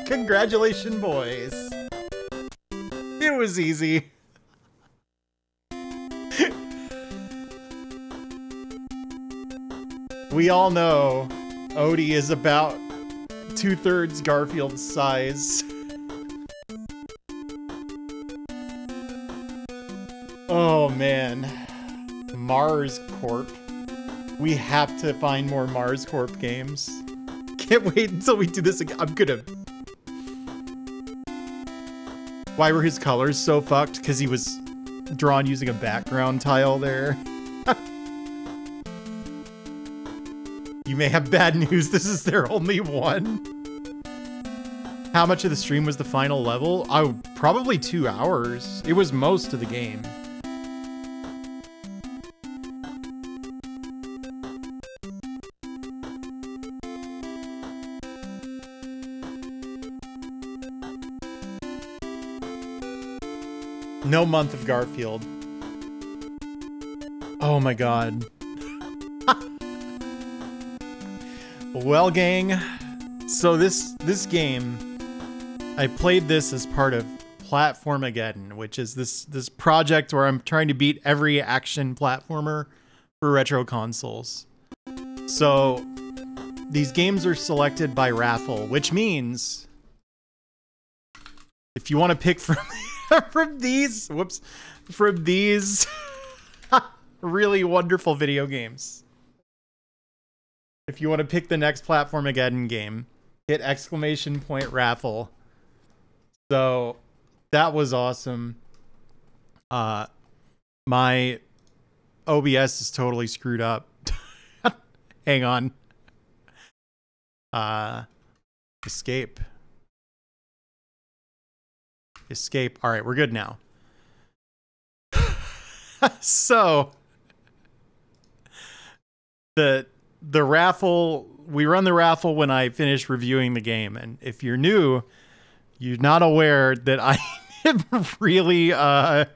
Congratulations, boys. It was easy. We all know Odie is about 2/3 Garfield's size. Oh man. Mars Corp. We have to find more Mars Corp games. Can't wait until we do this again. I'm gonna... Why were his colors so fucked? Because he was drawn using a background tile there. You may have bad news. This is their only one. How much of the stream was the final level? Oh, probably 2 hours. It was most of the game. No month of Garfield. Oh my god. Well, gang, so this game, I played this as part of Platformageddon, which is this project where I'm trying to beat every action platformer for retro consoles. So these games are selected by raffle, which means if you want to pick from from these really wonderful video games, if you want to pick the next Platformageddon game, hit !raffle. So that was awesome. My OBS is totally screwed up. Hang on. Escape. Escape. All right, we're good now. So the raffle, we run the raffle when I finish reviewing the game, and if you're new, you're not aware that I am really I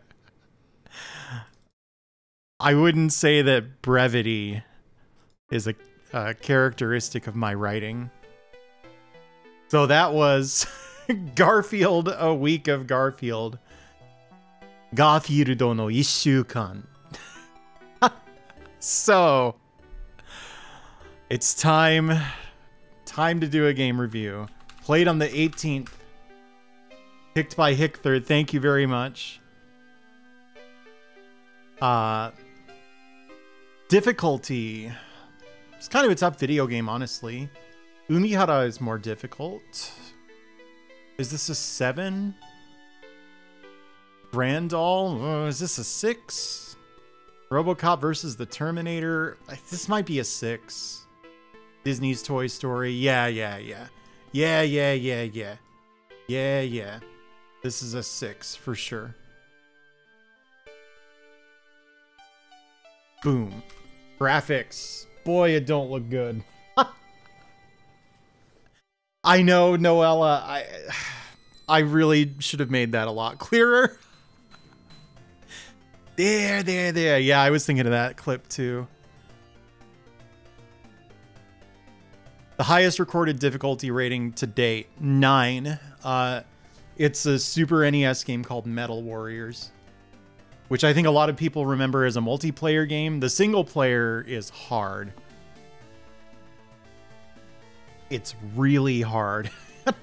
wouldn't say that brevity is a characteristic of my writing. So that was Garfield, a week of Garfield. Garfield no 1週間. So it's time to do a game review. Played on the 18th. Picked by Hickthird. Thank you very much. Difficulty. It's kind of a tough video game, honestly. Umihara is more difficult. Is this a 7? Brandall? Is this a 6? RoboCop versus the Terminator? This might be a 6. Disney's Toy Story. Yeah. This is a 6 for sure. Boom. Graphics. Boy, it don't look good. I know, Noella. I really should have made that a lot clearer. There. Yeah, I was thinking of that clip too. The highest recorded difficulty rating to date, 9. It's a Super NES game called Metal Warriors, which I think a lot of people remember as a multiplayer game. The single player is hard. It's really hard. And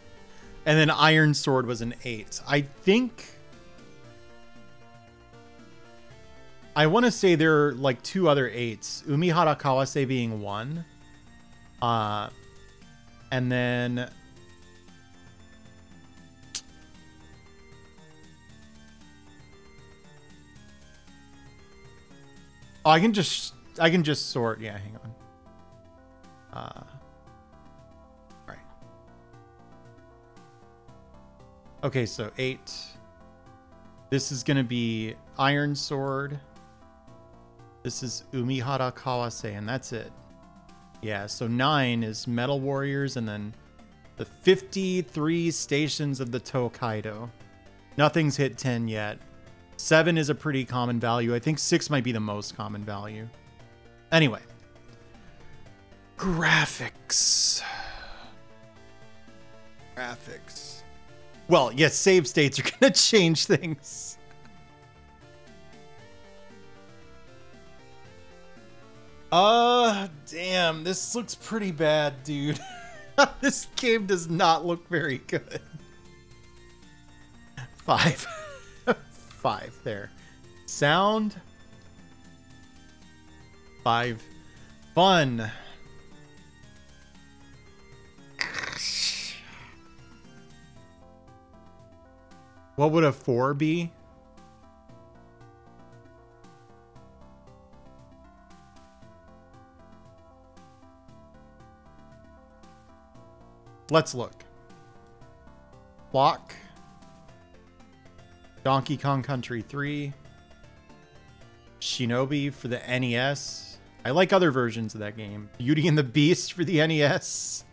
then Iron Sword was an 8. I want to say there are like 2 other 8s. Umihara Kawase being 1. And then oh, I can just sort. Yeah, hang on. Right. Okay, so 8. This is gonna be Iron Sword. This is Umihara Kawase, and that's it. Yeah, so 9 is Metal Warriors, and then the 53 stations of the Tokaido. Nothing's hit 10 yet. 7 is a pretty common value. I think 6 might be the most common value. Anyway. Graphics. Well, yes, save states are going to change things. Damn, this looks pretty bad, dude. This game does not look very good. 5. 5 there. Sound. 5. Fun. What would a 4 be? Let's look. Clock. Donkey Kong Country 3. Shinobi for the NES. I like other versions of that game. Beauty and the Beast for the NES.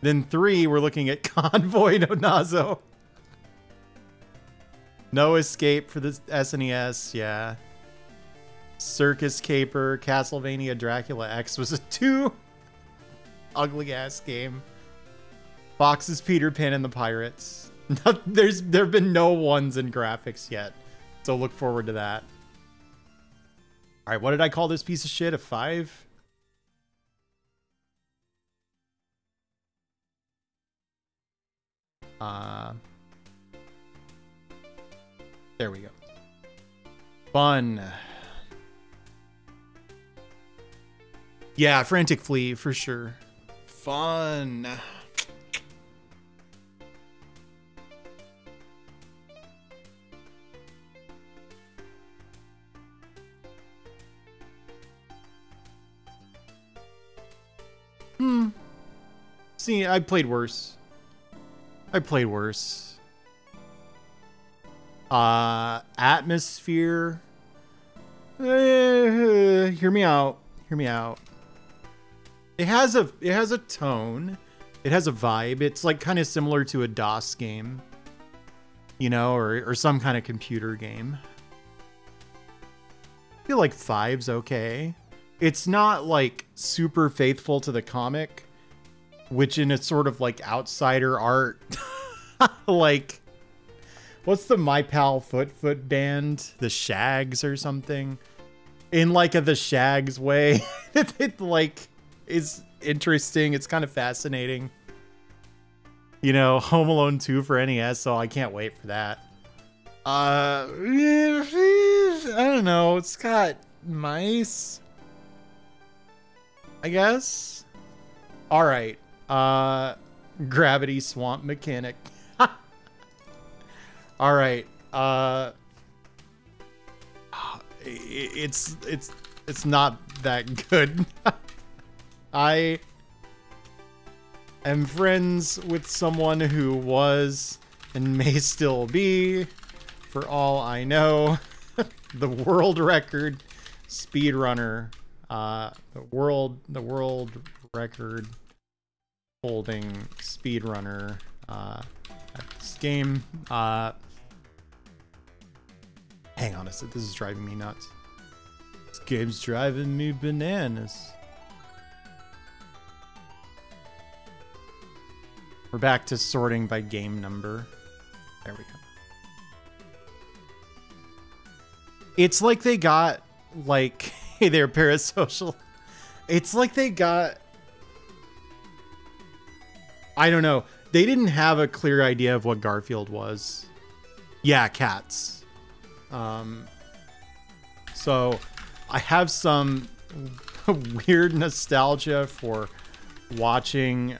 Then 3, we're looking at Convoy no Nazo. No Escape for the SNES, yeah. Circus Caper, Castlevania Dracula X was a 2. Ugly ass game. Fox's Peter Pan and the Pirates. There have been no 1s in graphics yet, so look forward to that. All right, what did I call this piece of shit? A 5? There we go. Fun. Yeah, Frantic Flea for sure. Fun. See, I played worse. Atmosphere. Hear me out. It has a tone. It has a vibe. It's like kind of similar to a DOS game, you know, or some kind of computer game. I feel like 5's okay. It's not like super faithful to the comic, which in a sort of like outsider art, like, what's the My Pal Foot band? The Shags or something? In like a The Shags way. It like is interesting. It's kind of fascinating. You know, Home Alone 2 for NES, so I can't wait for that. I don't know. It's got mice, I guess. All right. Gravity Swamp Mechanic. All right. It's not that good. I am friends with someone who was and may still be, for all I know, the world record speedrunner. The world record holding speedrunner at this game. Hang on a sec, this is driving me nuts. This game's driving me bananas. We're back to sorting by game number. There we go. It's like they got, like, hey there, Parasocial. It's like they got, I don't know. They didn't have a clear idea of what Garfield was. Yeah, cats. So I have some weird nostalgia for watching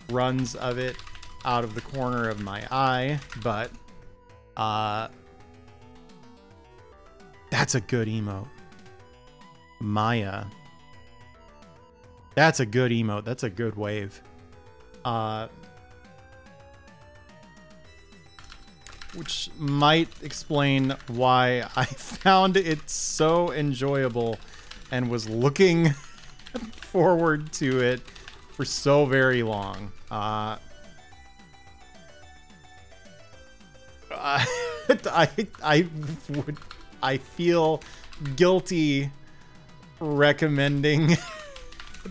runs of it out of the corner of my eye, but that's a good emote. Maya. That's a good emote. That's a good wave. Which might explain why I found it so enjoyable and was looking forward to it for so very long. I feel guilty recommending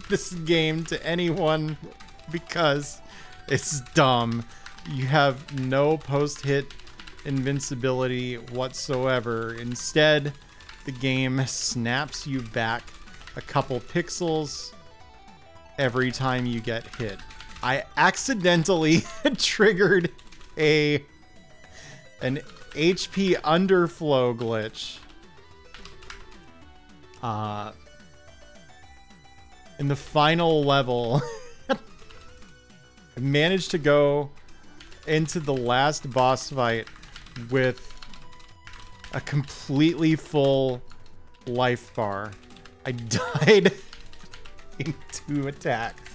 this game to anyone because it's dumb. You have no post-hit invincibility whatsoever. Instead, the game snaps you back a couple pixels every time you get hit. I accidentally triggered an HP underflow glitch in the final level. I managed to go into the last boss fight with a completely full life bar. I died in 2 attacks.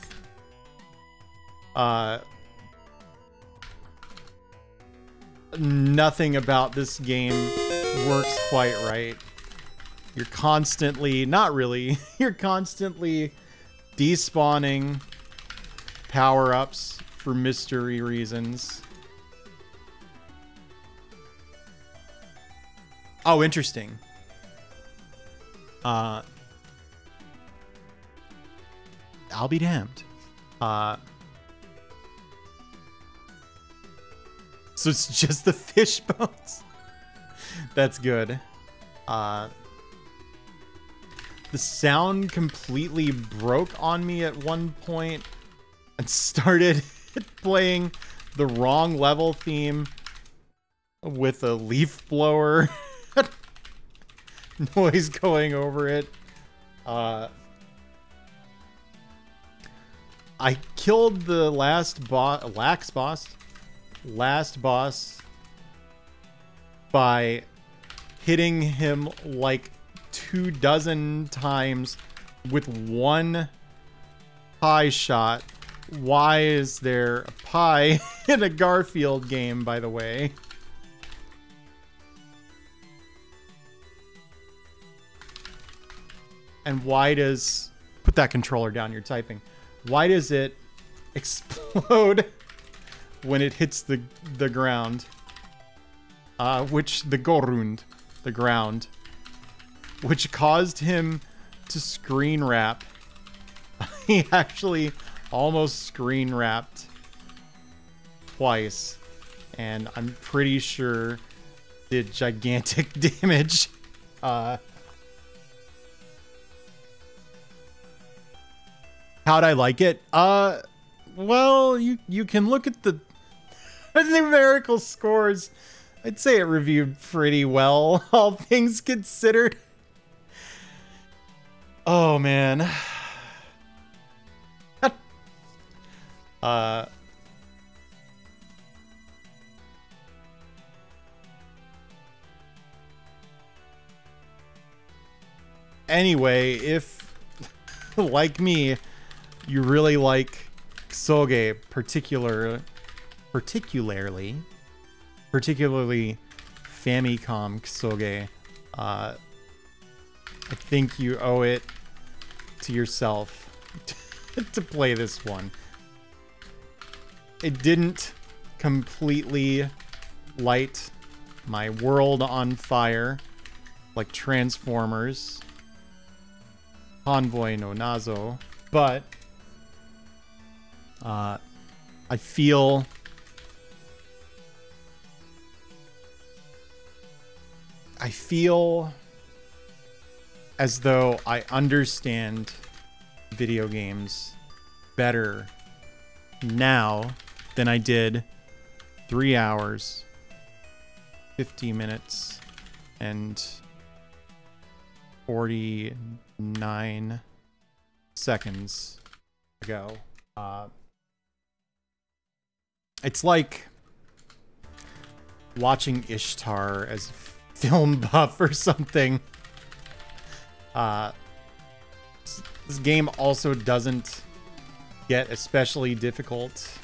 nothing about this game works quite right. You're constantly, not really, you're constantly despawning power-ups for mystery reasons. Oh, interesting. I'll be damned. So it's just the fish bones. That's good. The sound completely broke on me at one point and started playing the wrong level theme with a leaf blower noise going over it. I killed the last boss by hitting him like 24 times with one pie shot. Why is there a pie in a Garfield game, by the way? And why does... Put that controller down, you're typing. Why does it explode when it hits the ground? The ground. Which caused him to screen wrap. He actually almost screen wrapped twice. And I'm pretty sure did gigantic damage. How'd I like it? Well, you can look at the numerical scores. I'd say it reviewed pretty well, all things considered. Oh, man. Anyway, if, like me, you really like Ksoge, particularly Famicom Ksoge, I think you owe it to yourself to play this one. It didn't completely light my world on fire like Transformers, Convoy no Nazo, but I feel as though I understand video games better now than I did 3 hours, 50 minutes, and 49 seconds ago. It's like watching Ishtar as a film buff or something. This game also doesn't get especially difficult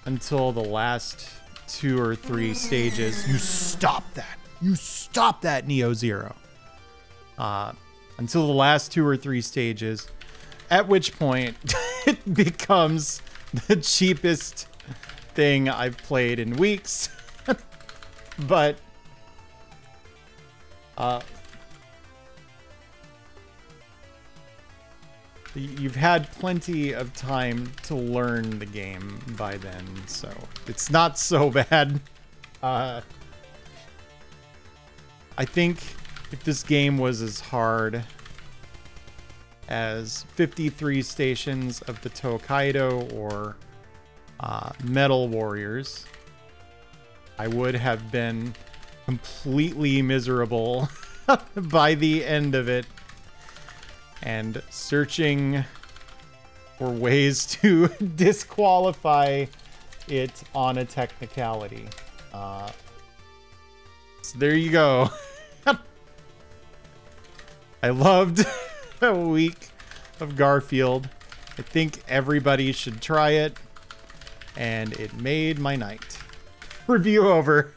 until the last 2 or 3 stages. You stop that! You stop that, Neo Zero! Until the last 2 or 3 stages, at which point it becomes the cheapest thing I've played in weeks. But you've had plenty of time to learn the game by then, so it's not so bad. I think if this game was as hard as 53 Stations of the Tokaido or Metal Warriors, I would have been completely miserable by the end of it and searching for ways to disqualify it on a technicality. So there you go. I loved a week of Garfield. I think everybody should try it, and it made my night. Review over.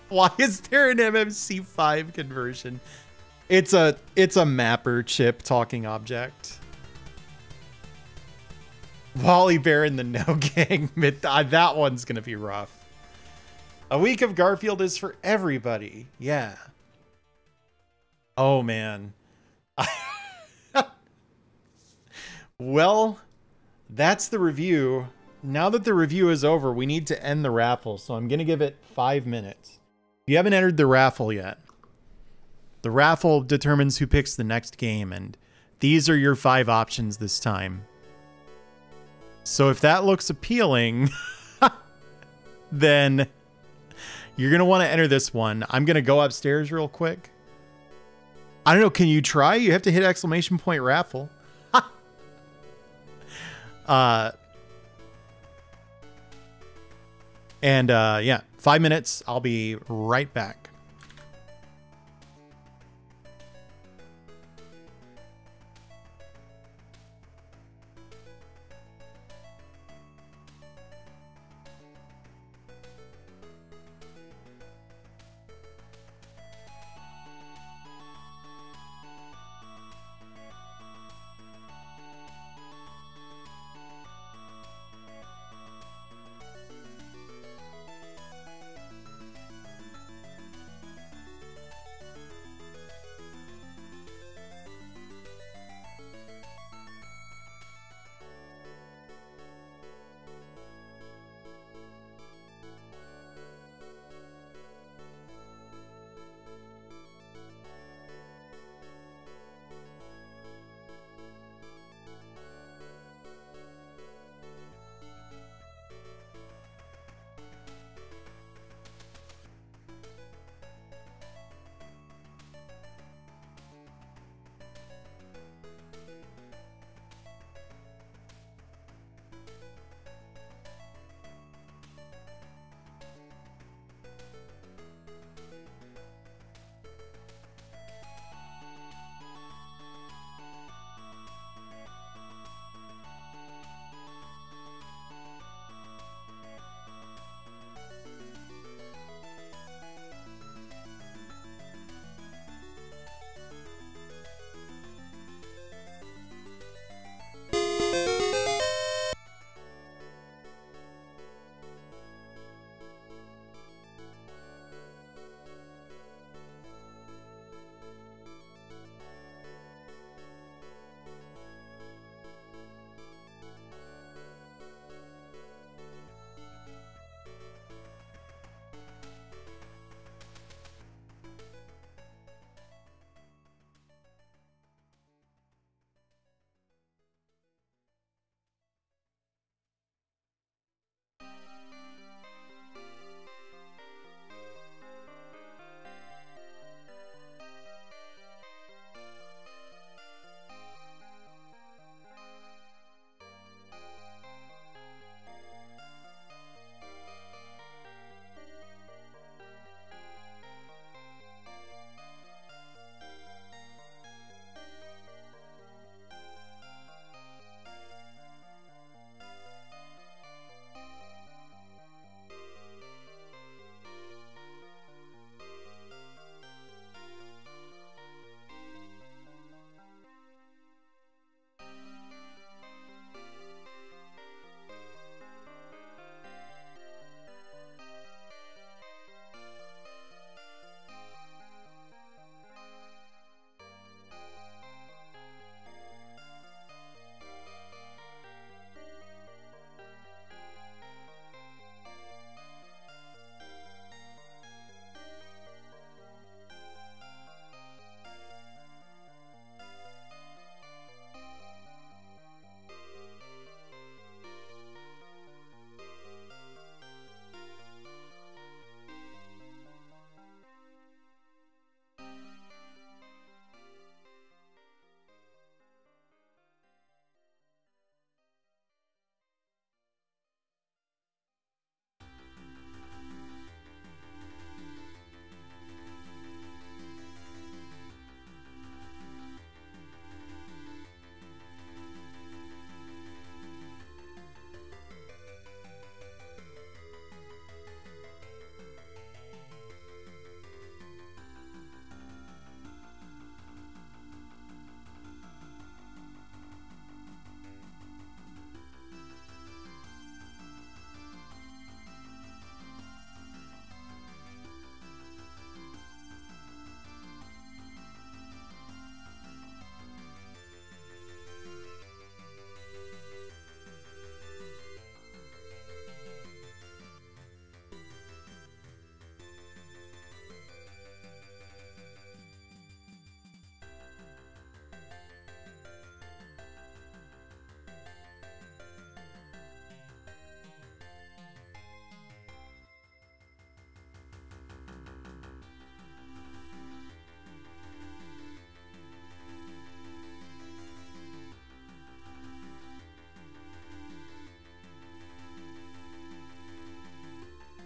Why is there an MMC5 conversion? It's a mapper chip talking object. Wally Bear and the No Gang. That one's gonna be rough. A week of Garfield is for everybody. Yeah. Oh man. Well, that's the review. Now that the review is over, we need to end the raffle. So I'm gonna give it 5 minutes. If you haven't entered the raffle yet, the raffle determines who picks the next game, and these are your 5 options this time. So if that looks appealing, then you're going to want to enter this one. I'm going to go upstairs real quick. I don't know. Can you try? You have to hit ! raffle. Yeah, 5 minutes. I'll be right back.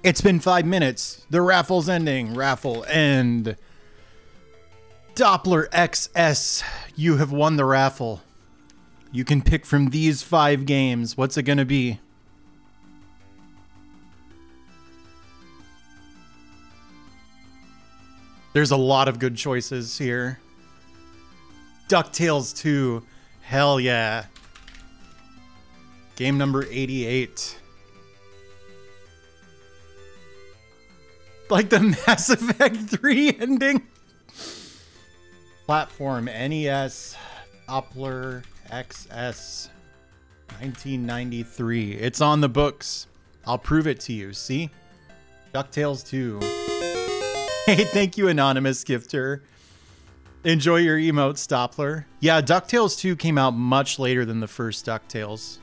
It's been 5 minutes. The raffle's ending. Raffle end. Doppler XS, you have won the raffle. You can pick from these 5 games. What's it gonna be? There's a lot of good choices here. DuckTales 2. Hell yeah. Game number 88. Like the Mass Effect 3 ending. Platform NES. Doppler XS. 1993. It's on the books. I'll prove it to you. See? DuckTales 2. Hey, thank you, anonymous gifter. Enjoy your emotes, Doppler. Yeah, DuckTales 2 came out much later than the first DuckTales.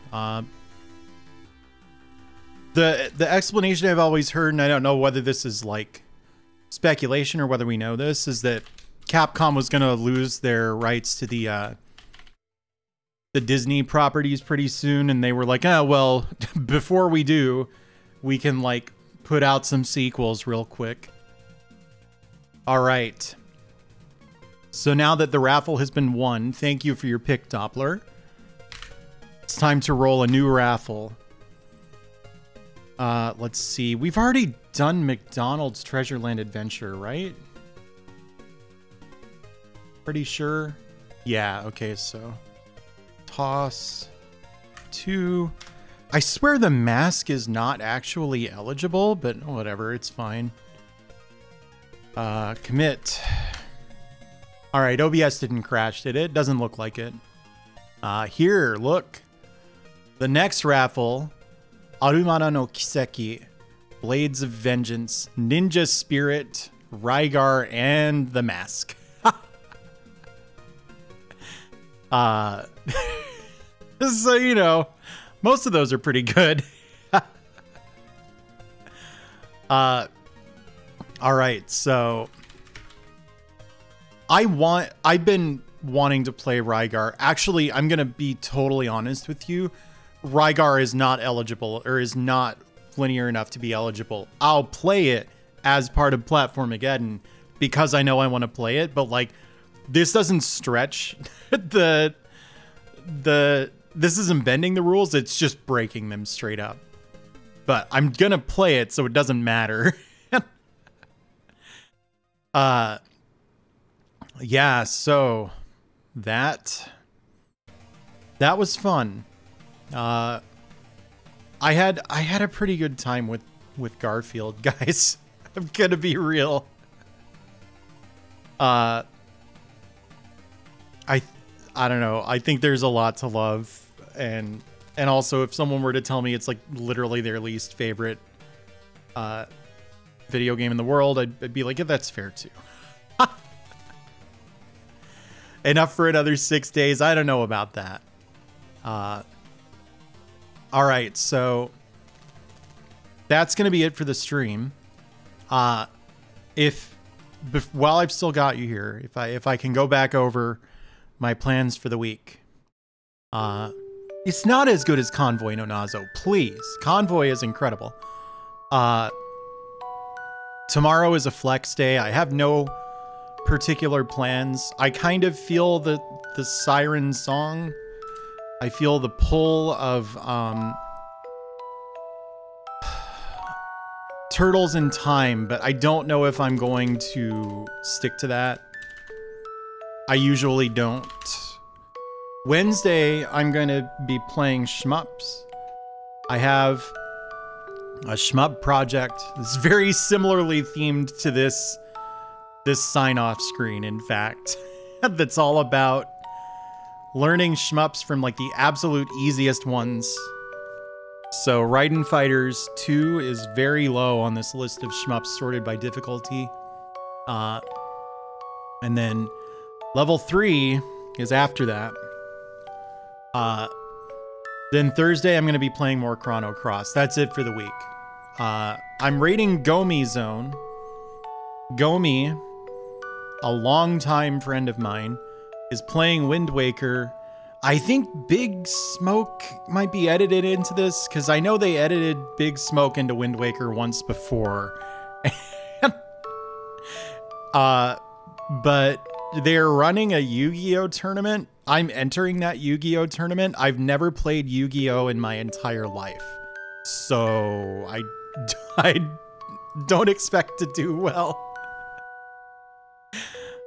The explanation I've always heard, and I don't know whether this is like speculation or whether we know this, is that Capcom was going to lose their rights to the Disney properties pretty soon, and they were like, oh, well, before we do, we can like put out some sequels real quick. All right. So now that the raffle has been won, thank you for your pick, Doppler. It's time to roll a new raffle. Let's see. We've already done McDonald's Treasureland Adventure, right? Pretty sure. Yeah, okay, so toss 2. I swear the mask is not actually eligible, but whatever, it's fine. Commit. All right, OBS didn't crash, did it? Doesn't look like it. Here, look. The next raffle, Arumara no Kiseki, Blades of Vengeance, Ninja Spirit, Rygar, and the Mask. So, you know, most of those are pretty good. All right, so I've been wanting to play Rygar. Actually, I'm going to be totally honest with you. Rygar is not eligible, or is not linear enough to be eligible. I'll play it as part of Platformageddon because I know I want to play it, but like this doesn't stretch this isn't bending the rules, it's just breaking them straight up. But I'm going to play it so it doesn't matter. Yeah, so that was fun. I had a pretty good time with Garfield, guys. I'm gonna be real. I don't know. I think there's a lot to love, and also if someone were to tell me it's like literally their least favorite video game in the world, I'd be like, yeah, that's fair too. Enough for another 6 days. I don't know about that. All right, so that's gonna be it for the stream. While I've still got you here, if I can go back over my plans for the week. It's not as good as Convoy no Nazo, please. Convoy is incredible. Tomorrow is a flex day. I have no particular plans. I kind of feel the siren song. I feel the pull of Turtles in Time, but I don't know if I'm going to stick to that. I usually don't. Wednesday, I'm going to be playing shmups. I have a shmup project that's very similarly themed to this sign-off screen, in fact. That's all about learning shmups from like the absolute easiest ones. So Raiden Fighters 2 is very low on this list of shmups sorted by difficulty. And then level 3 is after that. Then Thursday I'm going to be playing more Chrono Cross. That's it for the week. I'm rating Gomi Zone. Gomi, a longtime friend of mine, is playing Wind Waker. I think Big Smoke might be edited into this, because I know they edited Big Smoke into Wind Waker once before. But they're running a Yu-Gi-Oh tournament. I'm entering that Yu-Gi-Oh tournament. I've never played Yu-Gi-Oh in my entire life, so I don't expect to do well.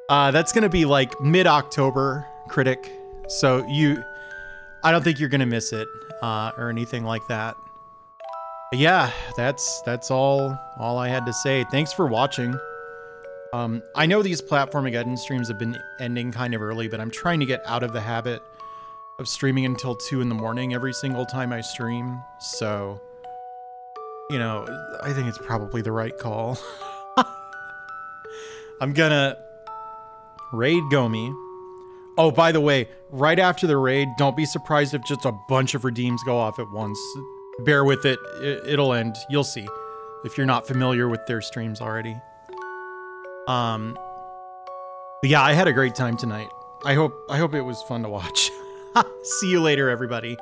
That's gonna be like mid-October, Critic. So I don't think you're gonna miss it or anything like that. But yeah, that's all I had to say. Thanks for watching. I know these Platformageddon streams have been ending kind of early, but I'm trying to get out of the habit of streaming until 2 in the morning every single time I stream. So, you know, I think it's probably the right call. I'm gonna raid Gomi. Oh, by the way, right after the raid, don't be surprised if just a bunch of redeems go off at once. Bear with it. It'll end. You'll see if you're not familiar with their streams already. But yeah, I had a great time tonight. I hope it was fun to watch. See you later, everybody.